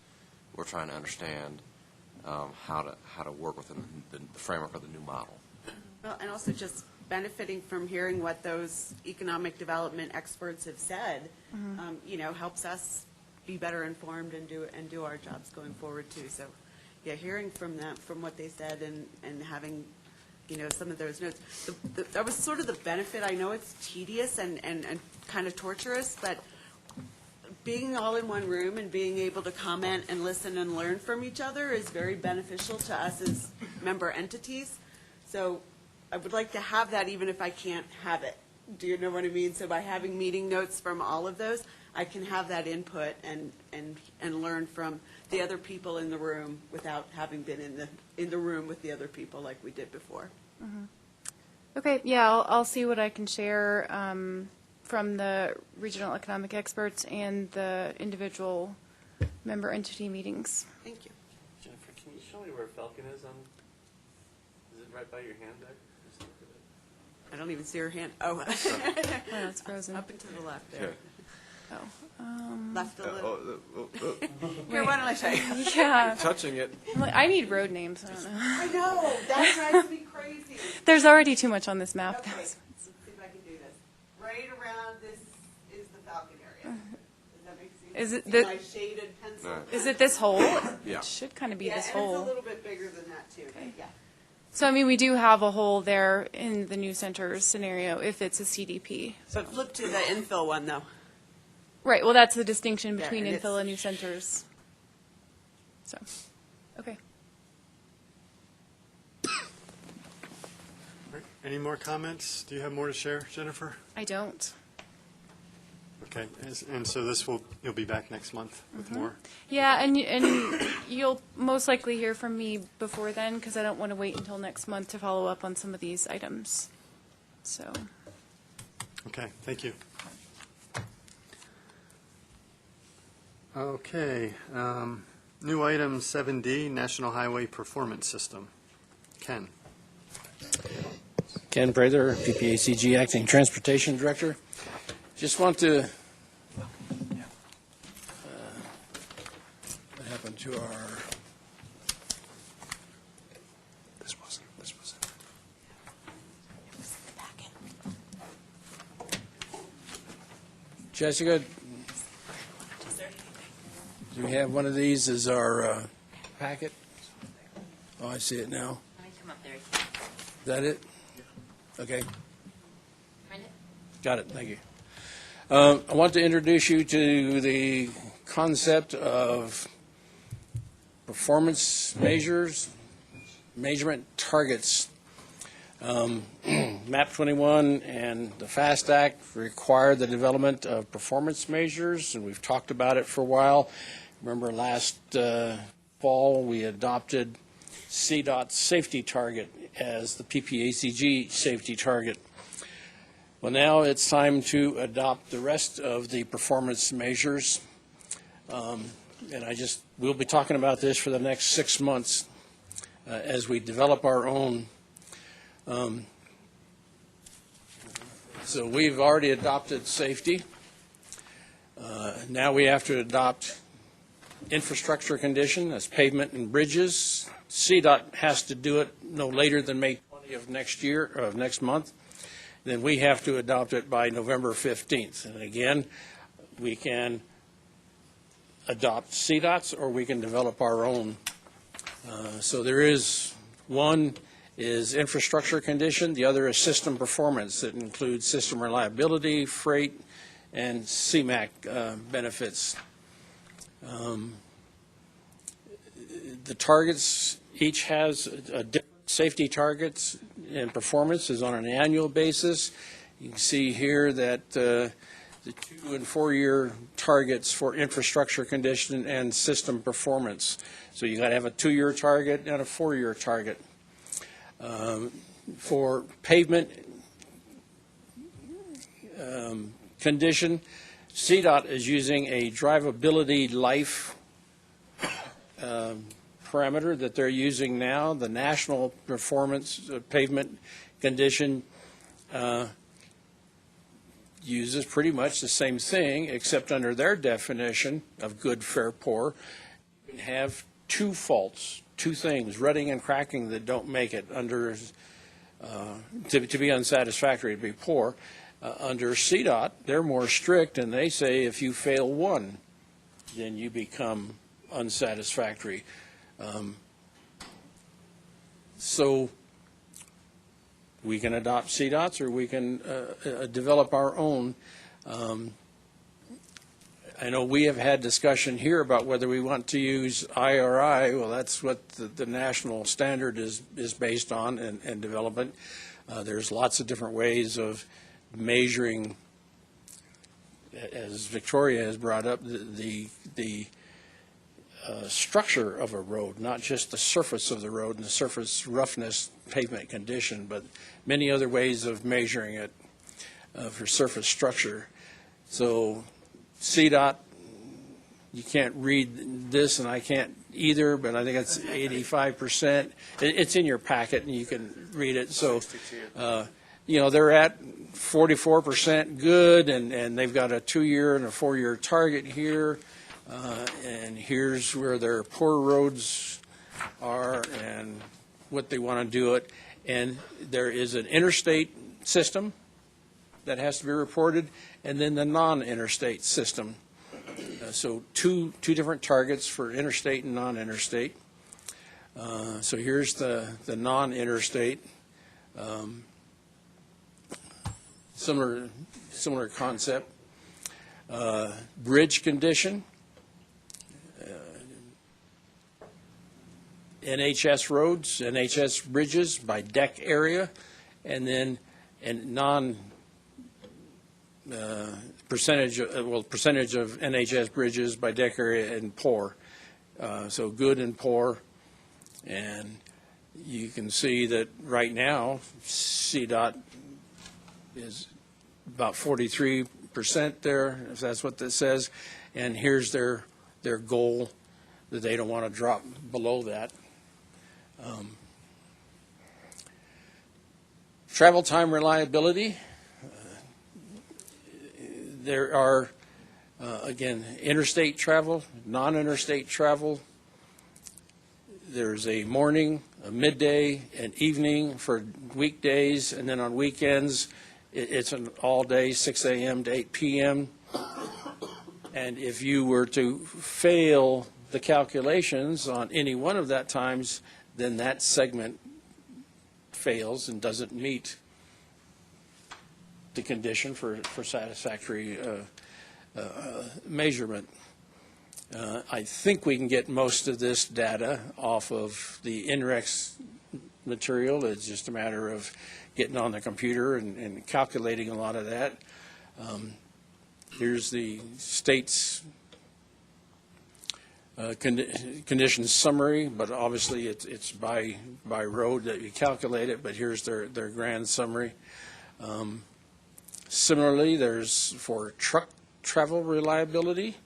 we're trying to understand how to work within the framework of the new model. Well, and also just benefiting from hearing what those economic development experts have said, helps us be better informed and do our jobs going forward too. So, yeah, hearing from them, from what they said, and having, some of those notes. That was sort of the benefit. I know it's tedious and kind of torturous, but being all in one room and being able to comment and listen and learn from each other is very beneficial to us as member entities. So I would like to have that even if I can't have it. Do you know what I mean? So by having meeting notes from all of those, I can have that input and learn from the other people in the room without having been in the room with the other people like we did before. Okay, yeah, I'll see what I can share from the regional economic experts and the individual member entity meetings. Thank you. Jennifer, can you show me where Falcon is on, is it right by your hand there? Just look at it. I don't even see her hand. Oh. Oh, it's frozen. Up and to the left there. Oh. Left a little. Here, Wait. why don't I show you? Yeah. Touching it. I need road names. I don't know. I know. That drives me crazy. There's already too much on this map. Okay, let's see if I can do this. Right around this is the Falcon area. Does that make sense? Is it See the- my shaded pencil? No. Is it this hole? Yeah. It should kind of be Yeah, this and it's a hole. little bit bigger than that too. Okay. Yeah. So, I mean, we do have a hole there in the new centers scenario if it's a CDP. But flip to the infill one though. Right, well, that's the distinction Yeah, between and infill and new centers. So, okay. Any more comments? Do you have more to share, Jennifer? I don't. Okay, and so you'll be back next month with more? Yeah, and you'll most likely hear from me before then because I don't want to wait until next month to follow up on some of these items. So, Okay, thank you. Okay, new item 7D, National Highway Performance System. Ken? Ken Prather, PPACG Acting Transportation Director. Just want to, what happened to our, This was Jessica, do we have one of these as our packet? Oh, I see it now. Let me come up there. Is that it? Okay. Find it? Got it, thank you. I want to introduce you to the concept of performance measurement targets. MAP 21 and the FAST Act require the development of performance measures, and we've talked about it for a while. Remember last fall, we adopted CDOT's safety target as the PPACG safety target. Well, now it's time to adopt the rest of the performance measures. And we'll be talking about this for the next 6 months as we develop our own. So we've already adopted safety. Now we have to adopt infrastructure condition, that's pavement and bridges. CDOT has to do it no later than May 20 of next month. Then we have to adopt it by November 15th. And again, we can adopt CDOT's or we can develop our own. So there is one is infrastructure condition, the other is system performance that includes system reliability, freight, and CMAQ benefits. The targets each has a different safety targets, and performance is on an annual basis. You can see here that the 2- and 4-year targets for infrastructure condition and system performance. So you got to have a 2-year target and a 4-year target. For pavement condition, CDOT is using a drivability life parameter that they're using now. The national performance pavement condition uses pretty much the same thing, except under their definition of good, fair, poor, you can have two faults, two things, rutting and cracking, that don't make it under, to be unsatisfactory, to be poor. Under CDOT, they're more strict, and they say if you fail one, then you become unsatisfactory. So we can adopt CDOT's, or we can develop our own. I know we have had discussion here about whether we want to use IRI. Well, that's what the national standard is based on, and development. There's lots of different ways of measuring, as Victoria has brought up, the structure of a road, not just the surface of the road and the surface roughness, pavement condition, but many other ways of measuring it for surface structure. So CDOT, you can't read this, and I can't either, but I think it's 85%. It's in your packet, and you can read it. So, they're at 44% good, and they've got a 2-year and a 4-year target here. And here's where their poor roads are and what they want to do it. And there is an interstate system that has to be reported, and then the non-interstate system. So two different targets for interstate and non-interstate. So here's the non-interstate. Similar concept. Bridge condition. NHS roads, NHS bridges by deck area, and then percentage of NHS bridges by deck area and poor. So good and poor. And you can see that right now CDOT is about 43% there, if that's what this says. And here's their goal, that they don't want to drop below that. Travel time reliability. There are, again, interstate travel, non-interstate travel. There's a morning, a midday, an evening for weekdays, and then on weekends, it's an all-day, 6 a.m. to 8 p.m. And if you were to fail the calculations on any one of that times, then that segment fails and doesn't meet the condition for satisfactory measurement. I think we can get most of this data off of the INREX material. It's just a matter of getting on the computer and calculating a lot of that. Here's the state's conditions summary, but obviously it's by road that you calculate it, but here's their grand summary. Similarly, there's for truck travel reliability,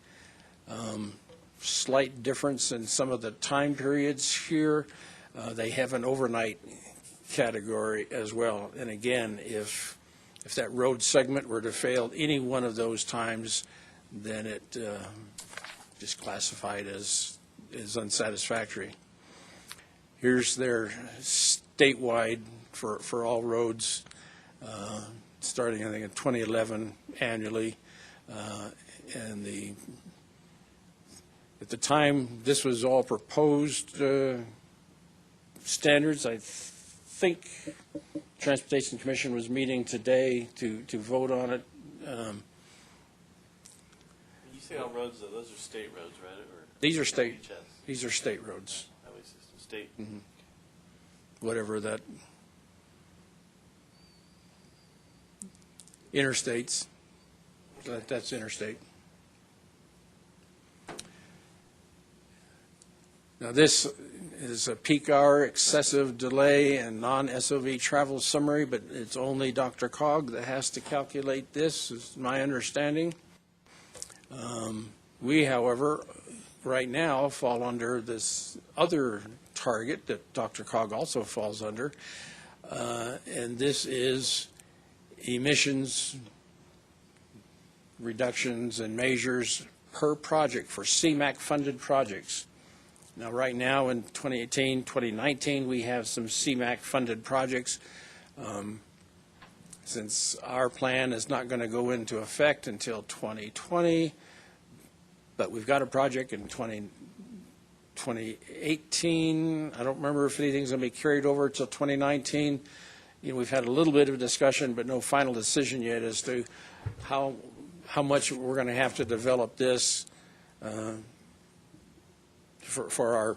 slight difference in some of the time periods here. They have an overnight category as well. And again, if that road segment were to fail any one of those times, then it just classified as unsatisfactory. Here's their statewide for all roads, starting I think in 2011 annually, and at the time this was all proposed standards. I think Transportation Commission was meeting today to vote on it. You say all roads, though, those are state roads, right? Or These are state. NHS? These are state roads. Highway system, state. Mm-hmm. Whatever that. Interstates. That's interstate. Now this is a peak hour, excessive delay, and non-SOV travel summary, but it's only Dr. Cog that has to calculate this, is my understanding. We, however, right now fall under this other target that Dr. Cog also falls under, and this is emissions reductions and measures per project for CMAQ-funded projects. Now, right now, in 2018, 2019, we have some CMAQ-funded projects. Since our plan is not going to go into effect until 2020, but we've got a project in 2018. I don't remember if anything's going to be carried over until 2019. You know, we've had a little bit of discussion, but no final decision yet as to how much we're going to have to develop this for our,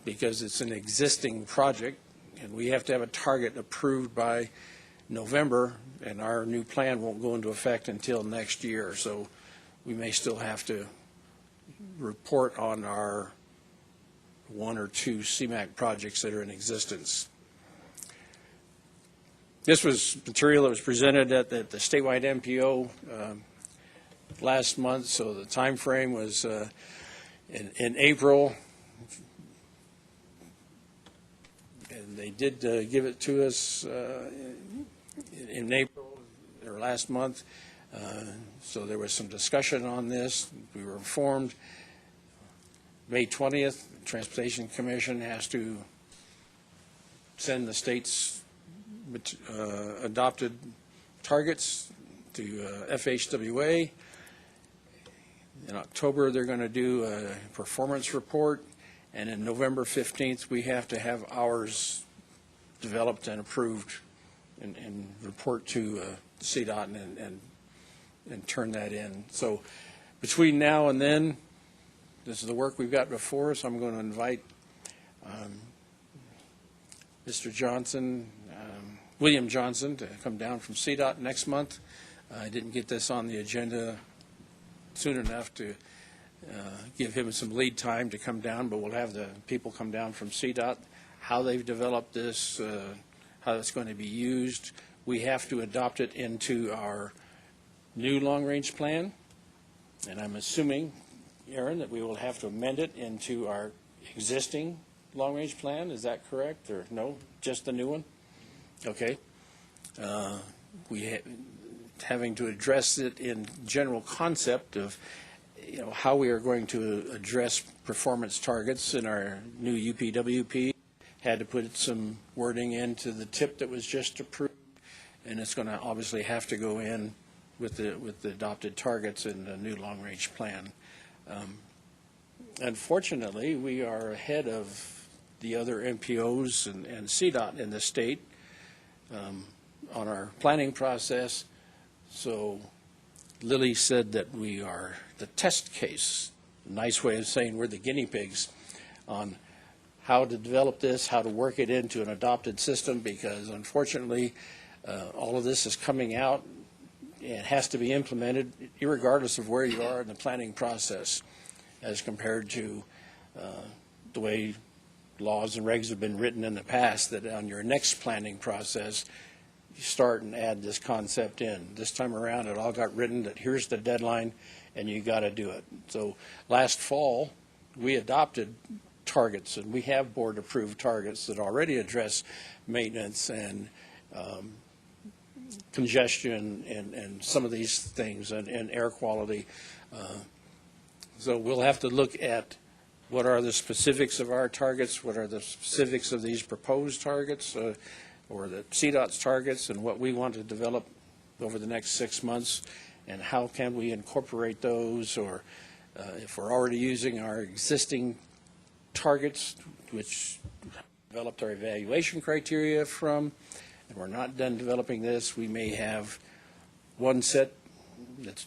because it's an existing project, and we have to have a target approved by November, and our new plan won't go into effect until next year. So we may still have to report on our 1 or 2 CMAQ projects that are in existence. This was material that was presented at the statewide MPO last month, so the time frame was in April. And they did give it to us in April or last month. So there was some discussion on this. We were informed. May 20th, the Transportation Commission has to send the state's adopted targets to FHWA. In October, they're going to do a performance report, and in November 15th, we have to have ours developed and approved and report to CDOT and turn that in. So between now and then, this is the work we've got before us. I'm going to invite Mr. Johnson, William Johnson, to come down from CDOT next month. I didn't get this on the agenda soon enough to give him some lead time to come down, but we'll have the people come down from CDOT, how they've developed this, how it's going to be used. We have to adopt it into our new long-range plan, and I'm assuming, Aaron, that we will have to amend it into our existing long-range plan. Is that correct, or no, just the new one? Okay. Having to address it in general concept of, you know, how we are going to address performance targets in our new UPWP. Had to put some wording into the tip that was just approved, and it's going to obviously have to go in with the adopted targets in the new long-range plan. Unfortunately, we are ahead of the other MPOs and CDOT in the state on our planning process. So Lily said that we are the test case, a nice way of saying we're the guinea pigs on how to develop this, how to work it into an adopted system, because unfortunately all of this is coming out and has to be implemented irregardless of where you are in the planning process, as compared to the way laws and regs have been written in the past, that on your next planning process you start and add this concept in. This time around it all got written that here's the deadline and you got to do it. So last fall we adopted targets, and we have board approved targets that already address maintenance and congestion and some of these things, and air quality. So we'll have to look at what are the specifics of our targets, what are the specifics of these proposed targets, or the CDOT's targets, and what we want to develop over the next 6 months, and how can we incorporate those, or if we're already using our existing targets, which developed our evaluation criteria from, and we're not done developing this, we may have one set that's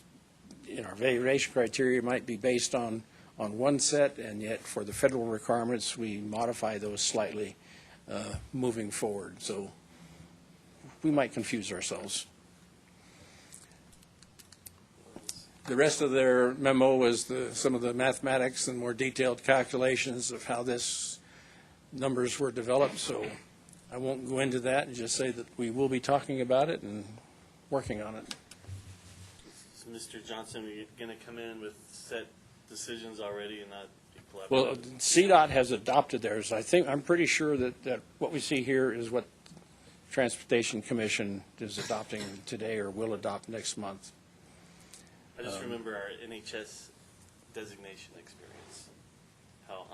in our evaluation criteria might be based on one set, and yet for the federal requirements we modify those slightly moving forward. So we might confuse ourselves. The rest of their memo was some of the mathematics and more detailed calculations of how this numbers were developed, so I won't go into that and just say that we will be talking about it and working on it. So, Mr. Johnson, are you going to come in with set decisions already and not be collaborative? Well, CDOT has adopted theirs. I'm pretty sure that what we see here is what Transportation Commission is adopting today or will adopt next month. I just remember our NHS designation experience, how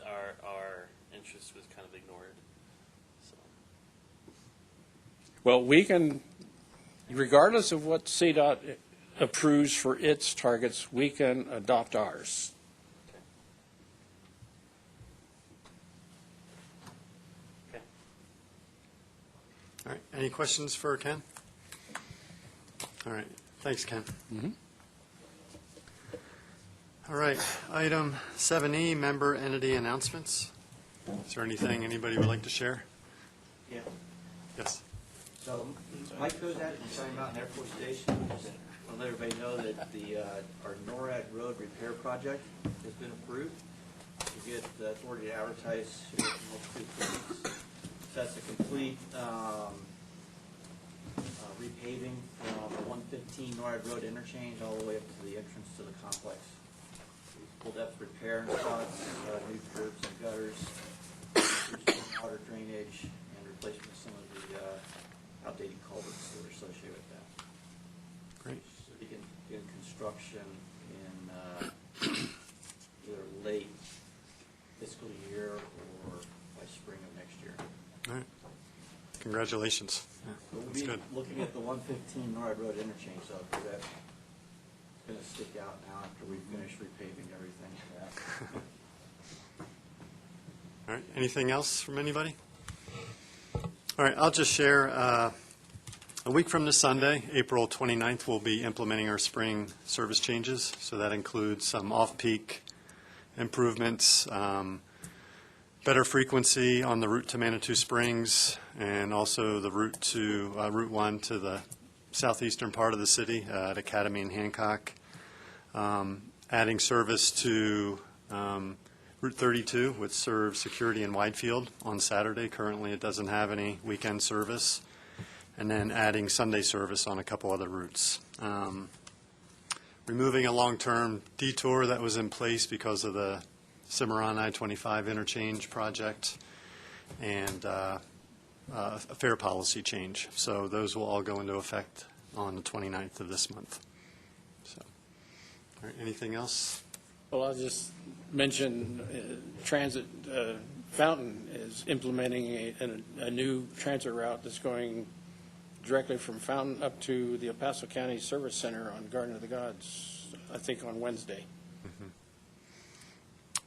our interest was kind of ignored. So, Well, we can, regardless of what CDOT approves for its targets, we can adopt ours. okay. All right, any questions for Ken? All right, thanks, Ken. All right, item 7E, member entity announcements. Is there anything anybody would like to share? Yeah. Yes. So Mike goes out and Stony Mountain Airport Station. Just want to let everybody know that our NORAD Road repair project has been approved. We get the authority to advertise here in the next 2 weeks. So that's a complete repaving from the 115 NORAD Road interchange all the way up to the entrance to the complex. Full depth repair and spots, new curbs and gutters, water drainage, and replacement of some of the outdated culverts that are associated with that. Great. So begin construction in either late fiscal year or by spring of next year. All right. Congratulations. Yeah, We'll that's be good. looking at the 115 Norad Road interchange, though, because that's going to stick out now after we finish repaving everything. All right, anything else from anybody? All right, I'll just share, a week from this Sunday, April 29th, we'll be implementing our spring service changes. So that includes some off-peak improvements, better frequency on the route to Manitou Springs, and also the route to Route 1 to the southeastern part of the city at Academy and Hancock. Adding service to Route 32, which serves Security and Widefield on Saturday. Currently, it doesn't have any weekend service. And then adding Sunday service on a couple other routes. Removing a long-term detour that was in place because of the Cimarron I-25 interchange project, and a fare policy change. So those will all go into effect on the 29th of this month. So, all right, anything else? Well, I'll just mention Transit Fountain is implementing a new transit route that's going directly from Fountain up to the El Paso County Service Center on Garden of the Gods, I think on Wednesday.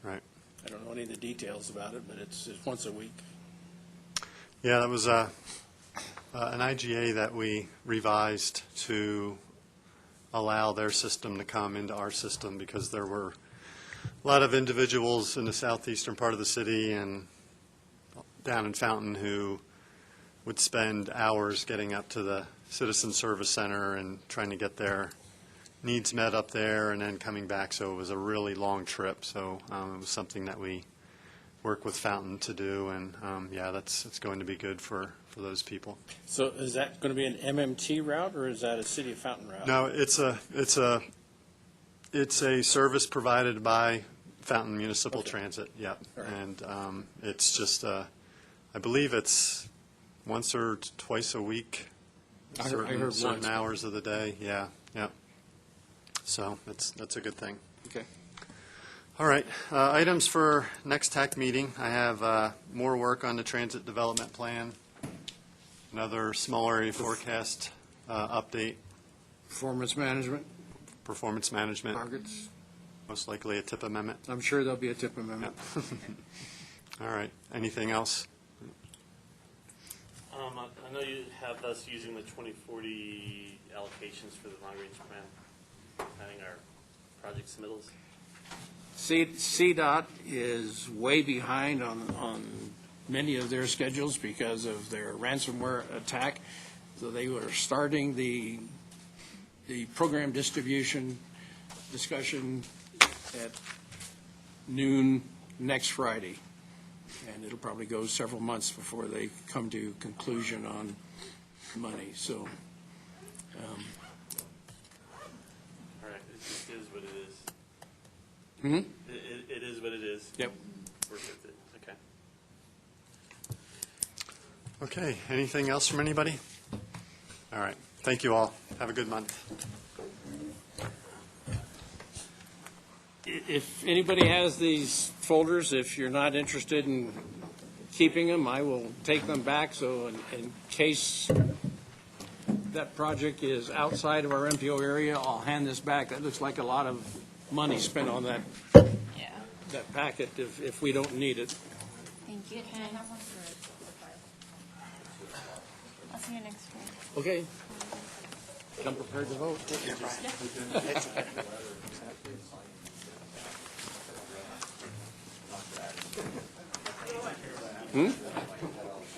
Right. I don't know any of the details about it, but it's once a week. Yeah, that was an IGA that we revised to allow their system to come into our system because there were a lot of individuals in the southeastern part of the city and down in Fountain who would spend hours getting up to the Citizen Service Center and trying to get their needs met up there and then coming back. So it was a really long trip. So it was something that we work with Fountain to do. And yeah, it's going to be good for those people. So is that going to be an MMT route or is that a City of Fountain route? No, it's a service provided by Fountain Municipal Transit. Yeah, All right. and it's just I believe it's once or twice a week, I heard certain once. hours of the day. Yeah, yeah. So that's a good thing. Okay. All right, items for next TAC meeting. I have more work on the transit development plan, another small area forecast update, Performance management, performance management, targets. most likely a tip amendment. I'm sure there'll be a tip amendment. All right, anything else? I know you have us using the 2040 allocations for the long-range plan, planning our project submittals. CDOT is way behind on many of their schedules because of their ransomware attack. So they were starting the program distribution discussion at noon next Friday. And it'll probably go several months before they come to conclusion on money. So All right, it just is what it is. Hmm? It is what it is. Yep. Work with it, okay. Okay, anything else from anybody? All right, thank you all. Have a good month. if anybody has these folders, if you're not interested in keeping them, I will take them back. So in case that project is outside of our MPO area, I'll hand this back. That looks like a lot of money spent on that, that packet if we don't need it. Thank you. Can I have one for the file? I'll see you next week. Okay. Come prepared to vote.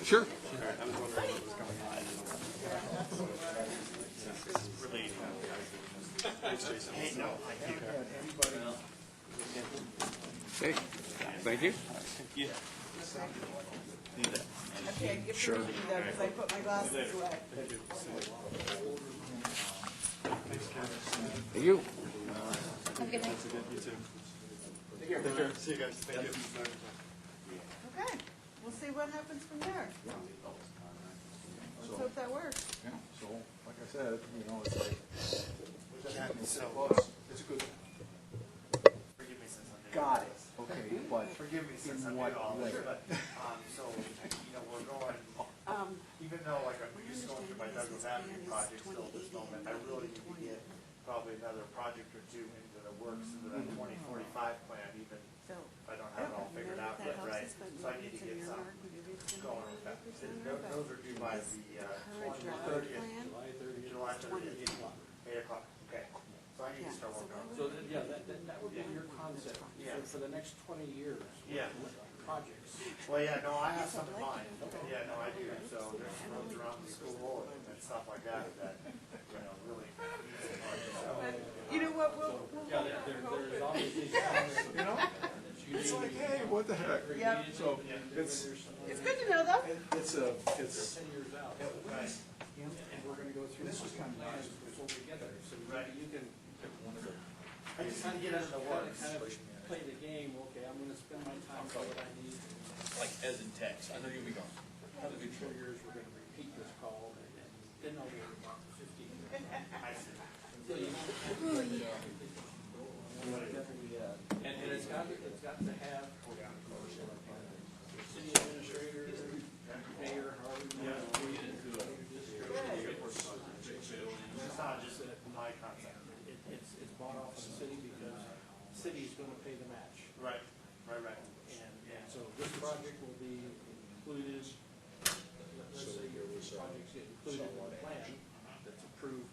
Sure. Okay, thank you. Sure. I put my glasses away. Thank you. Have a good night. Take care. See you guys. Thank you. Okay, we'll see what happens from there. Let's hope that works. Yeah, so, like I said, you know, it's like, it's good. Forgive me since I'm new. Got it, okay, but Forgive me since I'm in new what to all this, way? but, so, you know, we're going, even though like I'm just going through my Douglas Avenue project still at this moment, I really need to get probably another project or two into the works into that 2045 plan, even if I don't have it all figured out yet, right? So I need to get some going with that. Those are due by the 30th, July 30th, 8 o'clock, okay. So I need to start working on it. So, yeah, that would be your concept for the next 20 years. Yeah. Projects. Well, yeah, no, I have some in mind. Yeah, no, I do. So there's roads around the school and stuff like that that, you know, really need some work. So, You know what, we'll Yeah, there's obviously, you know, It's like, hey, what the heck? Yep. So, it's, It's good to know though. it's 10 years out. And we're going to go through this kind of plans before we get there. So you can I just need to get into the works. kind of play the game. Okay, I'm going to spend my time for what I need. Like as in text, I know you'll be gone. Other 2 years, we're going to repeat this call, and then I'll worry about the 15. I see. So you know, and it's got to have city administrator, mayor, however you want to read it. It's not just my concept. It's bought off of the city because the city is going to pay the match. Right. And so this project will be included, let's say your projects get included in the plan that's approved